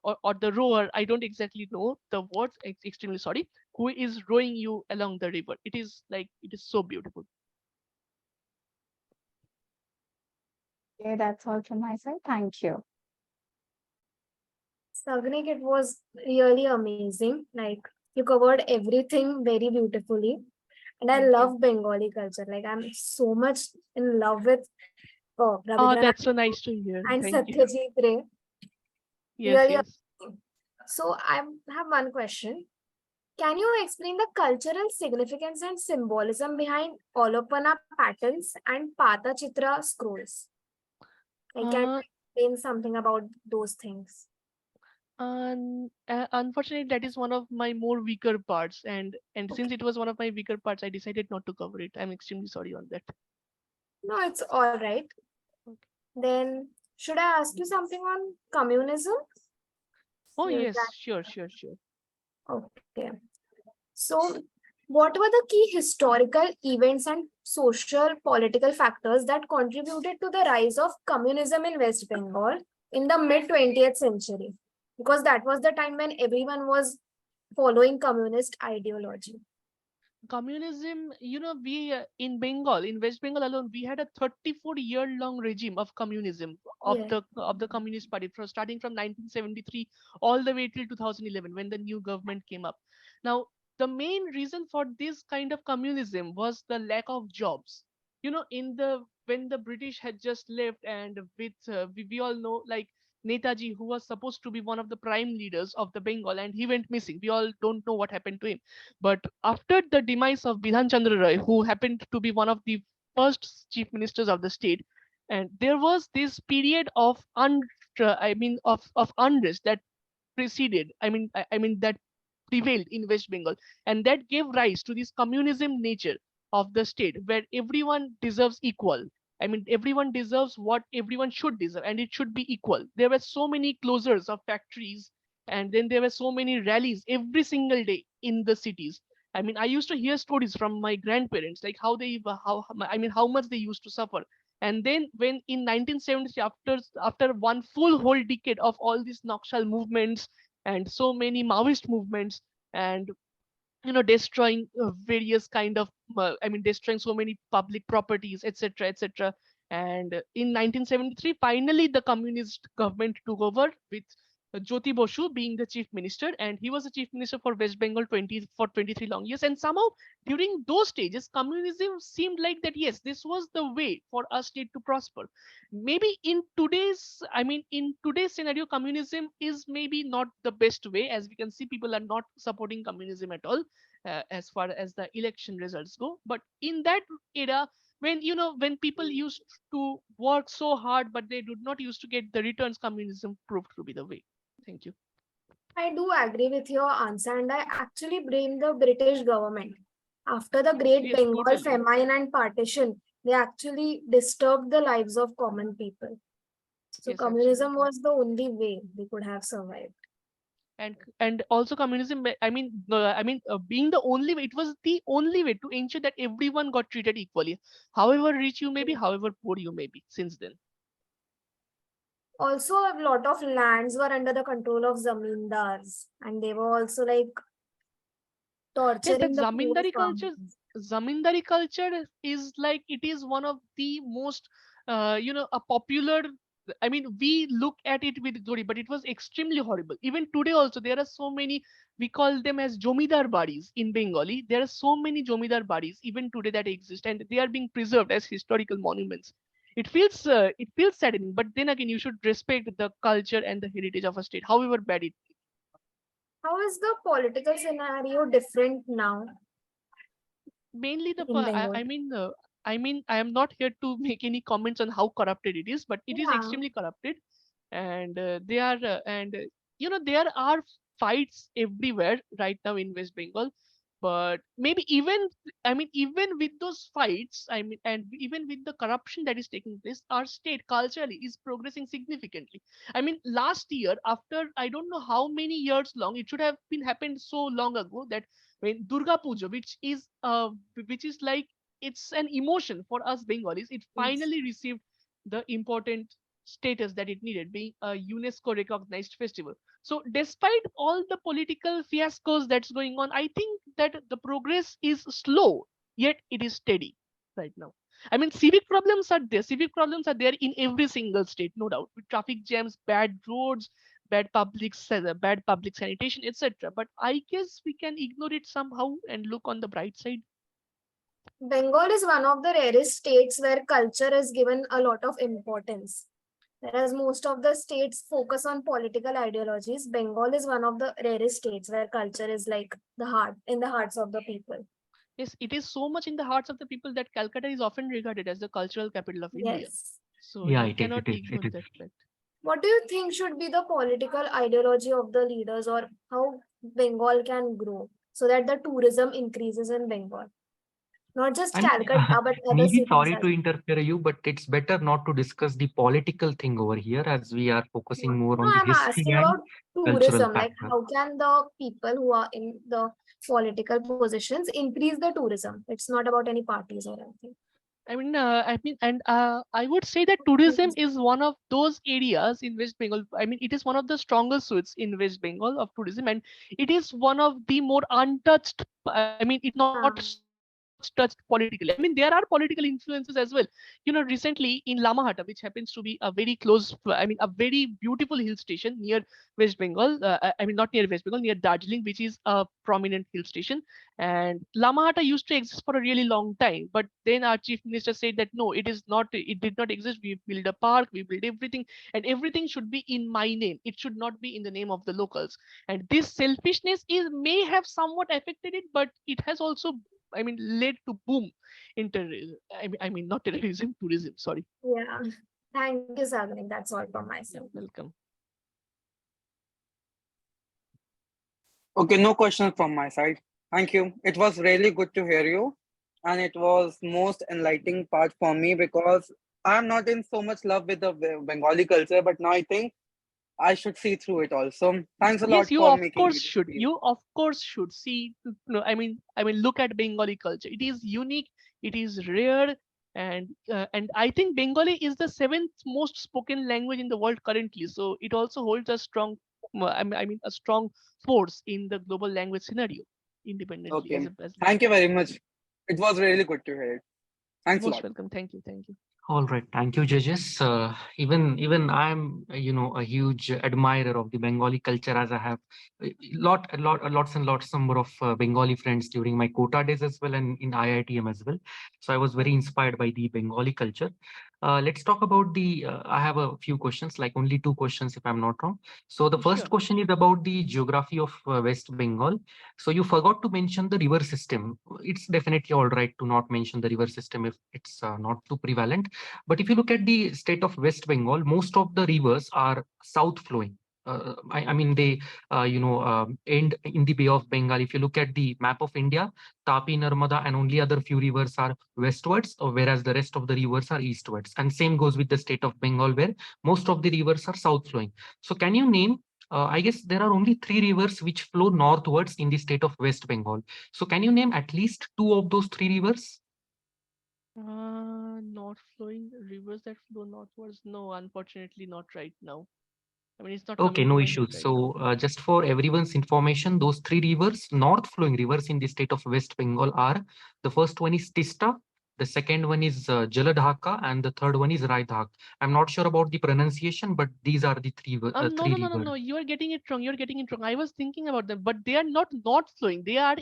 rower, I don't exactly know the words, extremely sorry, who is rowing you along the river. It is like, it is so beautiful. Okay, that's all from my side. Thank you. Sagnik, it was really amazing. Like, you covered everything very beautifully. And I Thank you. love Bengali culture. Like, I'm so much in love with Oh, Rabindranath that's so nice to hear. and Thank you. Satyajit Ray. Yes, Really yes. amazing. So I have one question. Can you explain the cultural significance and symbolism behind Olopana patterns and Pata Chitra scrolls? Like, can Uh, you explain something about those things? Unfortunately, that is one of my more weaker parts, and since it was one of my weaker parts, I decided not to cover it. I'm extremely sorry on that. No, it's all right. Okay. Then, should I ask you something on communism? Oh Is yes, sure, sure, sure. okay. So, what were the key historical events and social political factors that contributed to the rise of communism in West Bengal in the mid 20th century? Because that was the time when everyone was following communist ideology. Communism, you know, we in Bengal, in West Bengal alone, we had a 34-year-long regime of communism Yeah. of the Communist Party, from starting from 1973 all the way till 2011 when the new government came up. Now, the main reason for this kind of communism was the lack of jobs. You know, in the when the British had just left, and with we all know, like Netaji, who was supposed to be one of the prime leaders of the Bengal, and he went missing. We all don't know what happened to him. But after the demise of Bidhan Chandra Roy, who happened to be one of the first chief ministers of the state, and there was this period of of unrest that preceded. I mean that prevailed in West Bengal, and that gave rise to this communism nature of the state, where everyone deserves equal. I mean, everyone deserves what everyone should deserve, and it should be equal. There were so many closures of factories, and then there were so many rallies every single day in the cities. I mean, I used to hear stories from my grandparents, like how much they used to suffer. And then when in 1970, after one full whole decade of all these Nakshal movements and so many Maoist movements, and destroying various kind of destroying so many public properties, etc., etc. And in 1973, finally the communist government took over with Jyoti Basu being the chief minister, and he was the chief minister for West Bengal 23 long years. And somehow during those stages, communism seemed like that, yes, this was the way for our state to prosper. Maybe in today's scenario, communism is maybe not the best way. As we can see, people are not supporting communism at all, as far as the election results go. But in that era, when when people used to work so hard, but they did not used to get the returns, communism proved to be the way. Thank you. I do agree with your answer, and I actually blame the British government. After the Great Yes, Bengal totally. famine and partition, they actually disturbed the lives of common people. So Yes, communism absolutely. was the only way we could have survived. And also communism, being the only way, it was the only way to ensure that everyone got treated equally, however rich you may be, however poor you may be. Since then, Also, a lot of lands were under the control of zamindars, and they were also like yes, that torturing the poor farmers. zamindari culture is like, it is one of the most a popular, we look at it with glory, but it was extremely horrible. Even today also there are so many, we call them as jomidar baris in Bengali. There are so many jomidar baris even today that exist, and they are being preserved as historical monuments. It feels saddening, but then again, you should respect the culture and the heritage of a state, however bad it. How is the political scenario different now Mainly in Bengal? I am not here to make any comments on how corrupted it is, but it is Yeah. extremely corrupted. And they are and there are fights everywhere right now in West Bengal. But maybe even, even with those fights, and even with the corruption that is taking place, our state culturally is progressing significantly. Last year, after I don't know how many years long, it should have been happened so long ago, that when Durga Puja, which is like, it's an emotion for us Bengalis, it Yes. finally received the important status that it needed, being a UNESCO recognized festival. So despite all the political fiascos that's going on, I think that the progress is slow, yet it is steady right now. Civic problems are there. Civic problems are there in every single state, no doubt, with traffic jams, bad roads, bad public sanitation, etc. But I guess we can ignore it somehow and look on the bright side. Bengal is one of the rarest states where culture is given a lot of importance. Whereas most of the states focus on political ideologies, Bengal is one of the rarest states where culture is like the heart, in the hearts of the people. Yes, it is so much in the hearts of the people that Calcutta is often regarded as the cultural capital of India. Yes. So Yeah, you it is. cannot It is. ignore It is. that fact. What do you think should be the political ideology of the leaders, or how Bengal can grow so that the tourism increases in Bengal? Not just I mean, Calcutta, but other Neely, cities sorry as to well. interfere you, but it's better not to discuss the political thing over here, as we are focusing more No, on the I'm history asking and about cultural tourism. Like, factor. how can the people who are in the political positions increase the tourism? It's not about any parties or anything. I would say that tourism is one of those areas in West Bengal. It is one of the strongest suits in West Bengal of tourism, and it is one of the more untouched. It's not touched politically. There are political influences as well. Recently in Lamahata, which happens to be a very close, a very beautiful hill station near West Bengal. Not near West Bengal, near Darjeeling, which is a prominent hill station. And Lamahata used to exist for a really long time, but then our chief minister said that no, it is not. It did not exist. We build a park, we build everything, and everything should be in my name. It should not be in the name of the locals. And this selfishness is may have somewhat affected it, but it has also, led to boom in terrorism. Not terrorism, tourism. Sorry. Yeah. Thank you, Sagani. That's all from myself. Welcome. Okay, no questions from my side. Thank you. It was really good to hear you. And it was most enlightening part for me because I'm not in so much love with the Bengali culture, but now I think I should see through it also. Thanks a lot Yes, you for of making course me this should. feel. You of course should see. No, look at Bengali culture. It is unique. It is rare, and I think Bengali is the seventh most spoken language in the world currently. So it also holds a strong, a strong force in the global language scenario, independently Okay. as Thank you very much. It was really good to hear it. Thanks a most lot. welcome. Thank you. Thank you. All right, thank you, judges. Even I'm, a huge admirer of the Bengali culture, as I have lots and lots number of Bengali friends during my quota days as well, and in IITM as well. So I was very inspired by the Bengali culture. Let's talk about the, I have a few questions, like only 2 questions if I'm not wrong. So the first Sure. question is about the geography of West Bengal. So you forgot to mention the river system. It's definitely all right to not mention the river system if it's not too prevalent. But if you look at the state of West Bengal, most of the rivers are south flowing. I mean, they, end in the Bay of Bengal. If you look at the map of India, Tapi, Narmada, and only other few rivers are westwards, whereas the rest of the rivers are eastwards. And same goes with the state of Bengal, where most of the rivers are south flowing. So can you name, I guess there are only 3 rivers which flow northwards in the state of West Bengal. So can you name at least 2 of those 3 rivers? Not flowing rivers that flow northwards. No, unfortunately, not right now. I mean, it's not Okay, coming to no my head issues. right So now. just for everyone's information, those 3 rivers, north flowing rivers in the state of West Bengal are, the first one is Tista, the second one is Jaladhaka, and the third one is Raidhak. I'm not sure about the pronunciation, but these are the 3 No, 3 no, no, no, rivers. no. You are getting it wrong. You're getting it wrong. I was thinking about them, but they are not north flowing. They are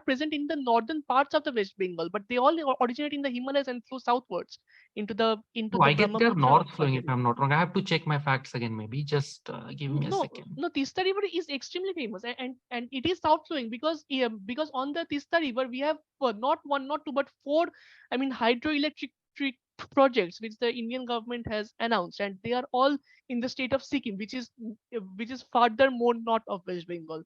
present in the northern parts of the West Bengal, but they all originate in the Himalayas and flow southwards into Oh, I guess they're Brahmaputra north flowing if Valley. I'm not wrong. I have to check my facts again, maybe. Just give me a No, second. no, Tista River is extremely famous, and it is south flowing because on the Tista River we have not one, not two, but four. I mean, hydroelectric projects which the Indian government has announced, and they are all in the state of Sikkim, which is further more north of West Bengal.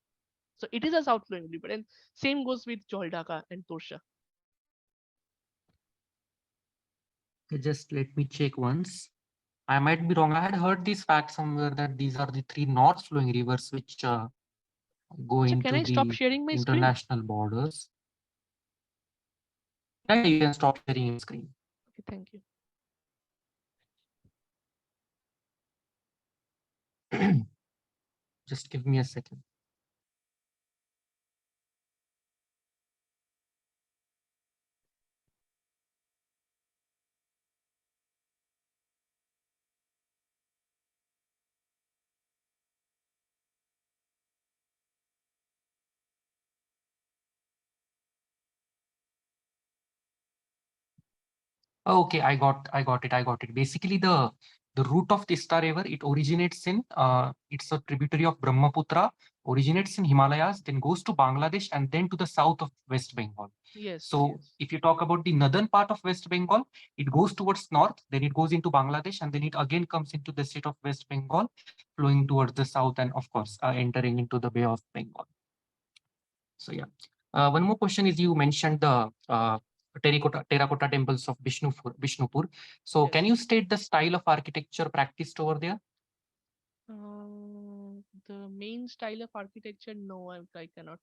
So it is a south flowing river, and same goes with Joldaka and Torsha. Just let me check once. I might be wrong. I had heard this fact somewhere that these are the 3 north flowing rivers which go So can into I stop the sharing my screen? international borders. Yeah, you can stop sharing your screen. Okay, thank you. Just give me a second. Okay, I got it. Basically, the root of Tista River, it originates in, it's a tributary of Brahmaputra, originates in Himalayas, then goes to Bangladesh, and then to the south of West Bengal. Yes. So Yes. if you talk about the northern part of West Bengal, it goes towards north, then it goes into Bangladesh, and then it again comes into the state of West Bengal, flowing towards the south, and of course, entering into the Bay of Bengal. So yeah. One more question is, you mentioned the terracotta temples of Bishnupur. So Yes. can you state the style of architecture practiced over there? The main style of architecture, no, I cannot.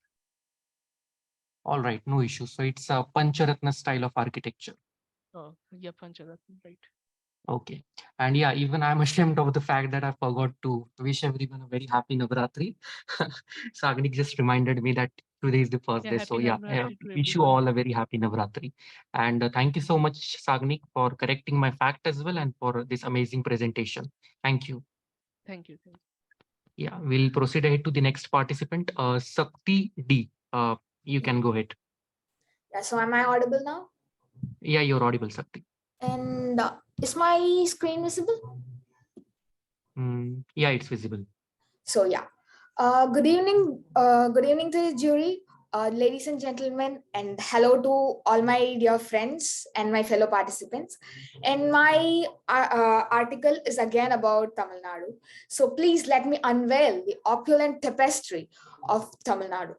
All right, no issue. So it's a Pancharatna style of architecture. Oh, yeah, Pancharatna, right. Okay. And yeah, even I'm ashamed of the fact that I forgot to wish everyone a very happy Navratri. Sagnik just reminded me that today is the first Yeah, day. happy So yeah, Navratri to wish you everyone. all a very happy Navratri. And thank you so much, Sagnik, for correcting my fact as well and for this amazing presentation. Thank you. Thank you. Yeah, we'll proceed ahead to the next participant, Sakti D. You can go ahead. Yeah, so am I audible now? Yeah, you're audible, Sakti. And is my screen visible? Yeah, it's visible. So yeah, good evening to the jury, ladies and gentlemen, and hello to all my dear friends and my fellow participants. And my article is again about Tamil Nadu. So please let me unveil the opulent tapestry of Tamil Nadu,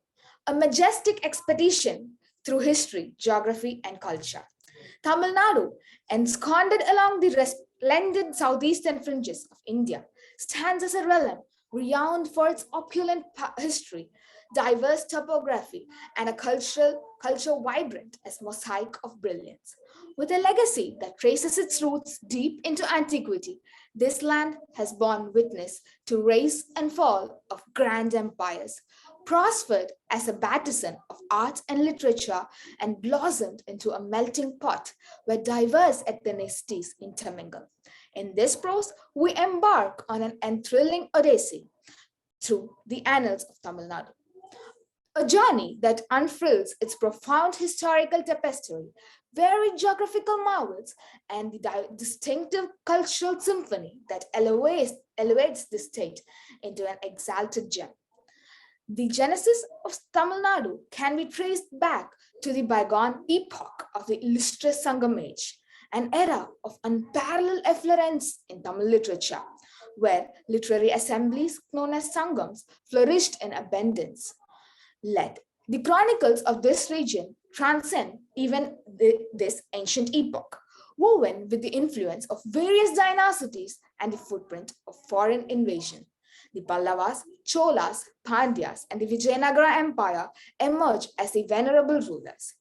a majestic expedition through history, geography, and culture. Tamil Nadu, ensconced along the resplendent southeastern fringes of India, stands as a realm renowned for its opulent history, diverse topography, and a culture vibrant as mosaic of brilliance. With a legacy that traces its roots deep into antiquity, this land has borne witness to rise and fall of grand empires, prospered as a baptism of art and literature, and blossomed into a melting pot where diverse ethnicities intermingle. In this prose, we embark on an enthralling odyssey through the annals of Tamil Nadu. A journey that unfurls its profound historical tapestry, varied geographical marvels, and the distinctive cultural symphony that elevates the state into an exalted gem. The genesis of Tamil Nadu can be traced back to the bygone epoch of the illustrious Sangam age, an era of unparalleled effluence in Tamil literature, where literary assemblies known as Sangams flourished in abundance. Let the chronicles of this region transcend even this ancient epoch, woven with the influence of various dynasties and the footprint of foreign invasion. The Pallavas, Cholas, Pandyas, and the Vijayanagara Empire emerged as the venerable rulers.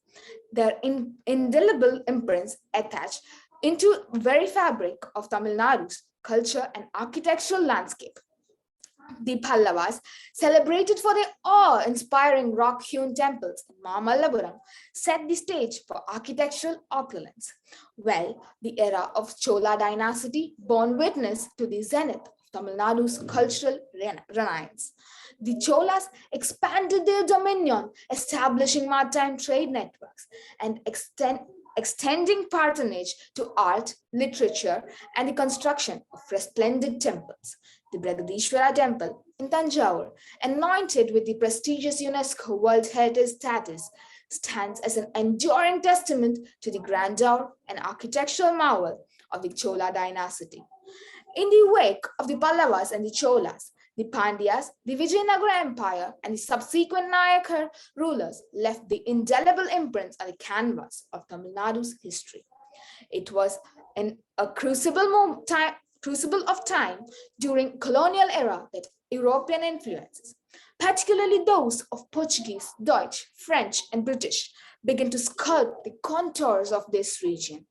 Their indelible imprints attached into the very fabric of Tamil Nadu's culture and architectural landscape. The Pallavas, celebrated for their awe-inspiring rock-hewn temples in Mamallapuram, set the stage for architectural opulence, while the era of Chola dynasty bore witness to the zenith of Tamil Nadu's cultural renaissance. The Cholas expanded their dominion, establishing maritime trade networks and extending patronage to art, literature, and the construction of resplendent temples. The Brigadishwara Temple in Tanjore, anointed with the prestigious UNESCO World Heritage status, stands as an enduring testament to the grandeur and architectural marvel of the Chola dynasty. In the wake of the Pallavas and the Cholas, the Pandyas, the Vijayanagara Empire, and the subsequent Nayakar rulers left the indelible imprints on the canvas of Tamil Nadu's history. It was a crucible of time during colonial era that European influences, particularly those of Portuguese, Dutch, French, and British, began to sculpt the contours of this region.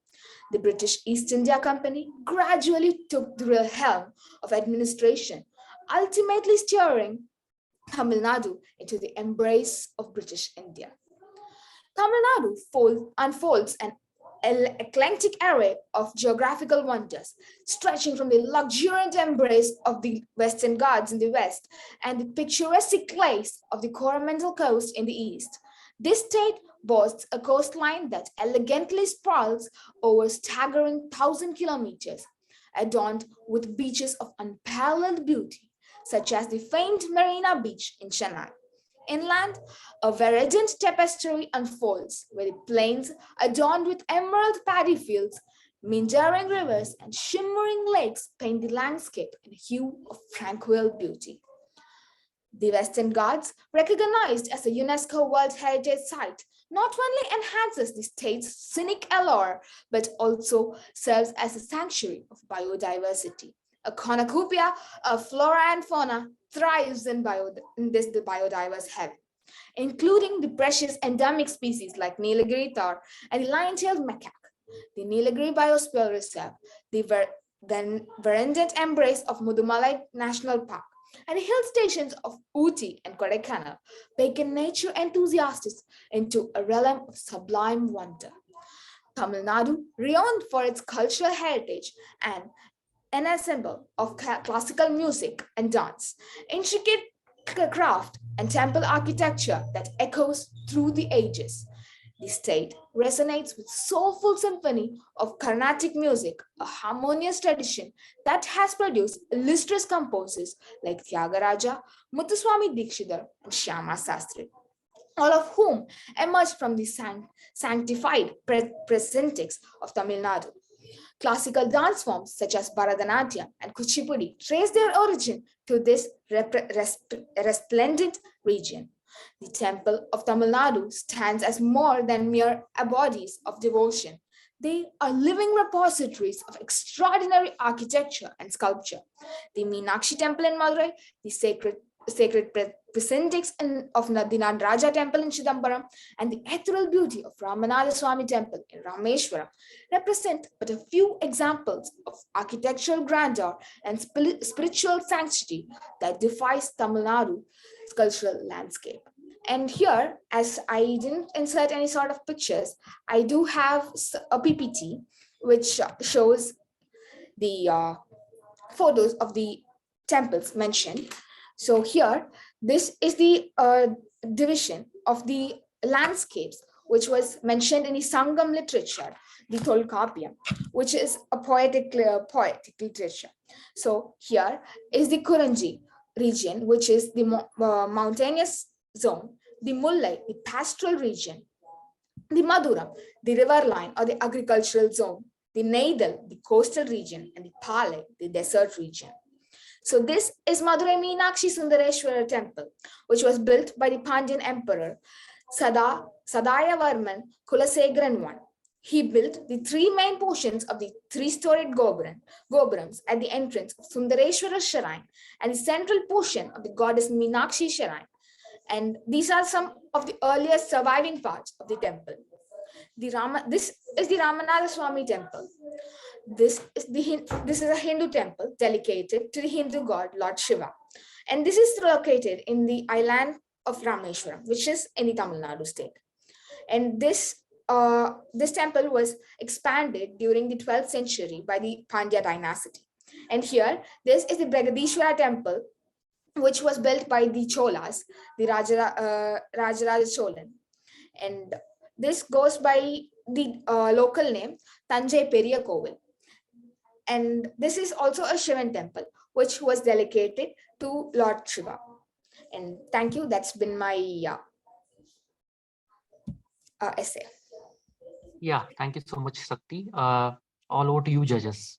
The British East India Company gradually took the real helm of administration, ultimately steering Tamil Nadu into the embrace of British India. Tamil Nadu unfolds an eclectic array of geographical wonders, stretching from the luxuriant embrace of the Western Ghats in the west and the picturesque lakes of the Coromandel coast in the east. This state boasts a coastline that elegantly sprawls over staggering 1,000 kilometers, adorned with beaches of unparalleled beauty, such as the famed Marina Beach in Chennai. Inland, a verdant tapestry unfolds, where the plains adorned with emerald paddy fields, meandering rivers, and shimmering lakes paint the landscape in a hue of tranquil beauty. The Western Ghats, recognized as a UNESCO World Heritage Site, not only enhances the state's scenic allure, but also serves as a sanctuary of biodiversity. A cornucopia of flora and fauna thrives in this biodiverse heaven, including the precious endemic species like Nilagiri tar and the lion-tailed macaque. The Nilagiri Biosphere Reserve, the verdant embrace of Mudumalai National Park, and the hill stations of Ooty and Kodaikanal beckon nature enthusiasts into a realm of sublime wonder. Tamil Nadu, renowned for its cultural heritage and an ensemble of classical music and dance, intricate craft and temple architecture that echoes through the ages. The state resonates with soulful symphony of Carnatic music, a harmonious tradition that has produced illustrious composers like Tyagaraja, Muthuswami Dikshidhar, and Shyama Sastry, all of whom emerged from the sanctified presentics of Tamil Nadu. Classical dance forms such as Bharatanatyam and Kuchipudi trace their origin to this resplendent region. The temple of Tamil Nadu stands as more than mere bodies of devotion. They are living repositories of extraordinary architecture and sculpture. The Meenakshi Temple in Madurai, the sacred precincts of the Nadaraja Temple in Chidambaram, and the ethereal beauty of Ramanatha Swami Temple in Rameshwaram represent but a few examples of architectural grandeur and spiritual sanctity that defies Tamil Nadu's cultural landscape. And here, as I didn't insert any sort of pictures, I do have a PPT which shows the photos of the temples mentioned. So here, this is the division of the landscapes which was mentioned in the Sangam literature, the Tolkappiyam, which is a poetic literature. So here is the Kuranji region, which is the mountainous zone, the Mullai, the pastoral region, the Maduram, the river line or the agricultural zone, the Neidal, the coastal region, and the Pale, the desert region. So this is Madurai Meenakshi Sundareshwara temple, which was built by the Pandyan emperor Sadayavarman Kulasegran I. He built the three main portions of the three-storied Gopurams at the entrance of Sundareshwara Shrine and the central portion of the goddess Meenakshi Shrine. And these are some of the earliest surviving parts of the temple. This is the Ramanatha Swami temple. This is a Hindu temple dedicated to the Hindu god Lord Shiva. And this is located in the island of Rameshwaram, which is in the Tamil Nadu state. And this temple was expanded during the 12th century by the Pandya dynasty. And here, this is the Brigadishwara temple, which was built by the Cholas, the Rajaraja Cholan. And this goes by the local name Tanjai Periya Kovil. And this is also a Shivan temple, which was dedicated to Lord Shiva. And thank you. That's been my essay. Yeah, thank you so much, Sakti. All over to you, judges.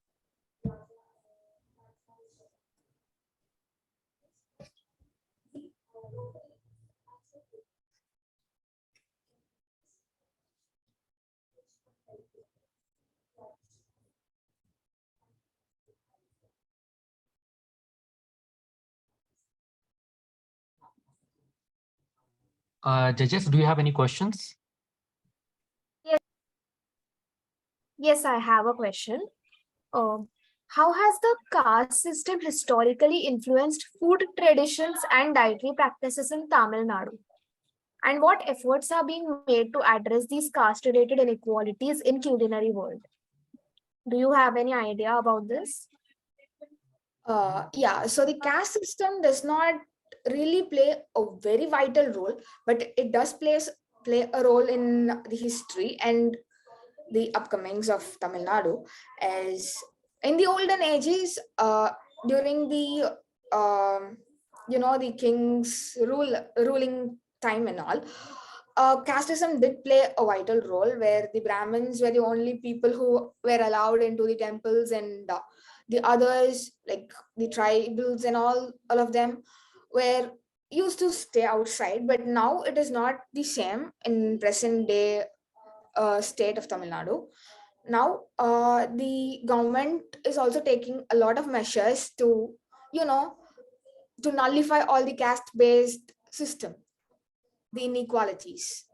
Judges, do you have any questions? Yes, I have a question. How has the caste system historically influenced food traditions and dietary practices in Tamil Nadu? And what efforts are being made to address these caste-related inequalities in culinary world? Do you have any idea about this? Yeah, so the caste system does not really play a very vital role, but it does play a role in the history and the upcomings of Tamil Nadu. As in the olden ages, during the the king's ruling time and all, casteism did play a vital role, where the Brahmins were the only people who were allowed into the temples, and the others, like the tribals and all of them, were used to stay outside. But now it is not the same in present day state of Tamil Nadu. Now the government is also taking a lot of measures to to nullify all the caste based system, the inequalities.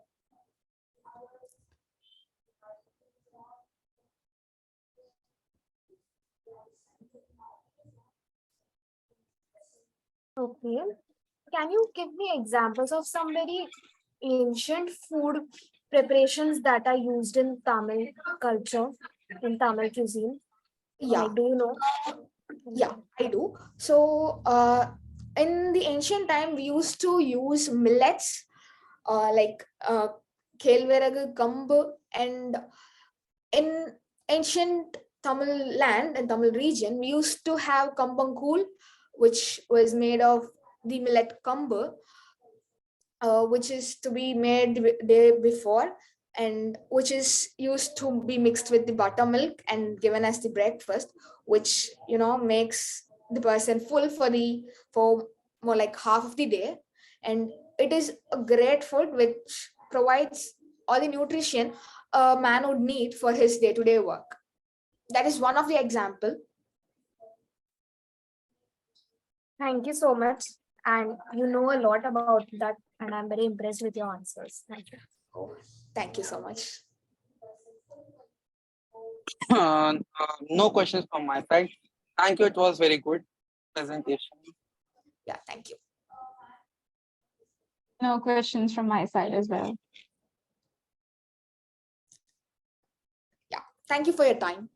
Okay. Can you give me examples of some very ancient food preparations that are used in Tamil culture, in Tamil cuisine? Yeah. Like, do you know? Yeah, I do. So in the ancient time, we used to use millets like kelveragu, kambu, and in ancient Tamil land and Tamil region, we used to have kambankul, which was made of the millet kambu, which is to be made the day before, and which is used to be mixed with the buttermilk and given as the breakfast, which makes the person full for more like half of the day. And it is a great food which provides all the nutrition a man would need for his day-to-day work. That is one of the example. Thank you so much. And you know a lot about that, and I'm very impressed with your answers. Thank you. Thank you so much. No questions from my side. Thank you. It was very good presentation. Yeah, thank you. No questions from my side as well. Yeah, thank you for your time.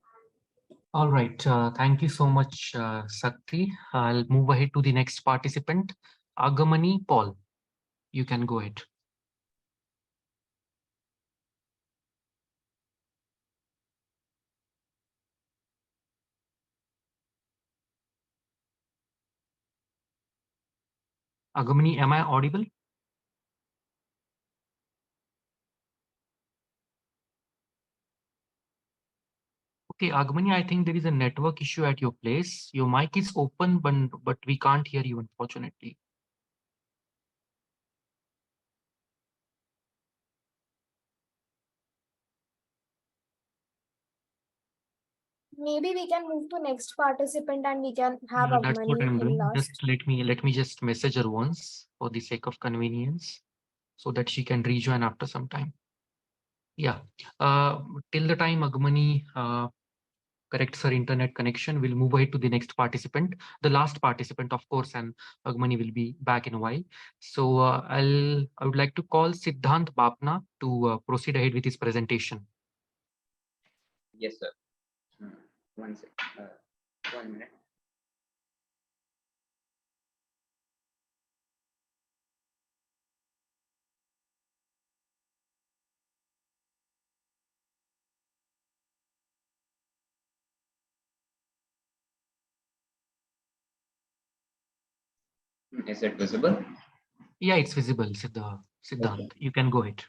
All right. Thank you so much, Sakti. I'll move ahead to the next participant, Agamani Paul. You can go ahead. Agamani, am I audible? Okay, Agmani, I think there is a network issue at your place. Your mic is open, but we can't hear you, unfortunately. Maybe we can move to next participant and we can have Yeah, that's what Agmani I'm in doing. last. Just let me just message her once for the sake of convenience, so that she can rejoin after some time. Yeah. Till the time Agmani corrects her internet connection, we'll move ahead to the next participant, the last participant, of course, and Agmani will be back in a while. So I would like to call Siddhant Bapna to proceed ahead with his presentation. Yes, sir. One sec. 1 minute. Is it visible? Yeah, it's visible, Siddhant. Okay. You can go ahead.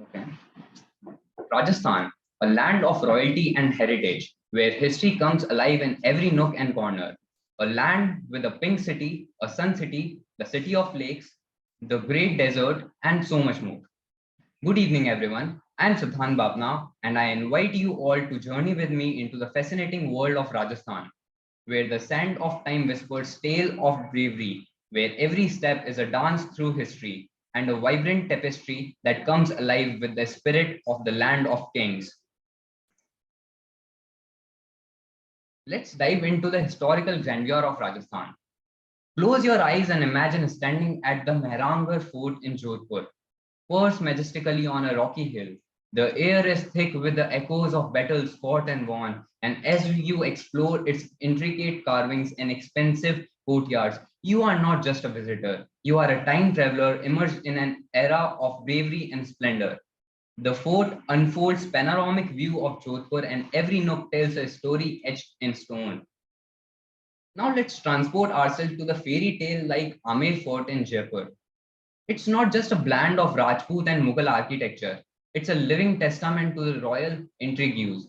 Okay. Rajasthan, a land of royalty and heritage, where history comes alive in every nook and corner. A land with a pink city, a sun city, the city of lakes, the great desert, and so much more. Good evening, everyone. I'm Siddhant Bapna, and I invite you all to journey with me into the fascinating world of Rajasthan, where the sand of time whispers tale of bravery, where every step is a dance through history and a vibrant tapestry that comes alive with the spirit of the land of kings. Let's dive into the historical grandeur of Rajasthan. Close your eyes and imagine standing at the Mehrangarh Fort in Jodhpur, perched majestically on a rocky hill. The air is thick with the echoes of battles fought and won, and as you explore its intricate carvings and expensive courtyards, you are not just a visitor. You are a time traveler immersed in an era of bravery and splendor. The fort unfolds panoramic view of Jodhpur, and every nook tells a story etched in stone. Now let's transport ourselves to the fairy tale like Amer Fort in Jaipur. It's not just a blend of Rajput and Mughal architecture. It's a living testament to the royal intrigues.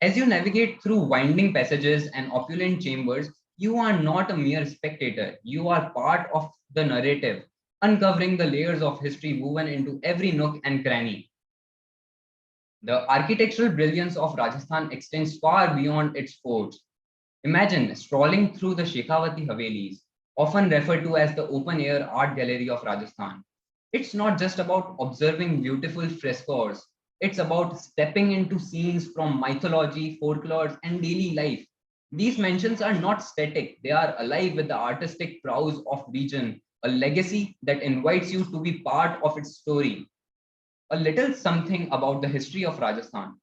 As you navigate through winding passages and opulent chambers, you are not a mere spectator. You are part of the narrative, uncovering the layers of history woven into every nook and cranny. The architectural brilliance of Rajasthan extends far beyond its forts. Imagine strolling through the Shekhawati Havelis, often referred to as the open air art gallery of Rajasthan. It's not just about observing beautiful frescoes, it's about stepping into scenes from mythology, folklore, and daily life. These mentions are not static, they are alive with the artistic prowess of region, a legacy that invites you to be part of its story. A little something about the history of Rajasthan.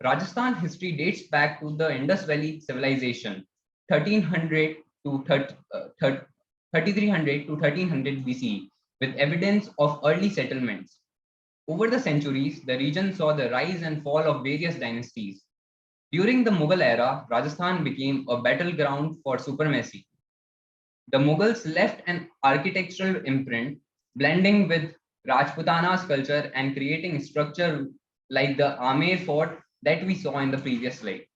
Rajasthan history dates back to the Indus Valley civilization, 1300 to 3300 to 1300 BCE, with evidence of early settlements. Over the centuries, the region saw the rise and fall of various dynasties. During the Mughal era, Rajasthan became a battleground for supremacy. The Mughals left an architectural imprint, blending with Rajputana's culture and creating structure like the Amer fort that we saw in the previous slide.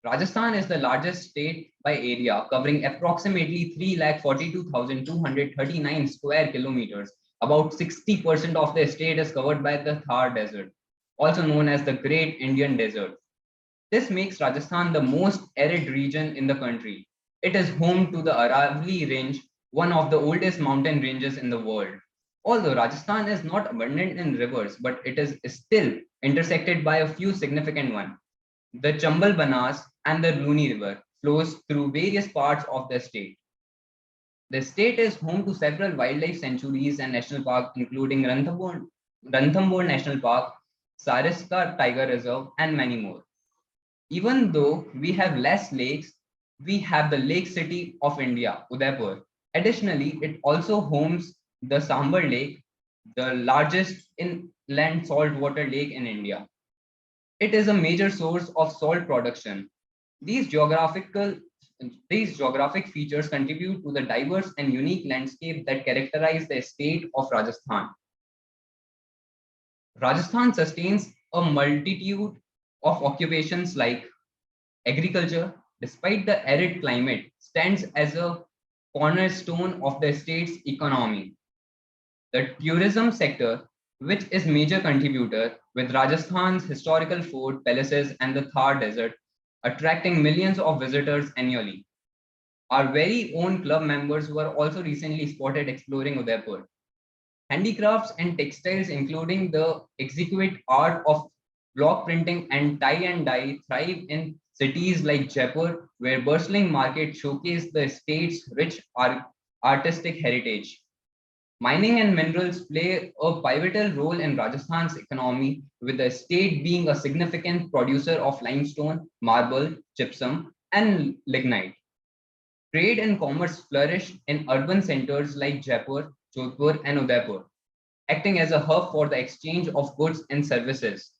Rajasthan is the largest state by area, covering approximately 3,42,239 square kilometers. About 60% of the state is covered by the Thar Desert, also known as the Great Indian Desert. This makes Rajasthan the most arid region in the country. It is home to the Aravalli Range, one of the oldest mountain ranges in the world. Although Rajasthan is not abundant in rivers, but it is still intersected by a few significant ones. The Chambal Banas and the Luni River flows through various parts of the state. The state is home to several wildlife sanctuaries and national parks, including Ranthambore National Park, Sariska Tiger Reserve, and many more. Even though we have less lakes, we have the lake city of India, Udaipur. Additionally, it also homes the Sambar Lake, the largest inland saltwater lake in India. It is a major source of salt production. These geographical these geographic features contribute to the diverse and unique landscape that characterize the state of Rajasthan. Rajasthan sustains a multitude of occupations like agriculture, despite the arid climate, stands as a cornerstone of the state's economy. The tourism sector, which is major contributor with Rajasthan's historical fort, palaces, and the Thar Desert, attracting millions of visitors annually. Our very own club members were also recently spotted exploring Udaipur. Handicrafts and textiles, including the exquisite art of block printing and tie and dye, thrive in cities like Jaipur, where bustling markets showcase the state's rich artistic heritage. Mining and minerals play a pivotal role in Rajasthan's economy, with the state being a significant producer of limestone, marble, gypsum, and lignite. Trade and commerce flourish in urban centers like Jaipur, Jodhpur, and Udaipur, acting as a hub for the exchange of goods and services.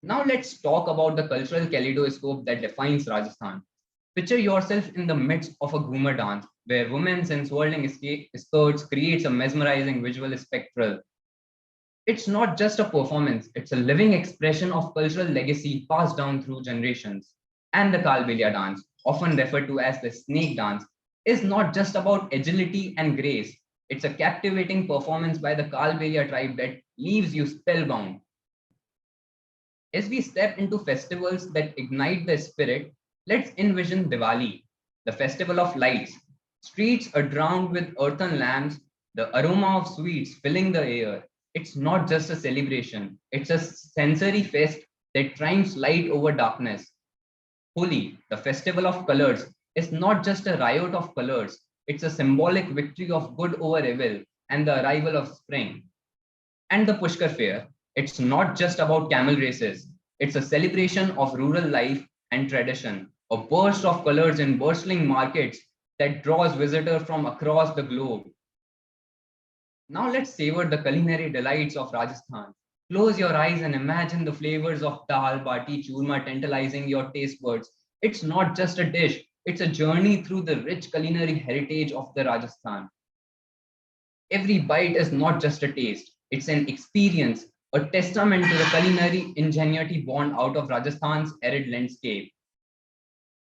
Now let's talk about the cultural kaleidoscope that defines Rajasthan. Picture yourself in the midst of a Ghumar dance, where women in swirling skirts creates a mesmerizing visual spectacle. It's not just a performance, it's a living expression of cultural legacy passed down through generations. And the Kalbelia dance, often referred to as the snake dance, is not just about agility and grace. It's a captivating performance by the Kalbelia tribe that leaves you spellbound. As we step into festivals that ignite the spirit, let's envision Diwali, the festival of lights. Streets are drowned with earthen lamps, the aroma of sweets filling the air. It's not just a celebration, it's a sensory fest that triumphs light over darkness. Holi, the festival of colors, is not just a riot of colors, it's a symbolic victory of good over evil and the arrival of spring. And the Pushkar Fair, it's not just about camel races, it's a celebration of rural life and tradition, a burst of colors in bustling markets that draws visitors from across the globe. Now let's savor the culinary delights of Rajasthan. Close your eyes and imagine the flavors of dal, bati, churma tantalizing your taste buds. It's not just a dish, it's a journey through the rich culinary heritage of the Rajasthan. Every bite is not just a taste, it's an experience, a testament to the culinary ingenuity born out of Rajasthan's arid landscape.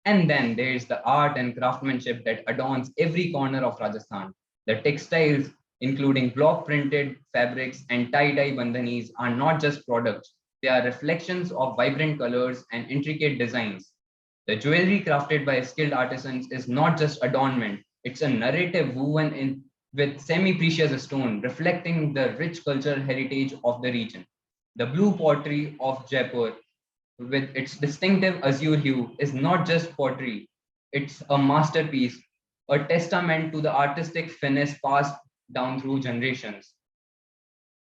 And then there's the art and craftsmanship that adorns every corner of Rajasthan. The textiles, including block printed fabrics and tie-dye bandhanis, are not just products. They are reflections of vibrant colors and intricate designs. The jewelry crafted by skilled artisans is not just adornment, it's a narrative woven in with semi-precious stone, reflecting the rich cultural heritage of the region. The blue pottery of Jaipur, with its distinctive azure hue, is not just pottery, it's a masterpiece, a testament to the artistic finesse passed down through generations.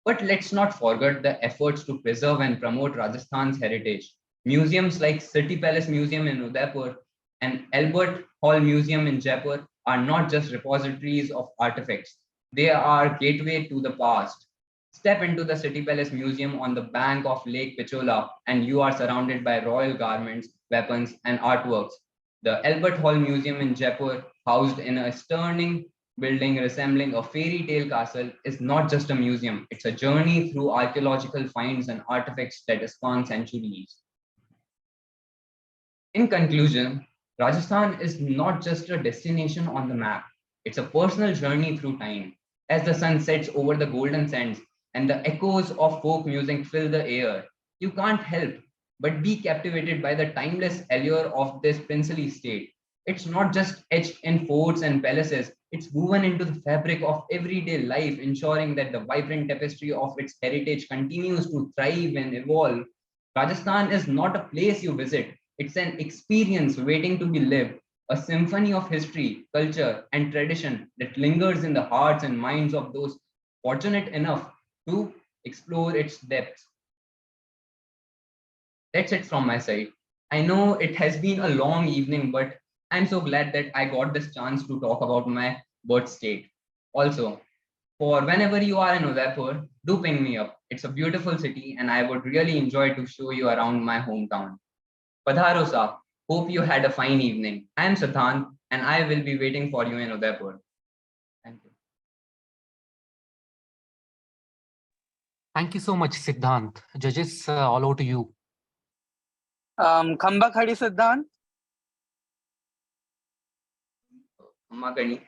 But let's not forget the efforts to preserve and promote Rajasthan's heritage. Museums like City Palace Museum in Udaipur and Albert Hall Museum in Jaipur are not just repositories of artifacts, they are gateway to the past. Step into the City Palace Museum on the bank of Lake Pichola and you are surrounded by royal garments, weapons, and artworks. The Albert Hall Museum in Jaipur, housed in a stunning building resembling a fairy tale castle, is not just a museum, it's a journey through archaeological finds and artifacts that span centuries. In conclusion, Rajasthan is not just a destination on the map, it's a personal journey through time. As the sun sets over the golden sands and the echoes of folk music fill the air, you can't help but be captivated by the timeless allure of this princely state. It's not just etched in forts and palaces, it's woven into the fabric of everyday life, ensuring that the vibrant tapestry of its heritage continues to thrive and evolve. Rajasthan is not a place you visit, it's an experience waiting to be lived, a symphony of history, culture, and tradition that lingers in the hearts and minds of those fortunate enough to explore its depths. That's it from my side. I know it has been a long evening, but I'm so glad that I got this chance to talk about my birth state. Also, for whenever you are in Udaipur, do ping me up. It's a beautiful city and I would really enjoy to show you around my hometown. Padharo Saab. Hope you had a fine evening. I am Siddhant and I will be waiting for you in Udaipur. Thank you. Thank you so much, Siddhant. Judges, all over to you. Khamba Khadi Siddhant. Magani.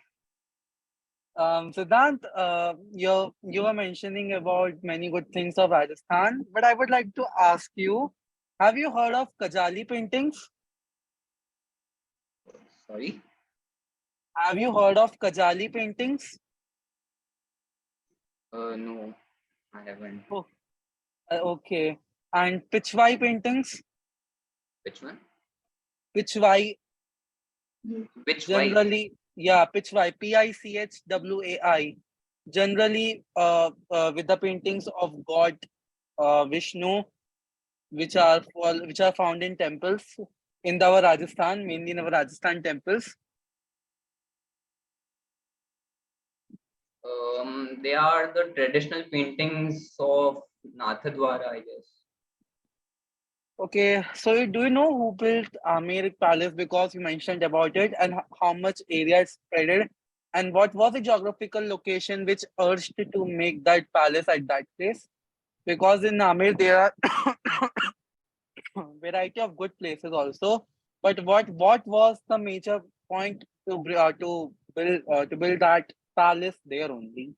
Siddhant, you were mentioning about many good things of Rajasthan, but I would like to ask you, have you heard of Kajali paintings? Sorry. Have you heard of Kajali paintings? No, I haven't. Oh, okay. And Pichwai paintings? Which one? Pichwai, Which way? generally, yeah, Pichwai, Pichwai. Generally, with the paintings of God Vishnu, which are found in temples in our Rajasthan, mainly in our Rajasthan temples. They are the traditional paintings of Nathadwara, I guess. Okay, so do you know who built Amer Palace? Because you mentioned about it, and how much area it's spreaded, and what was the geographical location which urged to make that palace at that place? Because in Amer there are variety of good places also, but what was the major point to build that palace there only?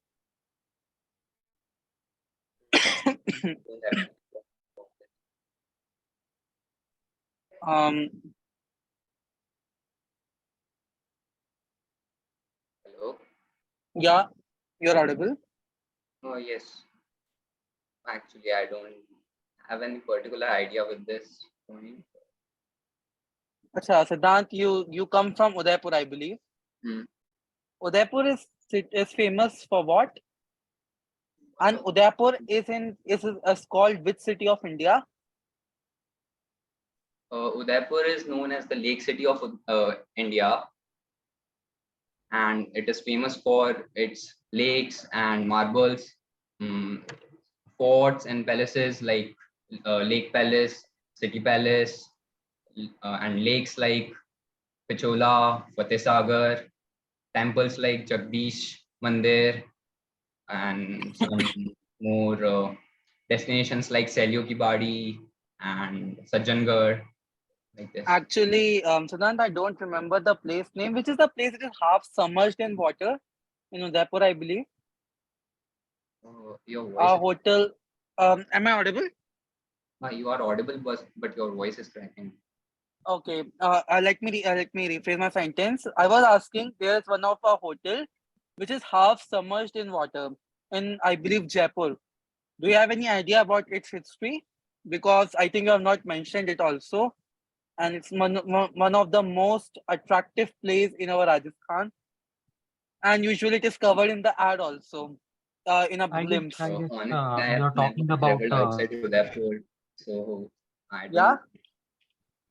um Hello. yeah, you're audible. Oh yes. Actually, I don't have any particular idea with this point. Acha, Siddhant, you come from Udaipur, I believe. Hmm. Udaipur is famous for what? And Udaipur is called which city of India? Udaipur is known as the lake city of India, and it is famous for its lakes and marbles, forts and palaces like Lake Palace, City Palace, and lakes like Pichola, Fateh Sagar, temples like Jagdish Mandir, and some more destinations like Selyo Ki Badi and Sajjangarh, like this. Actually, Siddhant, I don't remember the place name. Which is the place that is half submerged in water in Udaipur, I believe. Your voice. Hotel. Am I audible? You are audible, but your voice is cracking. Okay. Let me rephrase my sentence. I was asking. There's one of a hotel which is half submerged in water in, I believe, Jaipur. Do you have any idea about its history? Because I think you have not mentioned it also, and it's one of the most attractive place in our Rajasthan, and usually it is covered in the ad also, in a glimpse. Honestly, I have You're never talking about. traveled outside Udaipur, so I don't. Yeah.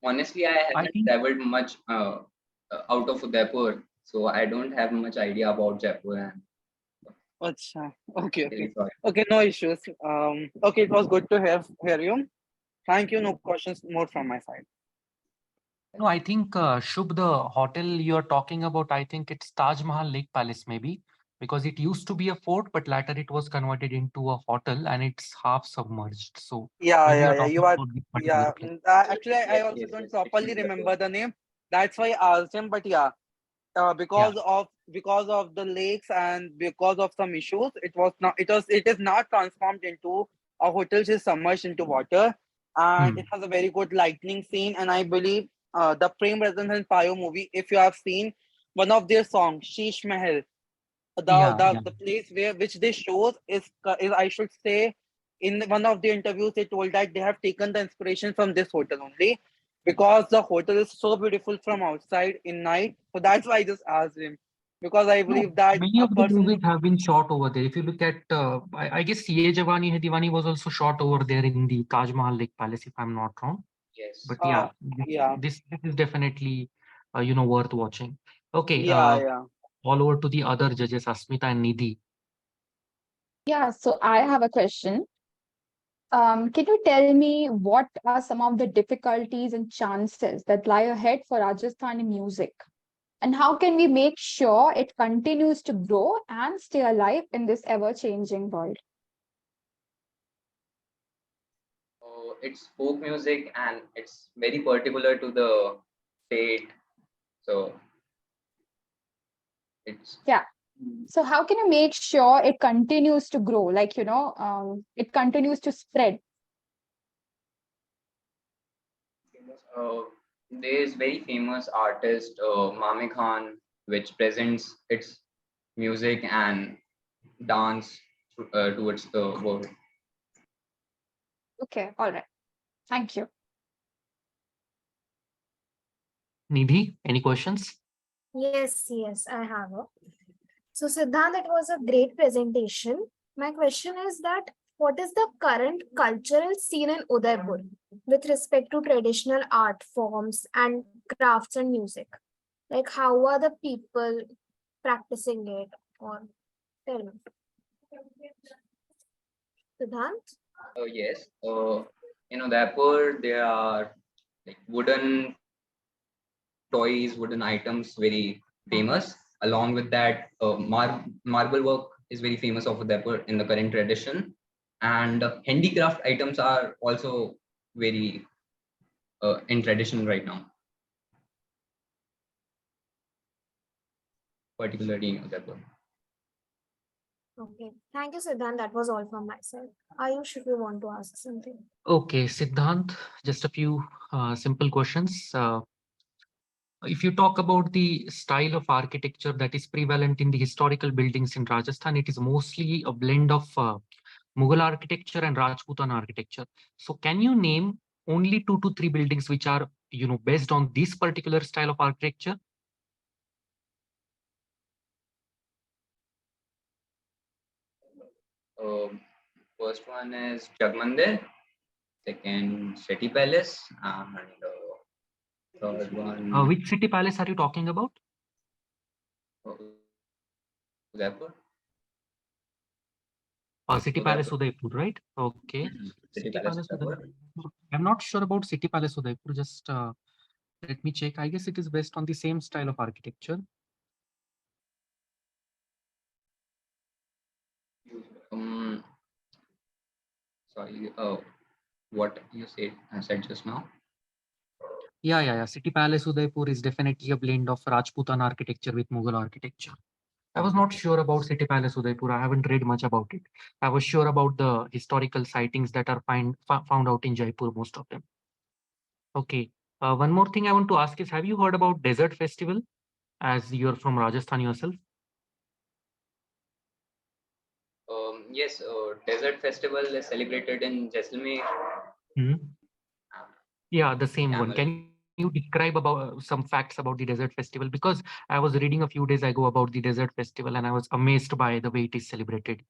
Honestly, I haven't traveled much out of Udaipur, so I don't have much idea about Jaipur. Achha. Okay. Really sorry. Okay. No issues. Okay. It was good to hear you. Thank you. No questions more from my side. No, I think Shubh, the hotel you're talking about, I think it's Taj Mahal Lake Palace, maybe, because it used to be a fort, but later it was converted into a hotel and it's half submerged. So Yeah. You are. about this Yeah. particular place. Actually, I also don't properly remember the name. That's why I asked him. But yeah, because of the lakes and because of some issues, it is not transformed into a hotel. Which is submerged into water, and it has a very good lightning scene. And I believe the Prem Rajan and Payo movie, if you have seen one of their songs, Sheesh Mahal, the place which they shows is I should say, in one of the interviews they told that they have taken the inspiration from this hotel only, because the hotel is so beautiful from outside in night. So that's why I just asked him, because I believe that Many a of the person movies have been shot over there. If you look at, I guess Ye Jawani Hai Diwani was also shot over there in the Taj Mahal Lake Palace, if I'm not wrong. Yes. But yeah, this is definitely worth watching. Okay. Yeah. All over to the other judges, Asmita and Nidhi. Yeah, so I have a question. Can you tell me what are some of the difficulties and chances that lie ahead for Rajasthani music? And how can we make sure it continues to grow and stay alive in this ever-changing world? It's folk music and it's very particular to the state. So it's Yeah. So how can you make sure it continues to grow? Like, it continues to spread. There's very famous artist Mame Khan, which presents its music and dance towards the world. Okay, all right. Thank you. Nidhi, any questions? Yes, I have. So Siddhant, it was a great presentation. My question is that what is the current cultural scene in Udaipur with respect to traditional art forms and crafts and music? Like how are the people practicing it? Or tell me. Siddhant? Yes. In Udaipur, there are like wooden toys, wooden items very famous. Along with that, marble work is very famous of Udaipur in the current tradition. And handicraft items are also very in tradition right now, particularly in Udaipur. Okay. Thank you, Siddhant. That was all from my side. Ayush, if you want to ask something. Okay, Siddhant, just a few simple questions. If you talk about the style of architecture that is prevalent in the historical buildings in Rajasthan, it is mostly a blend of Mughal architecture and Rajputan architecture. So can you name only 2 to 3 buildings which are, based on this particular style of architecture? First one is Jagmandir, second City Palace, and third one Which city palace are you talking about? Udaipur. City Palace Udaipur, right? Okay. City City Palace Palace Udaipur. Udaipur. I'm not sure about City Palace Udaipur. Just let me check. I guess it is based on the same style of architecture. Sorry, what you said just now? Yeah. City Palace Udaipur is definitely a blend of Rajputan architecture with Mughal architecture. I was not sure about City Palace Udaipur. I haven't read much about it. I was sure about the historical sightings that are found out in Jaipur, most of them. Okay. One more thing I want to ask is, have you heard about Desert Festival, as you're from Rajasthan yourself? Yes, Desert Festival is celebrated in Jaisalmer. Yeah, the same one. Camel. Can you describe about some facts about the Desert Festival? Because I was reading a few days ago about the Desert Festival and I was amazed by the way it is celebrated.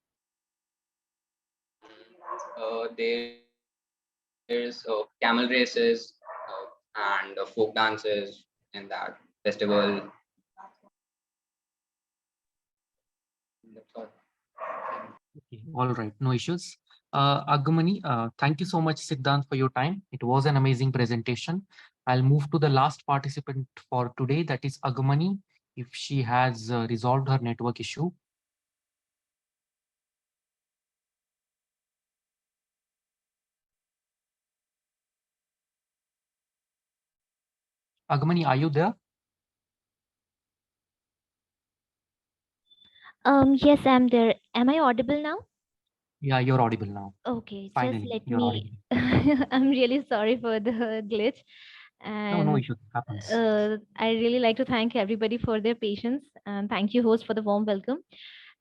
There's camel races and folk dances in that festival. That's all. Okay, all right, no issues. Agumani, thank you so much, Siddhant, for your time. It was an amazing presentation. I'll move to the last participant for today, that is Agumani, if she has resolved her network issue. Agumani, are you there? Yes, I'm there. Am I audible now? Yeah, you're audible now. Okay, Finally, just let you're me. audible. I'm really sorry for the glitch. No And issue. Happens. I really like to thank everybody for their patience. And thank you, host, for the warm welcome.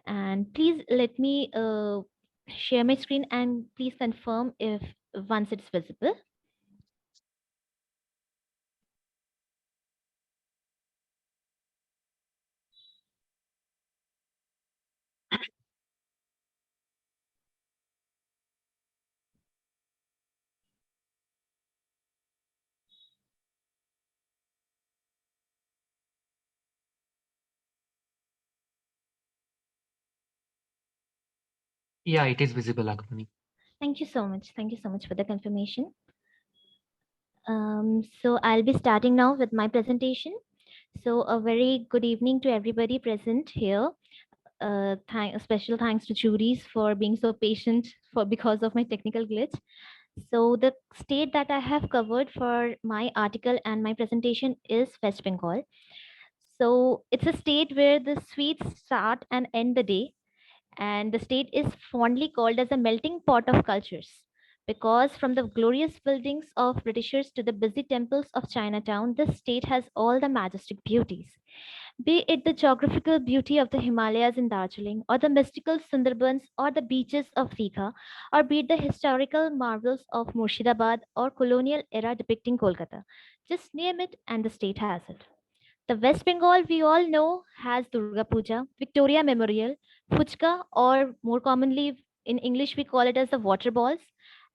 And please let me share my screen and please confirm if once it's visible. Yeah, it is visible, Agumani. Thank you so much. Thank you so much for the confirmation. So I'll be starting now with my presentation. So a very good evening to everybody present here. Special thanks to juries for being so patient because of my technical glitch. So the state that I have covered for my article and my presentation is West Bengal. So it's a state where the sweets start and end the day, and the state is fondly called as a melting pot of cultures. Because from the glorious buildings of Britishers to the busy temples of Chinatown, this state has all the majestic beauties. Be it the geographical beauty of the Himalayas in Darjeeling, or the mystical Sundarbans, or the beaches of Digha, or be it the historical marvels of Murshidabad or colonial era depicting Kolkata. Just name it, and the state has it. The West Bengal, we all know, has Durga Puja, Victoria Memorial, Fuchka, or more commonly in English we call it as the water balls,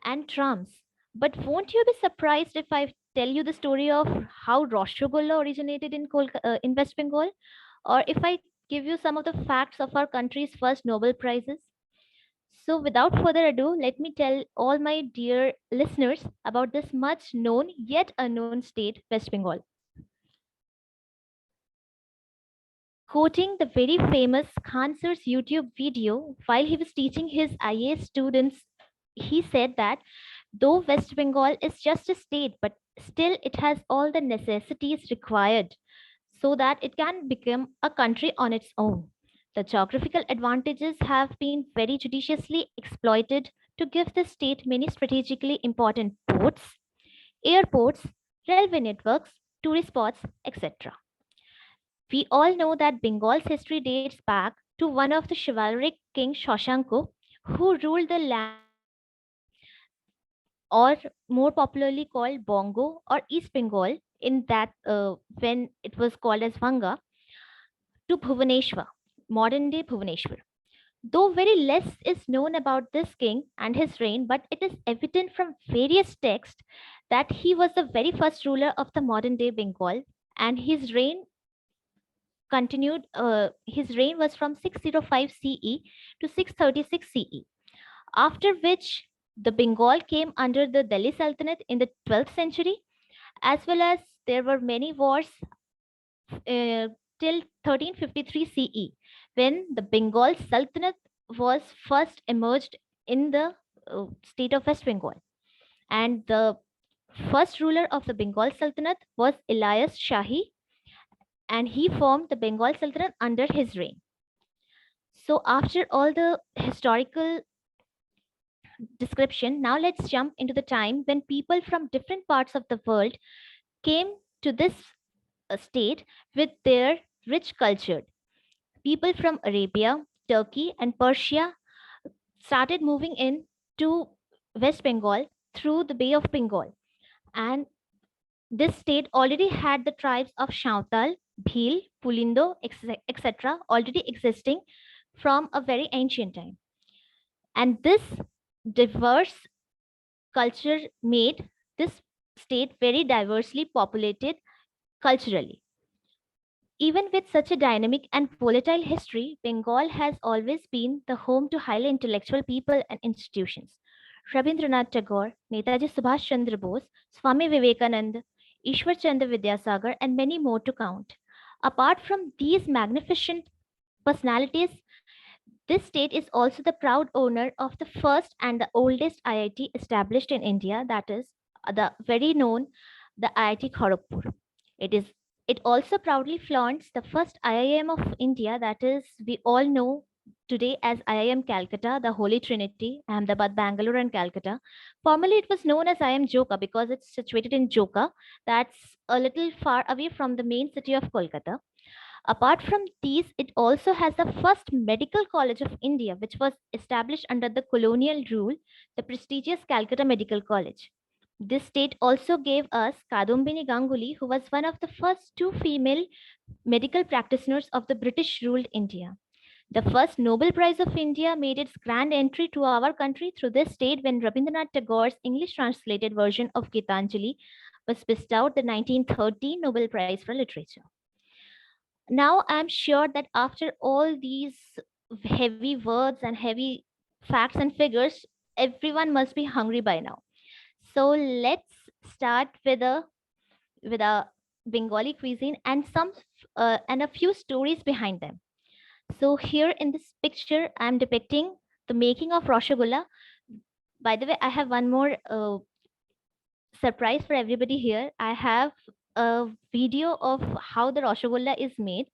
and trams. But won't you be surprised if I tell you the story of how Rasgulla originated in West Bengal? Or if I give you some of the facts of our country's first Nobel Prizes? So, without further ado, let me tell all my dear listeners about this much known yet unknown state, West Bengal. Quoting the very famous Khan Sir's YouTube video while he was teaching his IA students, he said that though West Bengal is just a state, but still it has all the necessities required so that it can become a country on its own. The geographical advantages have been very judiciously exploited to give the state many strategically important ports, airports, railway networks, tourist spots, etc. We all know that Bengal's history dates back to one of the chivalric king Shashanko, who ruled the land, or more popularly called Bongo or East Bengal, in that when it was called as Vanga, to Bhuvaneshwar, modern day Bhuvaneshwar. Though very less is known about this king and his reign, but it is evident from various texts that he was the very first ruler of the modern day Bengal, and his reign continued. His reign was from 605 CE to 636 CE, after which the Bengal came under the Delhi Sultanate in the 12th century, as well as there were many wars till 1353 CE, when the Bengal Sultanate was first emerged in the state of West Bengal. And the first ruler of the Bengal Sultanate was Elias Shahi, and he formed the Bengal Sultanate under his reign. So, after all the historical description, now let's jump into the time when people from different parts of the world came to this state with their rich culture. People from Arabia, Turkey, and Persia started moving in to West Bengal through the Bay of Bengal. And this state already had the tribes of Shautal, Bhil, Pulindo, etc., already existing from a very ancient time. And this diverse culture made this state very diversely populated culturally. Even with such a dynamic and volatile history, Bengal has always been the home to highly intellectual people and institutions. Rabindranath Tagore, Netaji Subhash Chandra Bose, Swami Vivekananda, Ishwar Chandra Vidyasagar, and many more to count. Apart from these magnificent personalities, this state is also the proud owner of the first and the oldest IIT established in India, that is the very known the IIT Kharagpur. It also proudly flaunts the first IIM of India, that is we all know today as IIM Calcutta, the Holy Trinity, Ahmedabad, Bangalore, and Calcutta. Formerly, it was known as IIM Joka because it's situated in Joka, that's a little far away from the main city of Kolkata. Apart from these, it also has the first medical college of India, which was established under the colonial rule, the prestigious Calcutta Medical College. This state also gave us Kadumbini Ganguly, who was one of the first two female medical practitioners of the British ruled India. The first Nobel Prize of India made its grand entry to our country through this state when Rabindranath Tagore's English translated version of Gitanjali was bestowed the 1930 Nobel Prize for Literature. Now, I'm sure that after all these heavy words and heavy facts and figures, everyone must be hungry by now. So let's start with a Bengali cuisine and and a few stories behind them. So here in this picture, I'm depicting the making of Rasgulla. By the way, I have one more surprise for everybody here. I have a video of how the Rasgulla is made,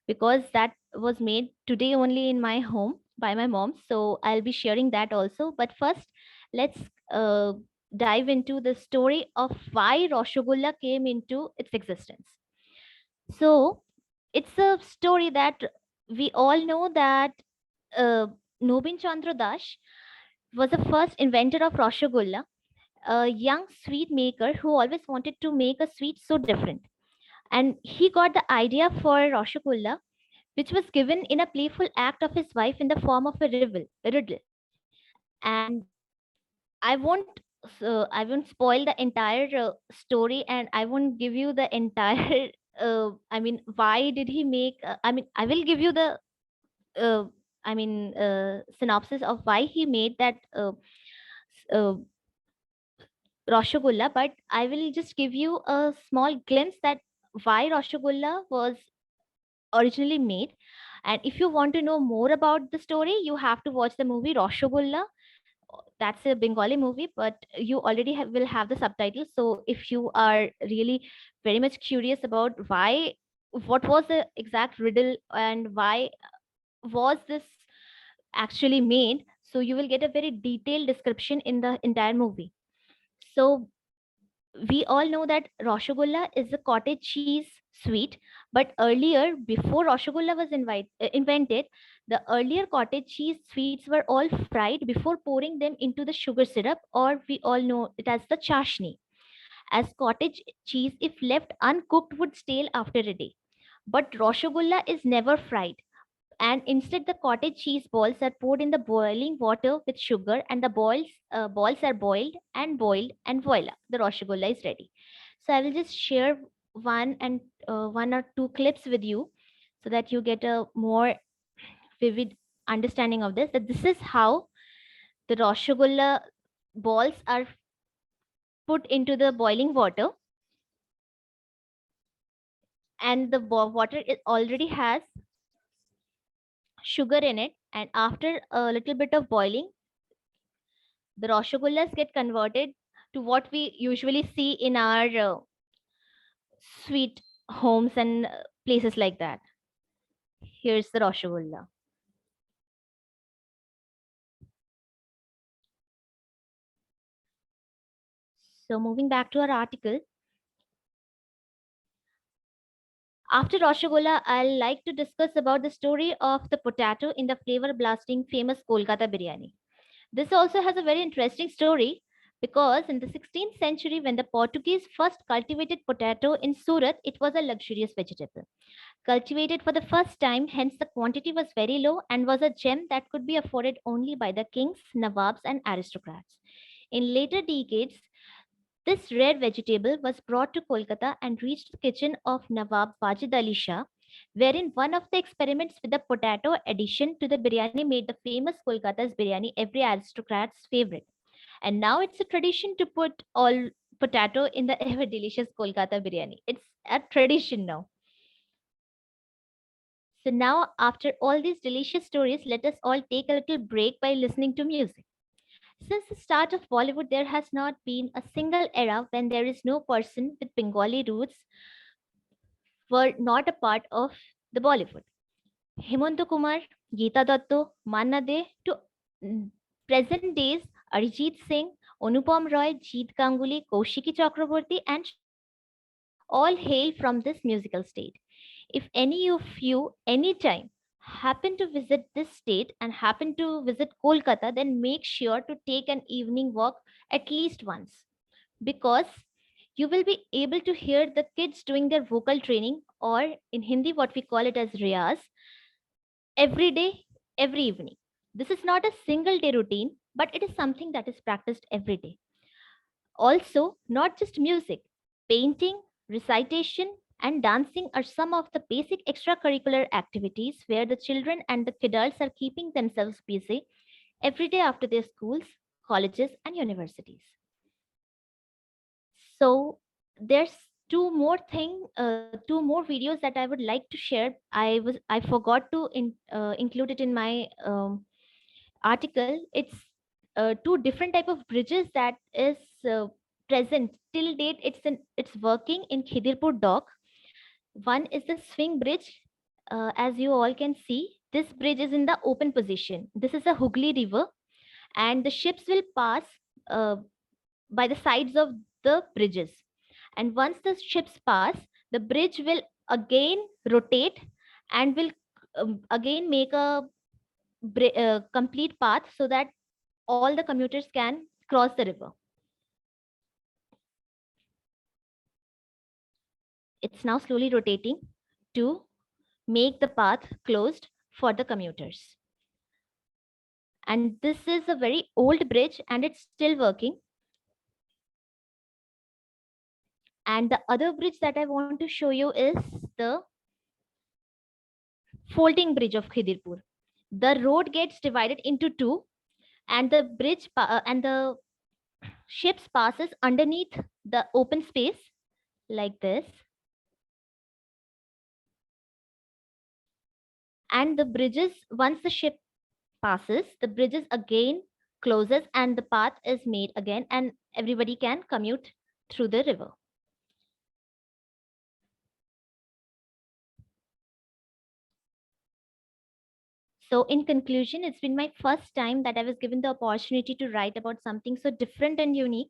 because that was made today only in my home by my mom. So I'll be sharing that also. But first, let's dive into the story of why Rasgulla came into its existence. So it's a story that we all know that Nobin Chandra Das was the first inventor of Rasgulla, a young sweet maker who always wanted to make a sweet so different. And he got the idea for Rasgulla, which was given in a playful act of his wife in the form of a riddle. And I won't spoil the entire story, and I won't give you the entire. Why did he make? I will give you the. Uh, Synopsis of why he made that uh, Rasgulla, but I will just give you a small glimpse that why Rasgulla was originally made. And if you want to know more about the story, you have to watch the movie Rasgulla. That's a Bengali movie, but you already will have the subtitles. So if you are really very much curious about what was the exact riddle and why was this actually made, so you will get a very detailed description in the entire movie. So we all know that Rasgulla is a cottage cheese sweet, but earlier, before Rasgulla was invented, the earlier cottage cheese sweets were all fried before pouring them into the sugar syrup, or we all know it as the chashni. As cottage cheese, if left uncooked, would stale after a day. But Rasgulla is never fried, and instead the cottage cheese balls are poured in the boiling water with sugar, and the balls are boiled, and voila, the Rasgulla is ready. So I will just share one or two clips with you so that you get a more vivid understanding of this, that this is how the Rasgulla balls are put into the boiling water, and the water it already has sugar in it, and after a little bit of boiling, the Rasgullas get converted to what we usually see in our sweet homes and places like that. Here's the Rasgulla. So moving back to our article, after Rasgulla, I'll like to discuss about the story of the potato in the flavor blasting famous Kolkata biryani. This also has a very interesting story, because in the 16th century, when the Portuguese first cultivated potato in Surat, it was a luxurious vegetable. Cultivated for the first time, hence the quantity was very low and was a gem that could be afforded only by the kings, nawabs, and aristocrats. In later decades, this rare vegetable was brought to Kolkata and reached the kitchen of Nawab Wajid Ali Shah, wherein one of the experiments with the potato addition to the biryani made the famous Kolkata's biryani every aristocrat's favorite. And now it's a tradition to put all potato in the ever delicious Kolkata biryani. It's a tradition now. So now, after all these delicious stories, let us all take a little break by listening to music. Since the start of Bollywood, there has not been a single era when there is no person with Bengali roots were not a part of the Bollywood. Hemanta Kumar, Geeta Datto, Manna De, to present days, Arijit Singh, Anupam Roy, Jeet Ganguly, Kaushiki Chakraborty, and all hail from this musical state. If any of you, anytime, happen to visit this state and happen to visit Kolkata, then make sure to take an evening walk at least once, because you will be able to hear the kids doing their vocal training, or in Hindi, what we call it as riyaz, every day, every evening. This is not a single day routine, but it is something that is practiced every day. Also, not just music, painting, recitation, and dancing are some of the basic extracurricular activities where the children and the kidults are keeping themselves busy every day after their schools, colleges, and universities. So there's two more videos that I would like to share. I forgot to include it in my article. It's two different type of bridges that is present till date. It's working in Khidirpur dock. One is the swing bridge. As you all can see, this bridge is in the open position. This is a Hooghly river, and the ships will pass by the sides of the bridges. And once the ships pass, the bridge will again rotate and will again make a complete path so that all the commuters can cross the river. It's now slowly rotating to make the path closed for the commuters. And this is a very old bridge and it's still working. And the other bridge that I want to show you is the folding bridge of Khidirpur. The road gets divided into two, and the bridge and the ships passes underneath the open space like this. And the bridges, once the ship passes, the bridges again closes and the path is made again, and everybody can commute through the river. So in conclusion, it's been my first time that I was given the opportunity to write about something so different and unique.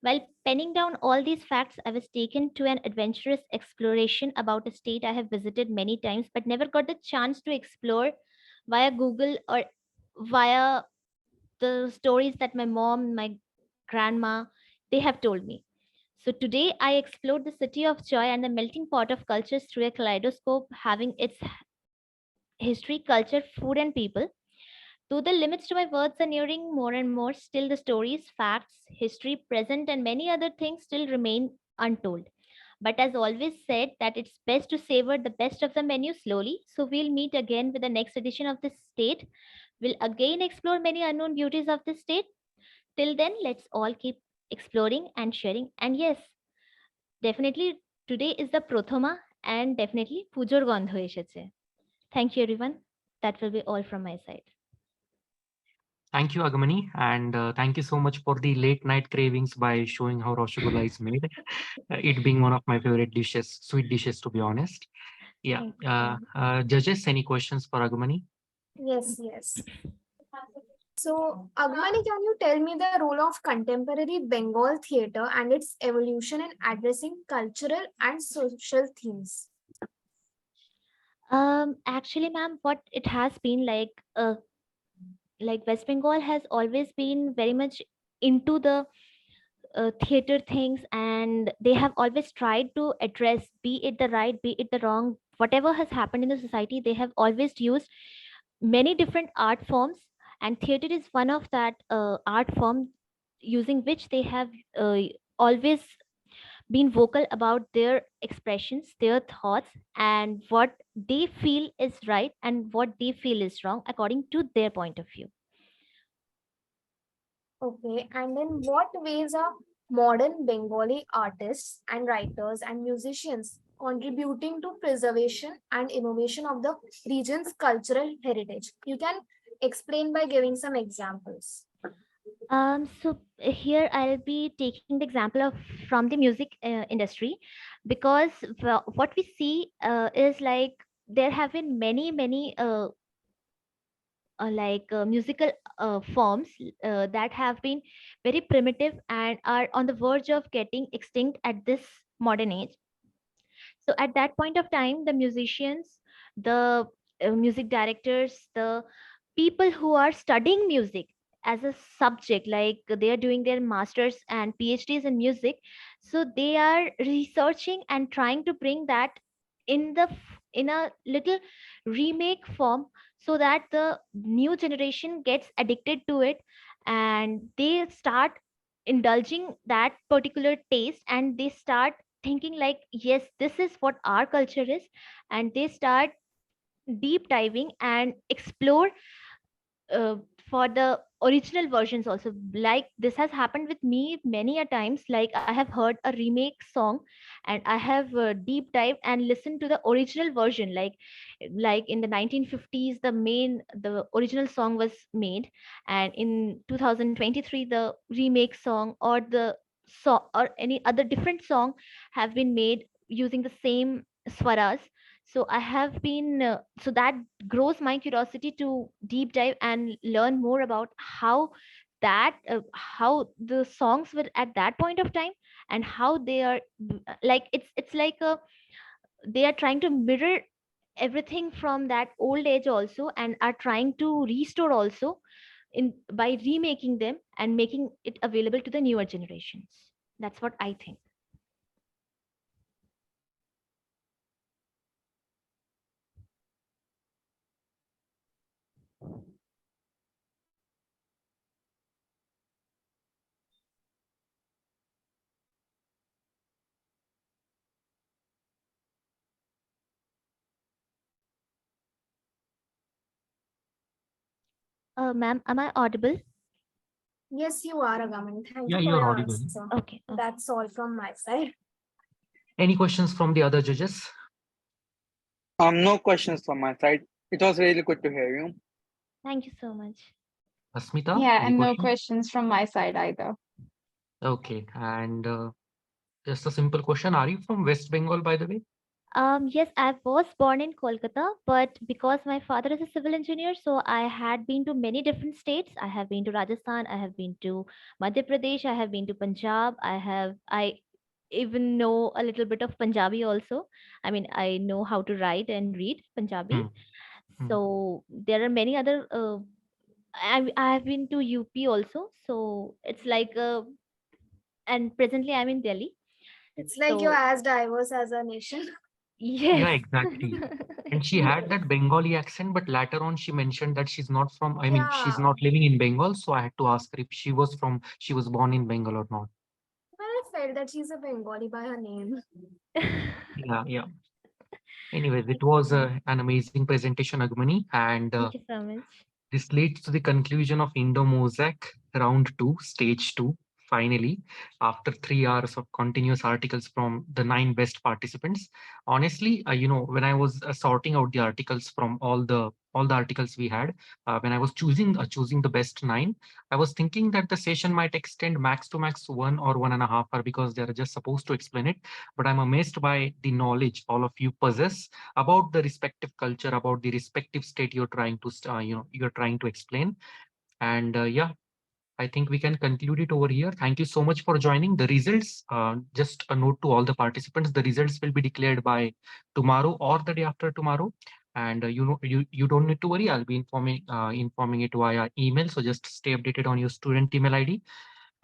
While penning down all these facts, I was taken to an adventurous exploration about a state I have visited many times, but never got the chance to explore via Google or via the stories that my mom, my grandma, they have told me. So today I explored the city of joy and the melting pot of cultures through a kaleidoscope, having its history, culture, food, and people. Though the limits to my words are nearing more and more, still the stories, facts, history, present, and many other things still remain untold. But as always said, that it's best to savor the best of the menu slowly. So we'll meet again with the next edition of this state. We'll again explore many unknown beauties of this state. Till then, let's all keep exploring and sharing. And yes, definitely today is the Prothoma and definitely Pujor Gandho esheche. Thank you, everyone. That will be all from my side. Thank you, Agamani, and thank you so much for the late night cravings by showing how Rasgulla is made. It being one of my favorite dishes, sweet dishes, to be honest. Yeah. Judges, any questions for Agamani? Yes, yes. So, Agmani, can you tell me the role of contemporary Bengal theatre and its evolution in addressing cultural and social themes? Actually, ma'am, what it has been like West Bengal has always been very much into the theater things, and they have always tried to address, be it the right, be it the wrong, whatever has happened in the society, they have always used many different art forms, and theater is one of that art form using which they have always been vocal about their expressions, their thoughts, and what they feel is right and what they feel is wrong according to their point of view. Okay, and in what ways are modern Bengali artists and writers and musicians contributing to preservation and innovation of the region's cultural heritage? You can explain by giving some examples. So here I'll be taking the example of from the music industry, because what we see is like there have been many musical forms that have been very primitive and are on the verge of getting extinct at this modern age. So at that point of time, the musicians, the music directors, the people who are studying music as a subject, like they are doing their masters and PhDs in music, so they are researching and trying to bring that in in a little remake form, so that the new generation gets addicted to it and they start indulging that particular taste, and they start thinking like, yes, this is what our culture is, and they start deep diving and explore for the original versions also. Like this has happened with me many a times. Like I have heard a remake song and I have deep dived and listened to the original version. Like in the 1950s, the original song was made, and in 2023 the remake song or the song or any other different song have been made using the same swaras. So I have been so that grows my curiosity to deep dive and learn more about how the songs were at that point of time, and how they are like it's like a they are trying to mirror everything from that old age also, and are trying to restore also in by remaking them and making it available to the newer generations. That's what I think. Ma'am, am I audible? Yes, you are, Agamani. Thank Yeah, you for you're your audible. answer. Okay. That's all from my side. Any questions from the other judges? No questions from my side. It was really good to hear you. Thank you so much. Asmita, Yeah, any and no questions? questions from my side either. Okay, and just a simple question. Are you from West Bengal, by the way? Yes, I was born in Kolkata, but because my father is a civil engineer, so I had been to many different states. I have been to Rajasthan, I have been to Madhya Pradesh, I have been to Punjab, I even know a little bit of Punjabi also. I mean, I know how to write and read Punjabi. So there are many other. I have been to UP also, so it's like and presently I'm in Delhi. It's like you're as diverse as a nation. Yeah, Yes. exactly. And she had that Bengali accent, but later on she mentioned that she's not from, I mean, she's Yeah. not living in Bengal. So I had to ask her if she was born in Bengal or not. But I felt that she's a Bengali by her name. Yeah, yeah. Anyways, it was an amazing presentation, Agmani. And Thank you so much. this leads to the conclusion of Indo-Mosaic round 2, stage 2. Finally, after 3 hours of continuous articles from the 9 best participants, honestly, when I was sorting out the articles from all the articles we had, when I was choosing the best 9, I was thinking that the session might extend max to max 1 or 1.5 hours because they are just supposed to explain it. But I'm amazed by the knowledge all of you possess about the respective culture, about the respective state you're trying to you're trying to explain. And yeah, I think we can conclude it over here. Thank you so much for joining. The results, just a note to all the participants, the results will be declared by tomorrow or the day after tomorrow. And you don't need to worry. I'll be informing it via email. So just stay updated on your student email ID.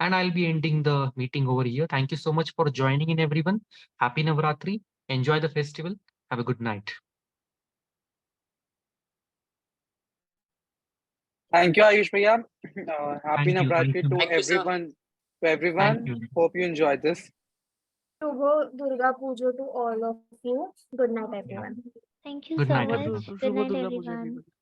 And I'll be ending the meeting over here. Thank you so much for joining in, everyone. Happy Navratri. Enjoy the festival. Have a good night. Thank you, Ayush Bhaiya. Happy Thank you. Thank Navratri you. to Thank you, sir. everyone. To Thank everyone. you. Hope you enjoyed this. Shubho Durga Puja to all of you. Good night, Yeah. everyone. Thank you Good so night, much. everyone. Good Shubho night, Durga Puja, everyone. everybody.